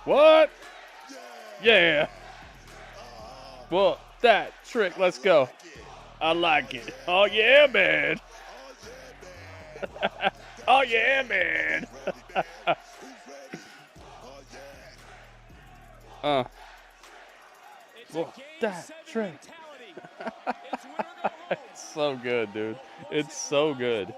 What? Yeah. Well, that trick. Let's go. I like it. Oh, yeah, man. Oh, yeah, man. Well, that trick. It's so good, dude. It's so good.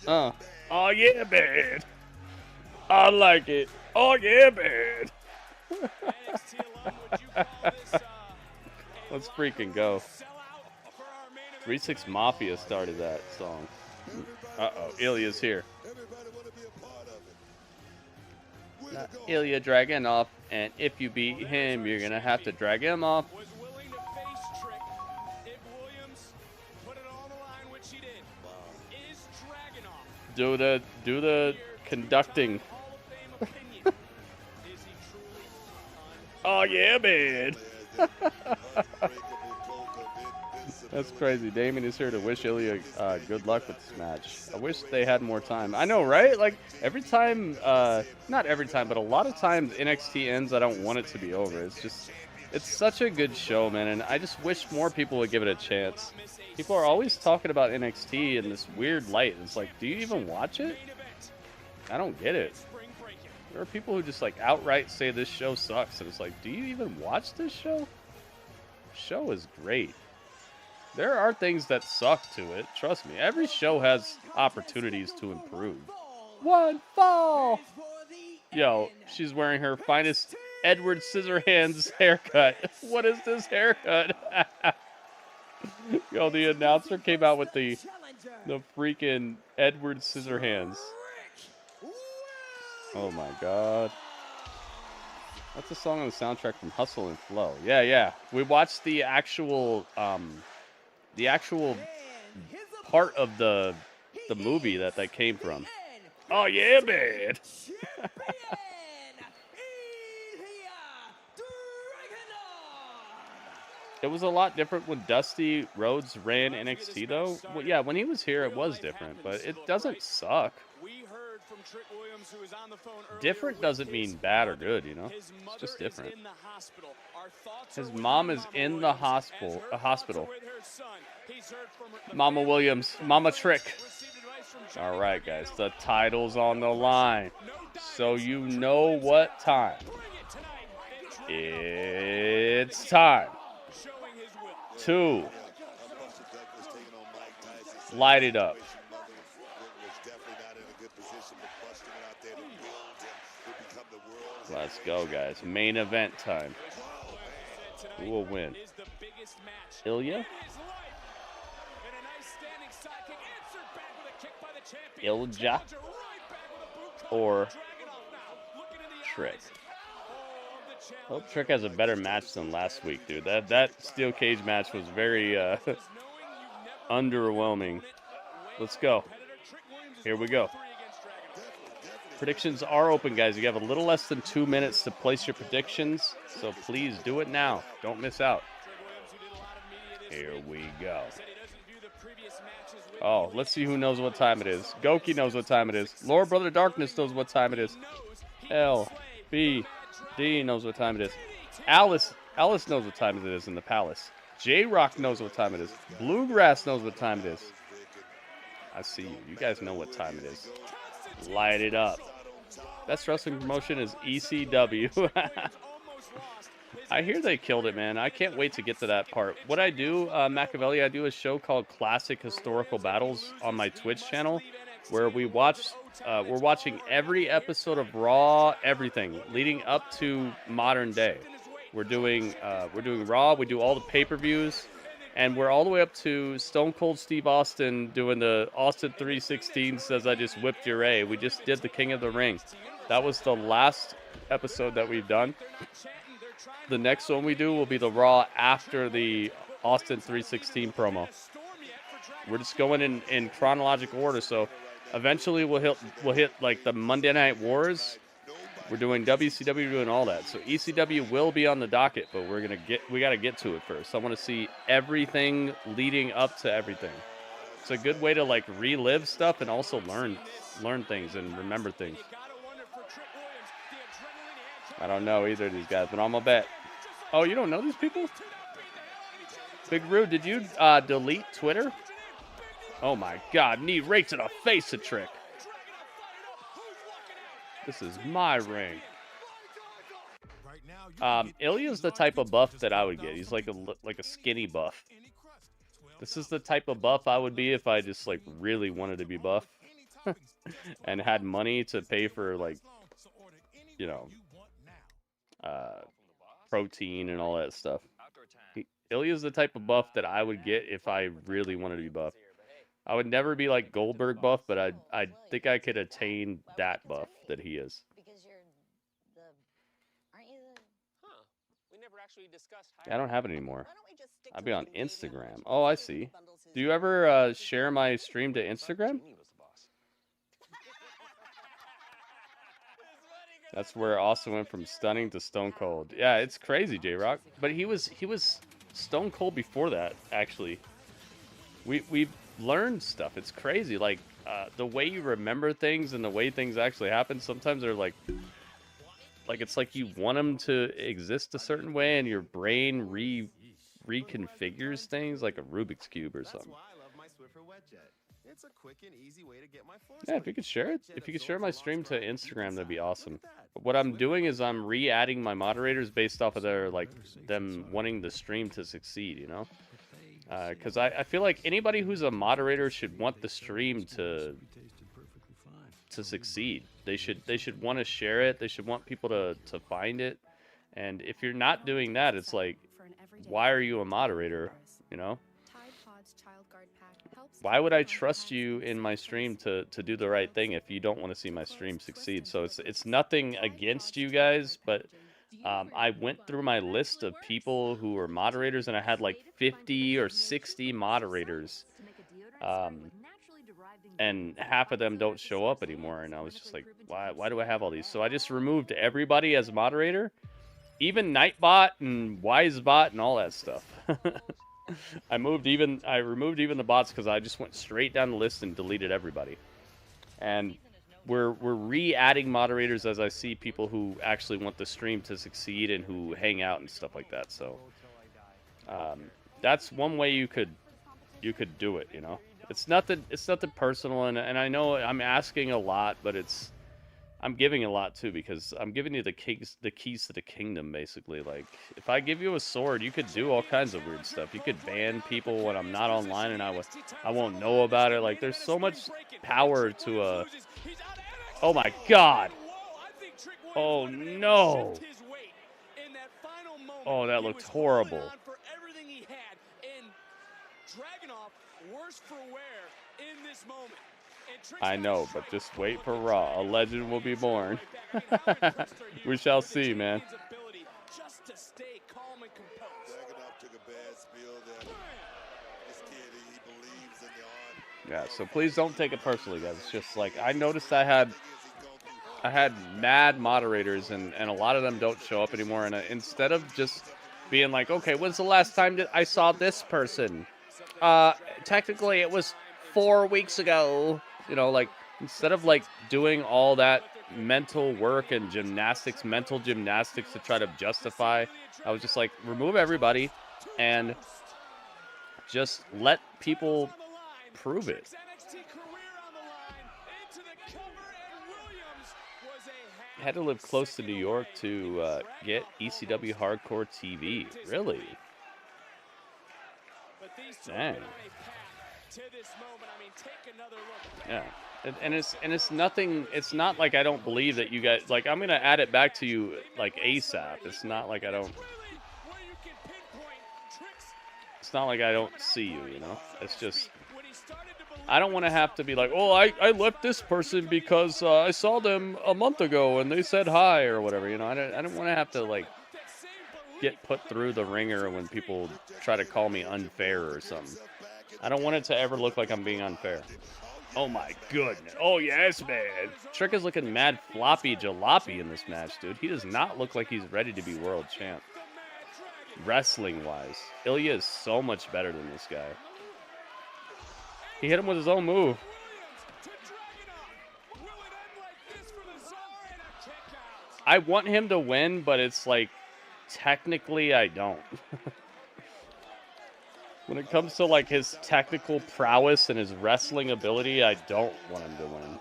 Oh yeah, man. I like it. Oh yeah, man. Let's freaking go. 3-6 Mafia started that song. Uh-oh, Ilja's here. Ilja Dragunov, and if you beat him, you're gonna have to drag him off. Do the conducting. Oh yeah, man. That's crazy. Damon is here to wish Ilja good luck with this match. I wish they had more time. I know, right? Like, every time, not every time, but a lot of times NXT ends, I don't want it to be over. It's just, it's such a good show, man, and I just wish more people would give it a chance. People are always talking about NXT in this weird light. It's like, do you even watch it? I don't get it. There are people who just, like, outright say this show sucks, and it's like, do you even watch this show? The show is great. There are things that suck to it. Trust me. Every show has opportunities to improve. One fall! Yo, she's wearing her finest Edward Scissorhands haircut. What is this haircut? Yo, the announcer came out with the freaking Edward Scissorhands. Oh my god. That's a song on the soundtrack from Hustle and Flow. Yeah, yeah. We watched the actual part of the movie that came from. Oh yeah, man. It was a lot different when Dusty Rhodes ran NXT though. Well, yeah, when he was here it was different, but it doesn't suck. Different doesn't mean bad or good, you know? It's just different. His mom is in the hospital. Mama Williams, Mama Trick. All right, guys, the title's on the line. So you know what time. It's time to light it up. Let's go, guys. Main event time. Who will win? Ilja? Ilja? Or Trick? I hope Trick has a better match than last week, dude. That steel cage match was very underwhelming. Let's go. Here we go. Predictions are open, guys. You have a little less than 2 minutes to place your predictions, so please do it now. Don't miss out. Here we go. Oh, let's see who knows what time it is. Goki knows what time it is. Lord Brother Darkness knows what time it is. L, B, D knows what time it is. Alice knows what time it is in the palace. J-Rock knows what time it is. Bluegrass knows what time it is. I see you. You guys know what time it is. Light it up. Best wrestling promotion is ECW. I hear they killed it, man. I can't wait to get to that part. What I do, Machiavelli, I do a show called Classic Historical Battles on my Twitch channel, where we're watching every episode of Raw, everything leading up to modern day. We're doing Raw. We do all the pay-per-views, and we're all the way up to Stone Cold Steve Austin doing the Austin 316 says I just whipped your A. We just did the King of the Ring. That was the last episode that we've done. The next one we do will be the Raw after the Austin 316 promo. We're just going in chronological order, so eventually we'll hit like the Monday Night Wars. We're doing WCW, doing all that. So ECW will be on the docket, but we got to get to it first. I want to see everything leading up to everything. It's a good way to like relive stuff and also learn things and remember things. I don't know either of these guys, but I'm gonna bet. Oh, you don't know these people? Big Rude, did you delete Twitter? Oh my God, knee right to the face of Trick. This is my ring. Ilja's the type of buff that I would get. He's like a skinny buff. This is the type of buff I would be if I just like really wanted to be buff and had money to pay for like, you know, protein and all that stuff. Ilja's the type of buff that I would get if I really wanted to be buff. I would never be like Goldberg buff, but I think I could attain that buff that he is. I don't have it anymore. I'd be on Instagram. Oh, I see. Do you ever share my stream to Instagram? That's where Austin went from stunning to Stone Cold. Yeah, it's crazy, J-Rock. But he was Stone Cold before that, actually. We've learned stuff. It's crazy. Like, the way you remember things and the way things actually happen, sometimes they're like it's like you want them to exist a certain way and your brain reconfigures things like a Rubik's Cube or something. It's a quick and easy way to get my floor. Yeah, if you could share it, if you could share my stream to Instagram, that'd be awesome. But what I'm doing is I'm re-adding my moderators based off of their them wanting the stream to succeed, you know? Because I feel like anybody who's a moderator should want the stream to succeed. They should want to share it. They should want people to find it. And if you're not doing that, it's like, why are you a moderator? You know? Why would I trust you in my stream to do the right thing if you don't want to see my stream succeed? So it's nothing against you guys, but I went through my list of people who were moderators, and I had like 50 or 60 moderators, and half of them don't show up anymore. And I was just like, why do I have all these? So I just removed everybody as moderator, even Nightbot and Wisebot and all that stuff. I removed even the bots because I just went straight down the list and deleted everybody. And we're re-adding moderators as I see people who actually want the stream to succeed and who hang out and stuff like that. So that's one way you could do it. You know, it's nothing personal, and I know I'm asking a lot, but I'm giving a lot too, because I'm giving you the keys to the kingdom, basically. Like, if I give you a sword, you could do all kinds of weird stuff. You could ban people when I'm not online, and I won't know about it. Like, there's so much power to a. Oh my God! Oh no! Oh, that looked horrible. Dragunov, worse for wear in this moment. I know, but just wait for Raw. A legend will be born. We shall see, man. Just to stay calm and composed. Dragunov took a bad spill there. This kid, he believes in the art. Yeah, so please don't take it personally, guys. It's just like, I noticed I had mad moderators, and a lot of them don't show up anymore. And instead of just being like, okay, when's the last time that I saw this person? technically it was 4 weeks ago. You know, like, instead of, like, doing all that mental work and mental gymnastics to try to justify, I was just like, remove everybody and just let people prove it. Had to live close to New York to get ECW Hardcore TV. Really? Dang. Yeah. And it's nothing. It's not like I don't believe that you guys, like, I'm gonna add it back to you like ASAP. It's not like I don't. It's not like I don't see you. You know. It's just I don't want to have to be like, oh, I left this person because I saw them a month ago and they said hi or whatever. You know. I don't want to have to like get put through the ringer when people try to call me unfair or something. I don't want it to ever look like I'm being unfair. Oh my goodness. Oh yes, man. Trick is looking mad floppy jalopy in this match, dude. He does not look like he's ready to be world champ. Wrestling-wise. Ilja is so much better than this guy. He hit him with his own move. I want him to win, but it's like, technically I don't. When it comes to like his technical prowess and his wrestling ability, I don't want him to win.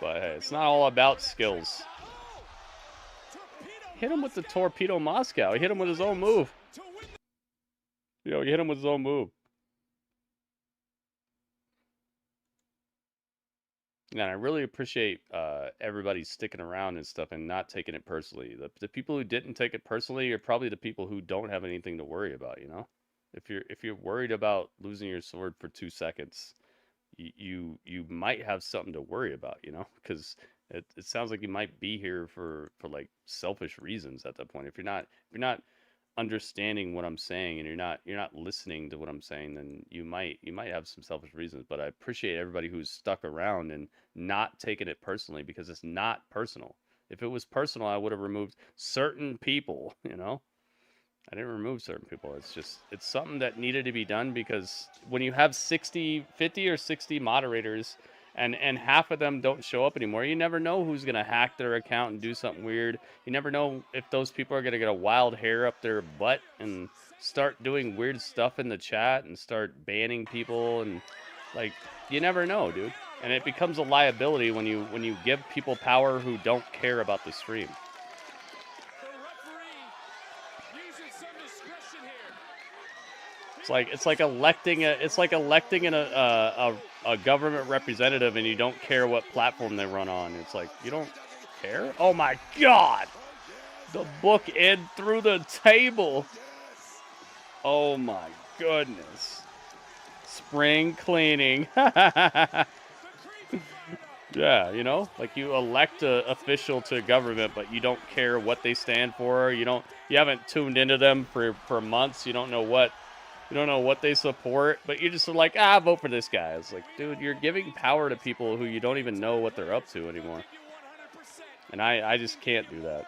But hey, it's not all about skills. Hit him with the Torpedo Moscow. He hit him with his own move. You know, he hit him with his own move. And I really appreciate everybody sticking around and stuff and not taking it personally. The people who didn't take it personally are probably the people who don't have anything to worry about, you know? If you're worried about losing your sword for 2 seconds, you might have something to worry about, you know? Because it sounds like you might be here for like selfish reasons at that point. If you're not understanding what I'm saying and you're not listening to what I'm saying, then you might have some selfish reasons. But I appreciate everybody who's stuck around and not taking it personally, because it's not personal. If it was personal, I would have removed certain people, you know? I didn't remove certain people. It's something that needed to be done, because when you have 50 or 60 moderators and half of them don't show up anymore, you never know who's going to hack their account and do something weird. You never know if those people are going to get a wild hair up their butt and start doing weird stuff in the chat and start banning people, and like, you never know, dude. And it becomes a liability when you give people power who don't care about the stream. It's like electing a government representative, and you don't care what platform they run on. It's like, you don't care? Oh my God! The book end through the table. Oh my goodness. Spring cleaning. Yeah, you know, like you elect an official to government, but you don't care what they stand for. You haven't tuned into them for months. You don't know what they support, but you just are like, vote for this guy. It's like, dude, you're giving power to people who you don't even know what they're up to anymore. And I just can't do that.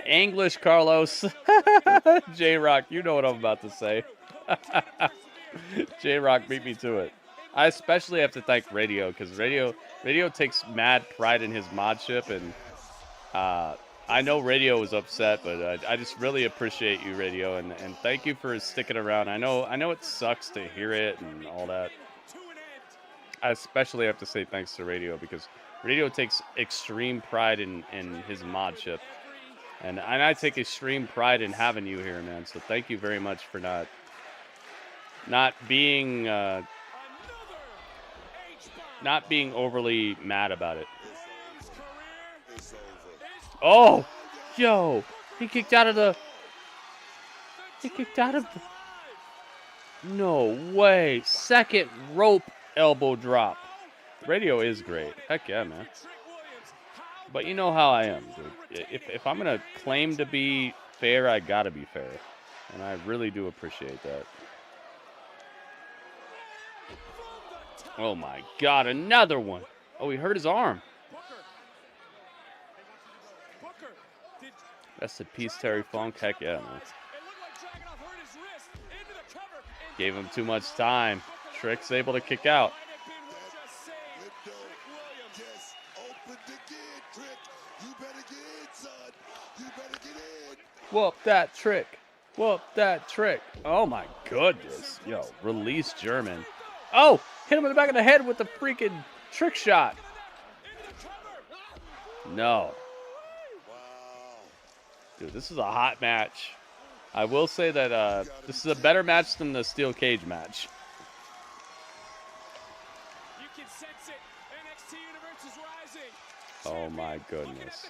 English, Carlos. J-Rock, you know what I'm about to say. J-Rock beat me to it. I especially have to thank Radio, because Radio takes mad pride in his modship, and I know Radio was upset, but I just really appreciate you, Radio, and thank you for sticking around. I know it sucks to hear it and all that. I especially have to say thanks to Radio, because Radio takes extreme pride in his modship, and I take extreme pride in having you here, man. So thank you very much for not being overly mad about it. Oh, yo, he kicked out of the. No way. Second rope elbow drop. Radio is great. Heck yeah, man. But you know how I am, dude. If I'm gonna claim to be fair, I gotta be fair, and I really do appreciate that. Oh my God, another one. Oh, he hurt his arm. Rest in peace, Terry Funk. Heck yeah, man. Gave him too much time. Trick's able to kick out. Whoop that Trick. Whoop that Trick. Oh my goodness. Yo, release German. Oh, hit him in the back of the head with the freaking trick shot. No. Dude, this is a hot match. I will say that this is a better match than the steel cage match. You can sense it. NXT Universe is rising. Oh my goodness.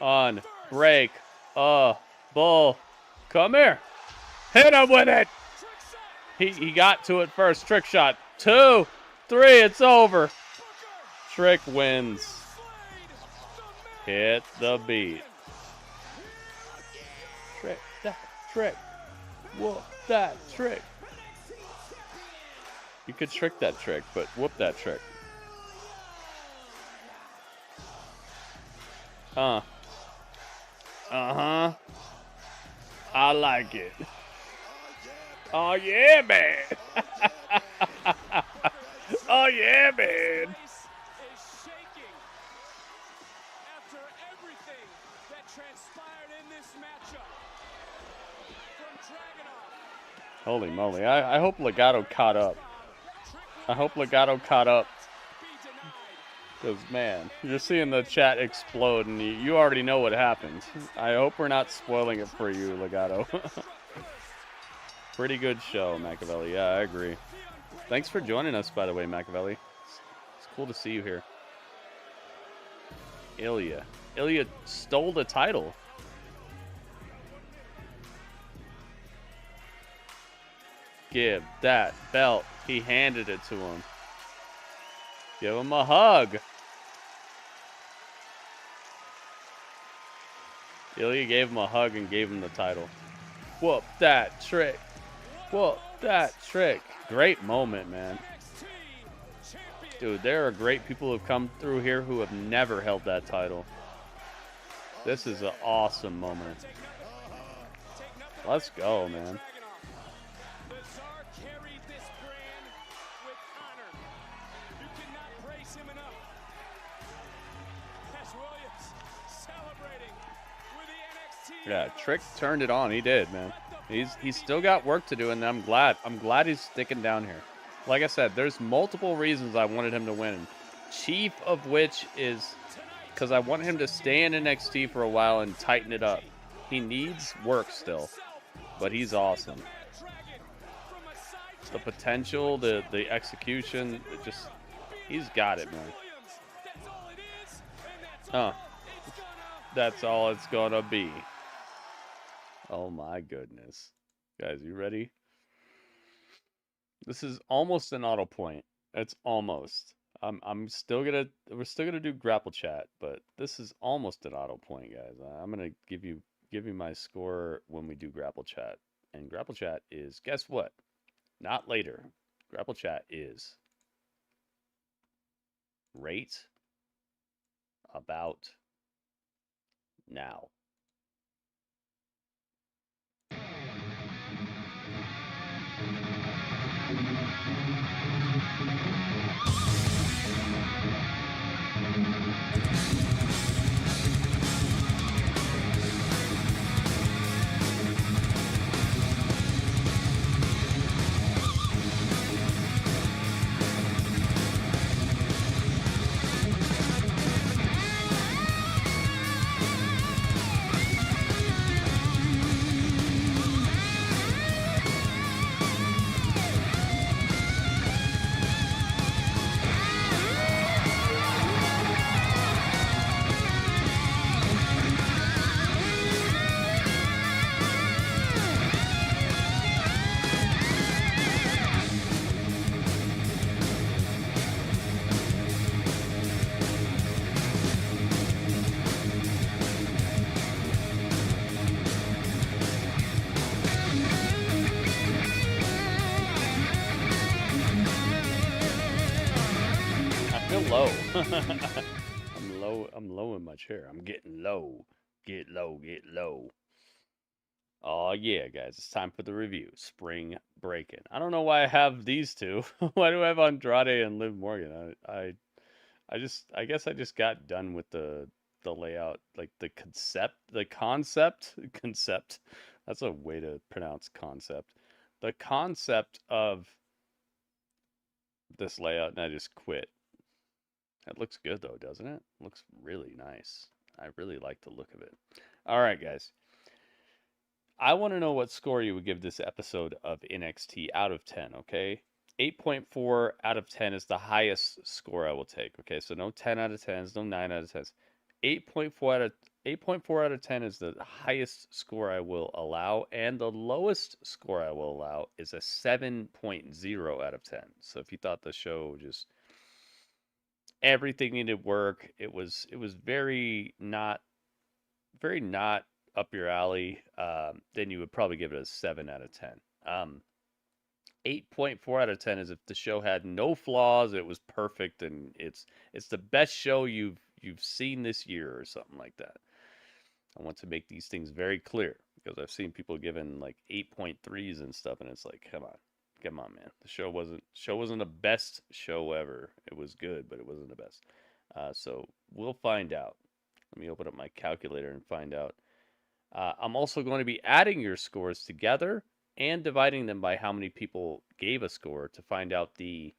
Unbreakable. Come here. Hit him with it. He got to it first. Trick shot. 2, 3. It's over. Trick wins. Hit the beat. Trick that Trick. Whoop that Trick. You could trick that Trick, but whoop that Trick. Uh-huh. I like it. Oh, yeah, man. Oh, yeah, man. Holy moly. I hope Legato caught up. Because, man, you're seeing the chat explode, and you already know what happened. I hope we're not spoiling it for you, Legato. Pretty good show, Machiavelli. Yeah, I agree. Thanks for joining us, by the way, Machiavelli. It's cool to see you here. Ilja. Ilja stole the title. Give that belt. He handed it to him. Give him a hug. Ilja gave him a hug and gave him the title. Whoop that Trick. Whoop that Trick. Great moment, man. Dude, there are great people who have come through here who have never held that title. This is an awesome moment. Let's go, man. Yeah, Trick turned it on. He did, man. He's still got work to do, and I'm glad he's sticking down here. Like I said, there's multiple reasons I wanted him to win. Chief of which is because I want him to stay in NXT for a while and tighten it up. He needs work still, but he's awesome. The potential, the execution, he's got it, man. That's all it's gonna be. Oh my goodness. Guys, you ready? This is almost an auto point. It's almost. We're still gonna do grapple chat, but this is almost an auto point, guys. I'm gonna give you my score when we do grapple chat. And grapple chat is, guess what? Not later. Grapple chat is right about now. I'm low low in my chair. I'm getting low. Get low, get low. Oh yeah, guys, it's time for the review. Spring Breakin. I don't know why I have these two. Why do I have Andrade and Liv Morgan? I guess I just got done with the layout, like the concept. That's a way to pronounce concept. The concept of this layout, and I just quit. It looks good though, doesn't it? Looks really nice. I really like the look of it. All right, guys. I want to know what score you would give this episode of NXT out of 10, okay? 8.4 out of 10 is the highest score I will take, okay? So no 10 out of 10s, no 9 out of 10s. 8.4 out of 10 is the highest score I will allow, and the lowest score I will allow is a 7.0 out of 10. So if you thought the show just everything needed work, it was very not up your alley, then you would probably give it a 7 out of 10. 8.4 out of 10 is if the show had no flaws, it was perfect, and it's the best show you've seen this year or something like that. I want to make these things very clear because I've seen people giving like 8.3s and stuff, and it's like, come on, man. The show wasn't the best show ever. It was good, but it wasn't the best. So we'll find out. Let me open up my calculator and find out. I'm also going to be adding your scores together and dividing them by how many people gave a score to find out the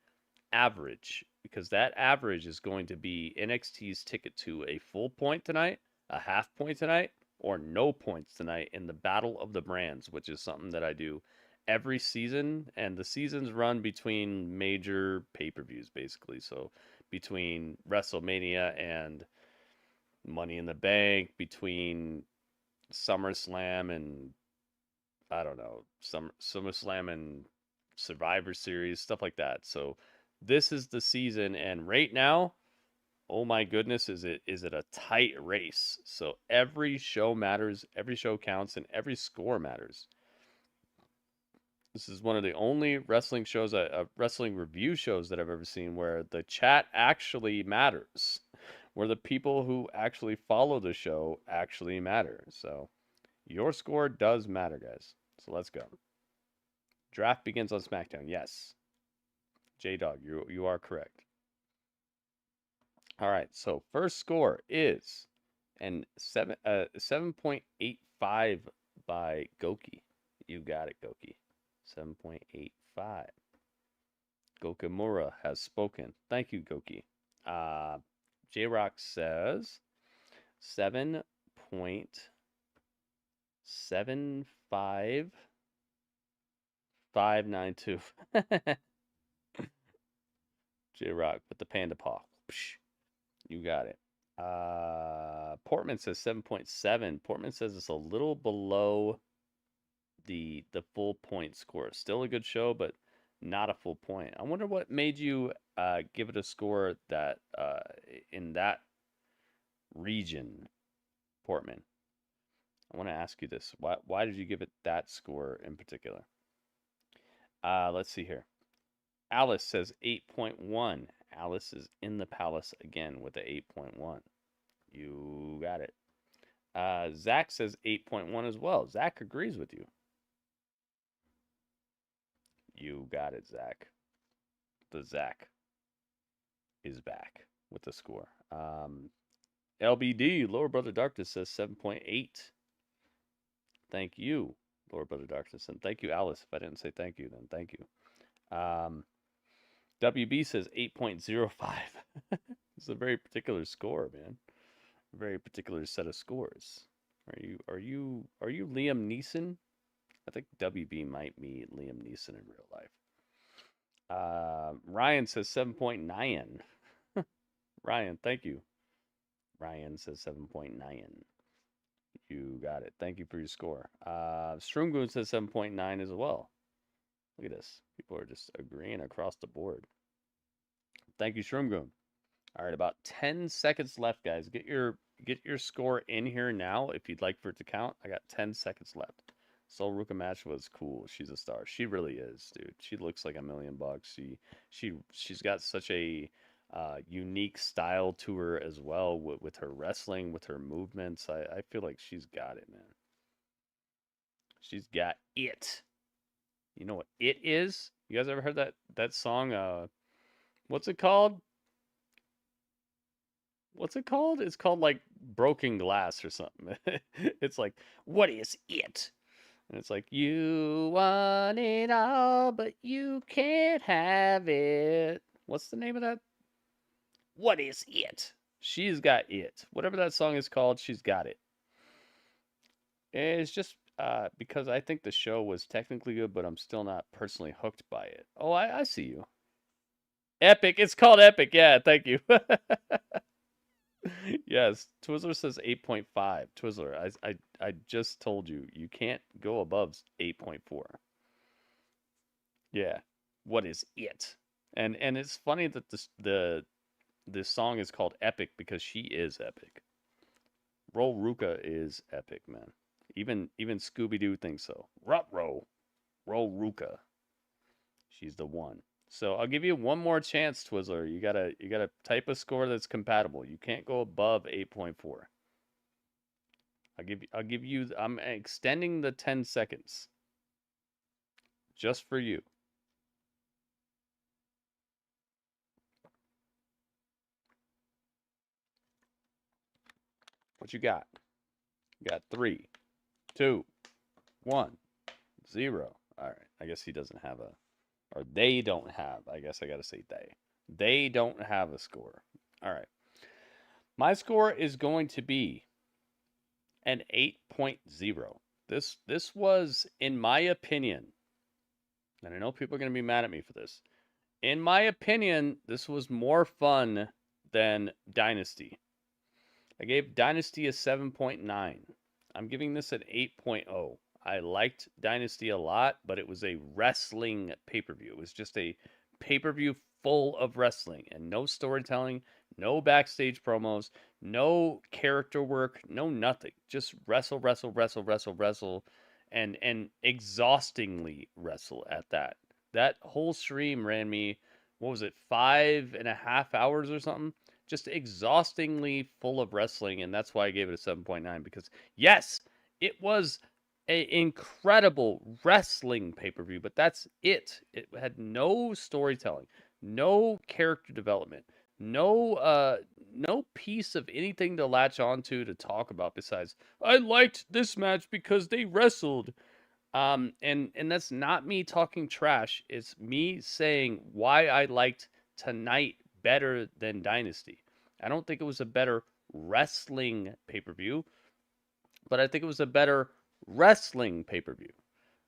average, because that average is going to be NXT's ticket to a full point tonight, a half point tonight, or no points tonight in the Battle of the Brands, which is something that I do every season, and the seasons run between major pay-per-views, basically. So between WrestleMania and Money in the Bank, between SummerSlam and I don't know, SummerSlam and Survivor Series, stuff like that. So this is the season, and right now, oh my goodness, is it a tight race. So every show matters, every show counts, and every score matters. This is one of the only wrestling shows, wrestling review shows that I've ever seen where the chat actually matters, where the people who actually follow the show actually matter. So your score does matter, guys. So let's go. Draft begins on SmackDown. Yes. J-Dog, you are correct. All right, so first score is 7.85 by Goki. You got it, Goki. 7.85. Gokamura has spoken. Thank you, Goki. J-Rock says 7.75592. J-Rock with the panda paw. Psh, you got it. Portman says 7.7. Portman says it's a little below the full point score. Still a good show, but not a full point. I wonder what made you give it a score that in that region, Portman. I want to ask you this. Why did you give it that score in particular? Let's see here. Alice says 8.1. Alice is in the palace again with the 8.1. You got it. Zach says 8.1 as well. Zach agrees with you. You got it, Zach. The Zach is back with the score. LBD, Lower Brother Darkness, says 7.8. Thank you, Lower Brother Darkness. And thank you, Alice. If I didn't say thank you, then thank you. WB says 8.05. It's a very particular score, man. A very particular set of scores. Are you Liam Neeson? I think WB might be Liam Neeson in real life. Ryan says 7.9. Ryan, thank you. Ryan says 7.9. You got it. Thank you for your score. Stroomgoon says 7.9 as well. Look at this. People are just agreeing across the board. Thank you, Stroomgoon. All right, about 10 seconds left, guys. Get your score in here now if you'd like for it to count. I got 10 seconds left. Soul Ruka match was cool. She's a star. She really is, dude. She looks like $1 million. She's got such a unique style to her as well with her wrestling, with her movements. I feel like she's got it, man. She's got it. You know what it is? You guys ever heard that song? What's it called? What's it called? It's called like Broken Glass or something. It's like, what is it? And it's like, you want it all, but you can't have it. What's the name of that? What is it? She's got it. Whatever that song is called, she's got it. It's just because I think the show was technically good, but I'm still not personally hooked by it. Oh, I see you. Epic. It's called Epic. Yeah, thank you. Yes, Twizzler says 8.5. Twizzler, I just told you, you can't go above 8.4. Yeah. What is it? And it's funny that this song is called Epic because she is epic. Roll Ruka is epic, man. Even Scooby-Doo thinks so. Roll Ruka. She's the one. So I'll give you one more chance, Twizzler. You gotta type a score that's compatible. You can't go above 8.4. I'm extending the 10 seconds. Just for you. What you got? You got 3, 2, 1, 0. All right. I guess he doesn't have a, or they don't have. I guess I got to say they. They don't have a score. All right. My score is going to be an 8.0. This was, in my opinion, and I know people are going to be mad at me for this. In my opinion, this was more fun than Dynasty. I gave Dynasty a 7.9. I'm giving this an 8.0. I liked Dynasty a lot, but it was a wrestling pay-per-view. It was just a pay-per-view full of wrestling and no storytelling, no backstage promos, no character work, no nothing. Just wrestle, and exhaustingly wrestle at that. That whole stream ran me, what was it, 5.5 hours or something? Just exhaustingly full of wrestling, and that's why I gave it a 7.9, because yes, it was an incredible wrestling pay-per-view, but that's it. It had no storytelling, no character development, no piece of anything to latch onto to talk about besides, I liked this match because they wrestled. And that's not me talking trash. It's me saying why I liked tonight better than Dynasty. I don't think it was a better wrestling pay-per-view, but I think it was a better wrestling pay-per-view.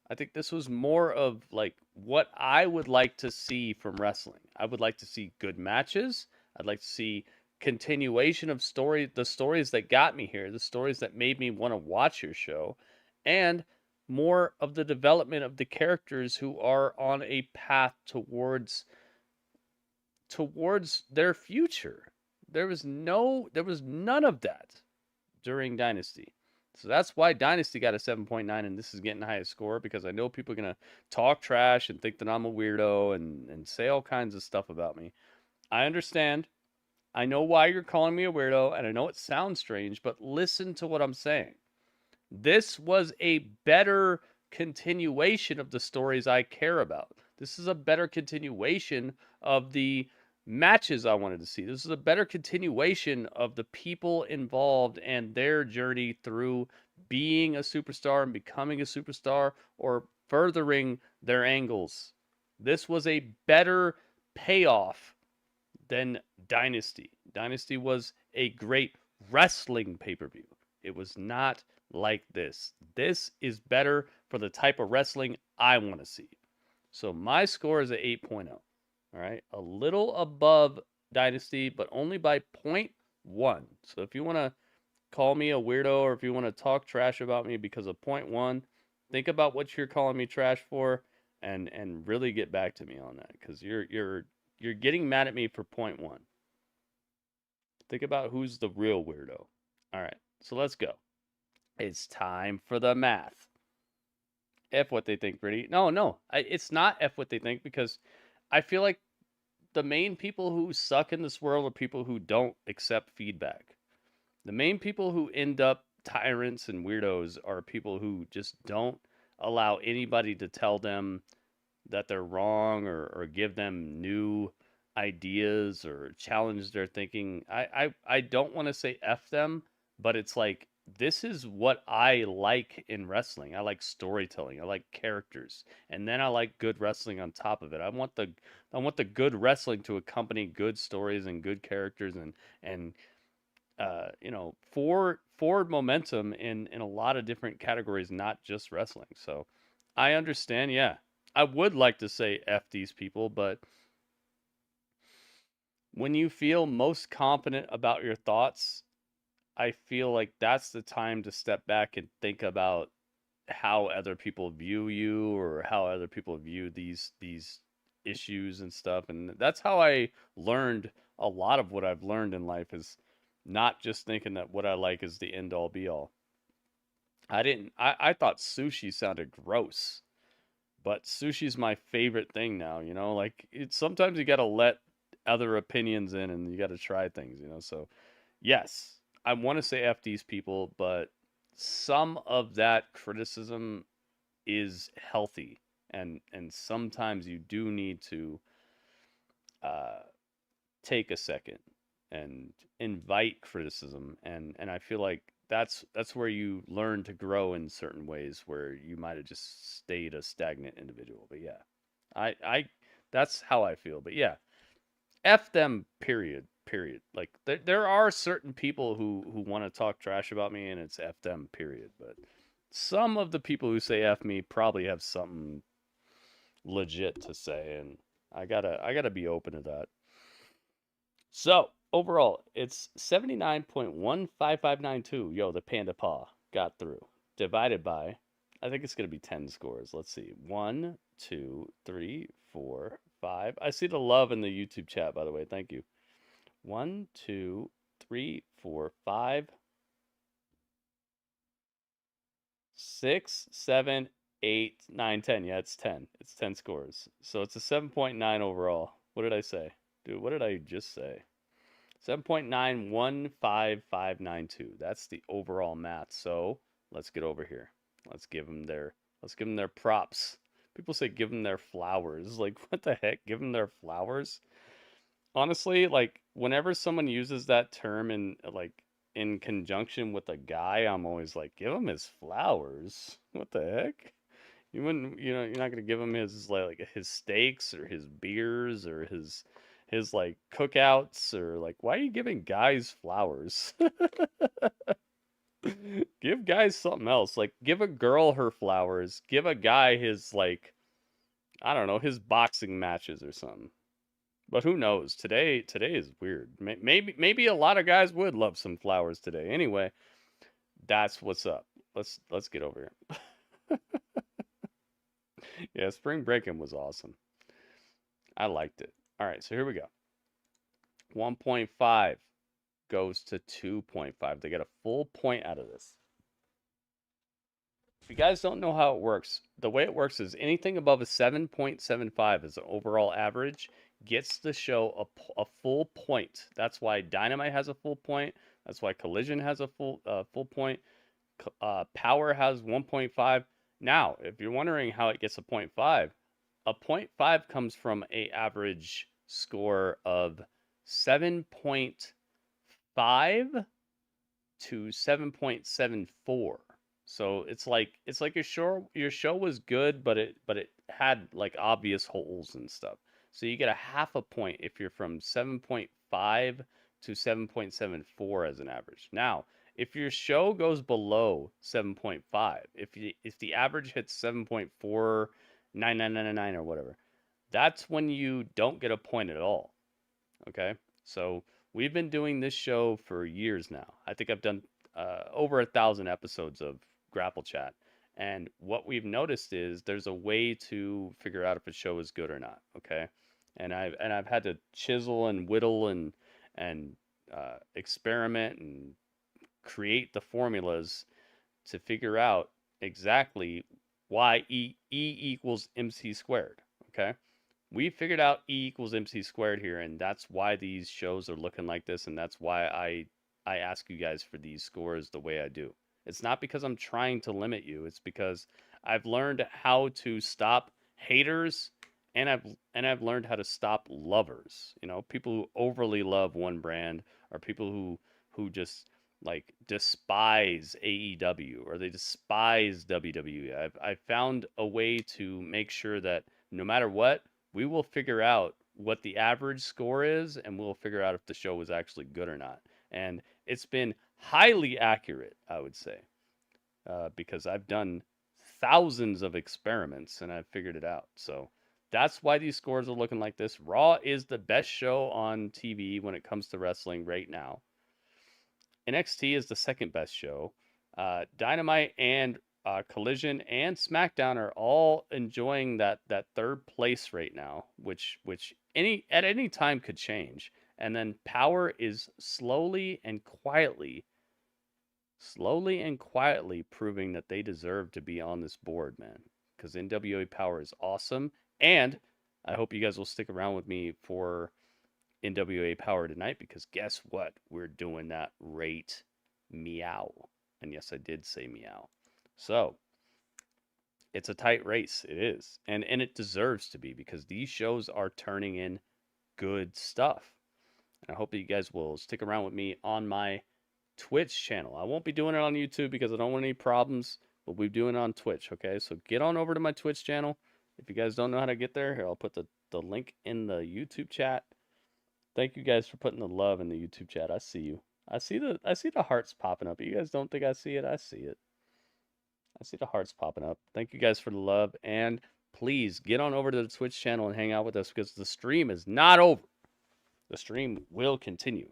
I think this was more of like what I would like to see from wrestling. I would like to see good matches. I'd like to see continuation of the stories that got me here, the stories that made me want to watch your show, and more of the development of the characters who are on a path towards their future. There was none of that during Dynasty. So that's why Dynasty got a 7.9 and this is getting the highest score, because I know people are going to talk trash and think that I'm a weirdo and say all kinds of stuff about me. I understand. I know why you're calling me a weirdo, and I know it sounds strange, but listen to what I'm saying. This was a better continuation of the stories I care about. This is a better continuation of the matches I wanted to see. This is a better continuation of the people involved and their journey through being a superstar and becoming a superstar or furthering their angles. This was a better payoff than Dynasty. Dynasty was a great wrestling pay-per-view. It was not like this. This is better for the type of wrestling I want to see. So my score is an 8.0. All right, a little above Dynasty, but only by 0.1. So if you want to call me a weirdo or if you want to talk trash about me because of 0.1, think about what you're calling me trash for and really get back to me on that, because you're getting mad at me for 0.1. Think about who's the real weirdo. All right, so let's go. It's time for the math. F what they think, Brittany. No, it's not F what they think, because I feel like the main people who suck in this world are people who don't accept feedback. The main people who end up tyrants and weirdos are people who just don't allow anybody to tell them that they're wrong, or give them new ideas or challenge their thinking. I don't want to say F them, but it's like, this is what I like in wrestling. I like storytelling. I like characters. And then I like good wrestling on top of it. I want the good wrestling to accompany good stories and good characters, and forward momentum in a lot of different categories, not just wrestling. So I understand, yeah. I would like to say F these people, but when you feel most confident about your thoughts, I feel like that's the time to step back and think about how other people view you, or how other people view these issues and stuff. And that's how I learned a lot of what I've learned in life, is not just thinking that what I like is the end all be all. I thought sushi sounded gross, but sushi's my favorite thing now, like, sometimes you got to let other opinions in, and you got to try things, so yes, I want to say F these people, but some of that criticism is healthy, and sometimes you do need to take a second and invite criticism, and I feel like that's where you learn to grow in certain ways where you might have just stayed a stagnant individual. But yeah, I that's how I feel. But yeah, F them, period. Like, there are certain people who want to talk trash about me, and it's F them, period. But some of the people who say F me probably have something legit to say, and I gotta be open to that. So overall, it's 79.15592. Yo, the Panda Paw got through. Divided by, I think it's gonna be 10 scores. Let's see. 1, 2, 3, 4, 5. I see the love in the YouTube chat, by the way. Thank you. 1, 2, 3, 4, 5, 6, 7, 8, 9, 10. Yeah, it's 10. It's 10 scores. So it's a 7.9 overall. What did I say? Dude, what did I just say? 7.915592. That's the overall math. So let's get over here. Let's give them their props. People say give them their flowers. Like, what the heck? Give them their flowers? Honestly, like, whenever someone uses that term in conjunction with a guy, I'm always like, give him his flowers. What the heck? You wouldn't, you're not gonna give him his his steaks, or his beers, or his like cookouts, or like, why are you giving guys flowers? Give guys something else. Like, give a girl her flowers. Give a guy his, like, I don't know, his boxing matches or something. But who knows? Today is weird. Maybe a lot of guys would love some flowers today. Anyway, that's what's up. Let's get over here. Yeah, Spring Breaking was awesome. I liked it. All right, so here we go. 1.5 goes to 2.5. They get a full point out of this. If you guys don't know how it works, the way it works is anything above a 7.75 as an overall average gets the show a full point. That's why Dynamite has a full point. That's why Collision has a full point. Power has 1.5. Now, if you're wondering how it gets a 0.5, a 0.5 comes from a average score of 7.5 to 7.74. So it's like your show was good, but it had like obvious holes and stuff. So you get a half a point if you're from 7.5 to 7.74 as an average. Now, if your show goes below 7.5, if the average hits 7.49999 or whatever, that's when you don't get a point at all. Okay? So we've been doing this show for years now. I think I've done over 1,000 episodes of Grapple Chat. And what we've noticed is there's a way to figure out if a show is good or not. Okay? And I've had to chisel and whittle and experiment and create the formulas to figure out exactly why E equals MC squared. Okay? We figured out E equals MC squared here, and that's why these shows are looking like this, and that's why I ask you guys for these scores the way I do. It's not because I'm trying to limit you. It's because I've learned how to stop haters, and I've learned how to stop lovers. You know, people who overly love one brand, or people who just like despise AEW, or they despise WWE. I've found a way to make sure that no matter what, we will figure out what the average score is, and we'll figure out if the show was actually good or not. And it's been highly accurate, I would say, because I've done thousands of experiments and I've figured it out. So that's why these scores are looking like this. Raw is the best show on TV when it comes to wrestling right now. NXT is the second best show. Dynamite and Collision and SmackDown are all enjoying that third place right now, which at any time could change. And then Power is slowly and quietly proving that they deserve to be on this board, man. Because NWA Power is awesome, and I hope you guys will stick around with me for NWA Power tonight, because guess what? We're doing that rate meow. And yes, I did say meow. So it's a tight race. It is. And it deserves to be, because these shows are turning in good stuff. And I hope that you guys will stick around with me on my Twitch channel. I won't be doing it on YouTube because I don't want any problems, but we'll be doing it on Twitch, okay? So get on over to my Twitch channel. If you guys don't know how to get there, here, I'll put the link in the YouTube chat. Thank you guys for putting the love in the YouTube chat. I see you. I see the hearts popping up. You guys don't think I see it? I see it. I see the hearts popping up. Thank you guys for the love. And please get on over to the Twitch channel and hang out with us, because the stream is not over. The stream will continue,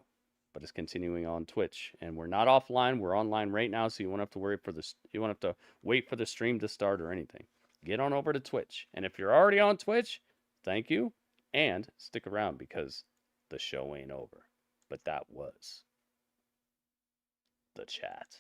but it's continuing on Twitch. And we're not offline. We're online right now, so you won't have to worry for this. You won't have to wait for the stream to start or anything. Get on over to Twitch. And if you're already on Twitch, thank you. And stick around, because the show ain't over. But that was the chat.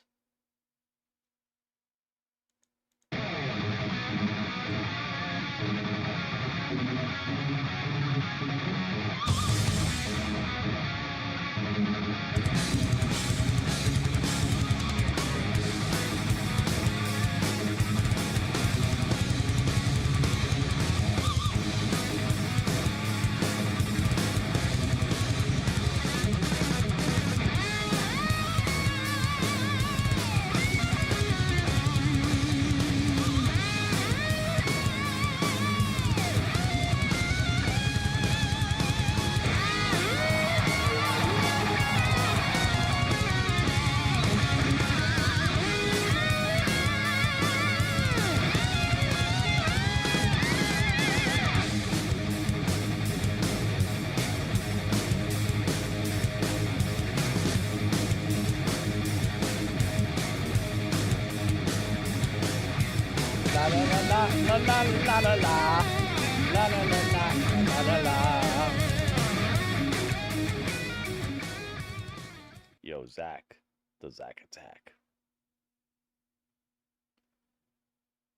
La la la la la la la la la la la. Yo, Zach, the Zach attack.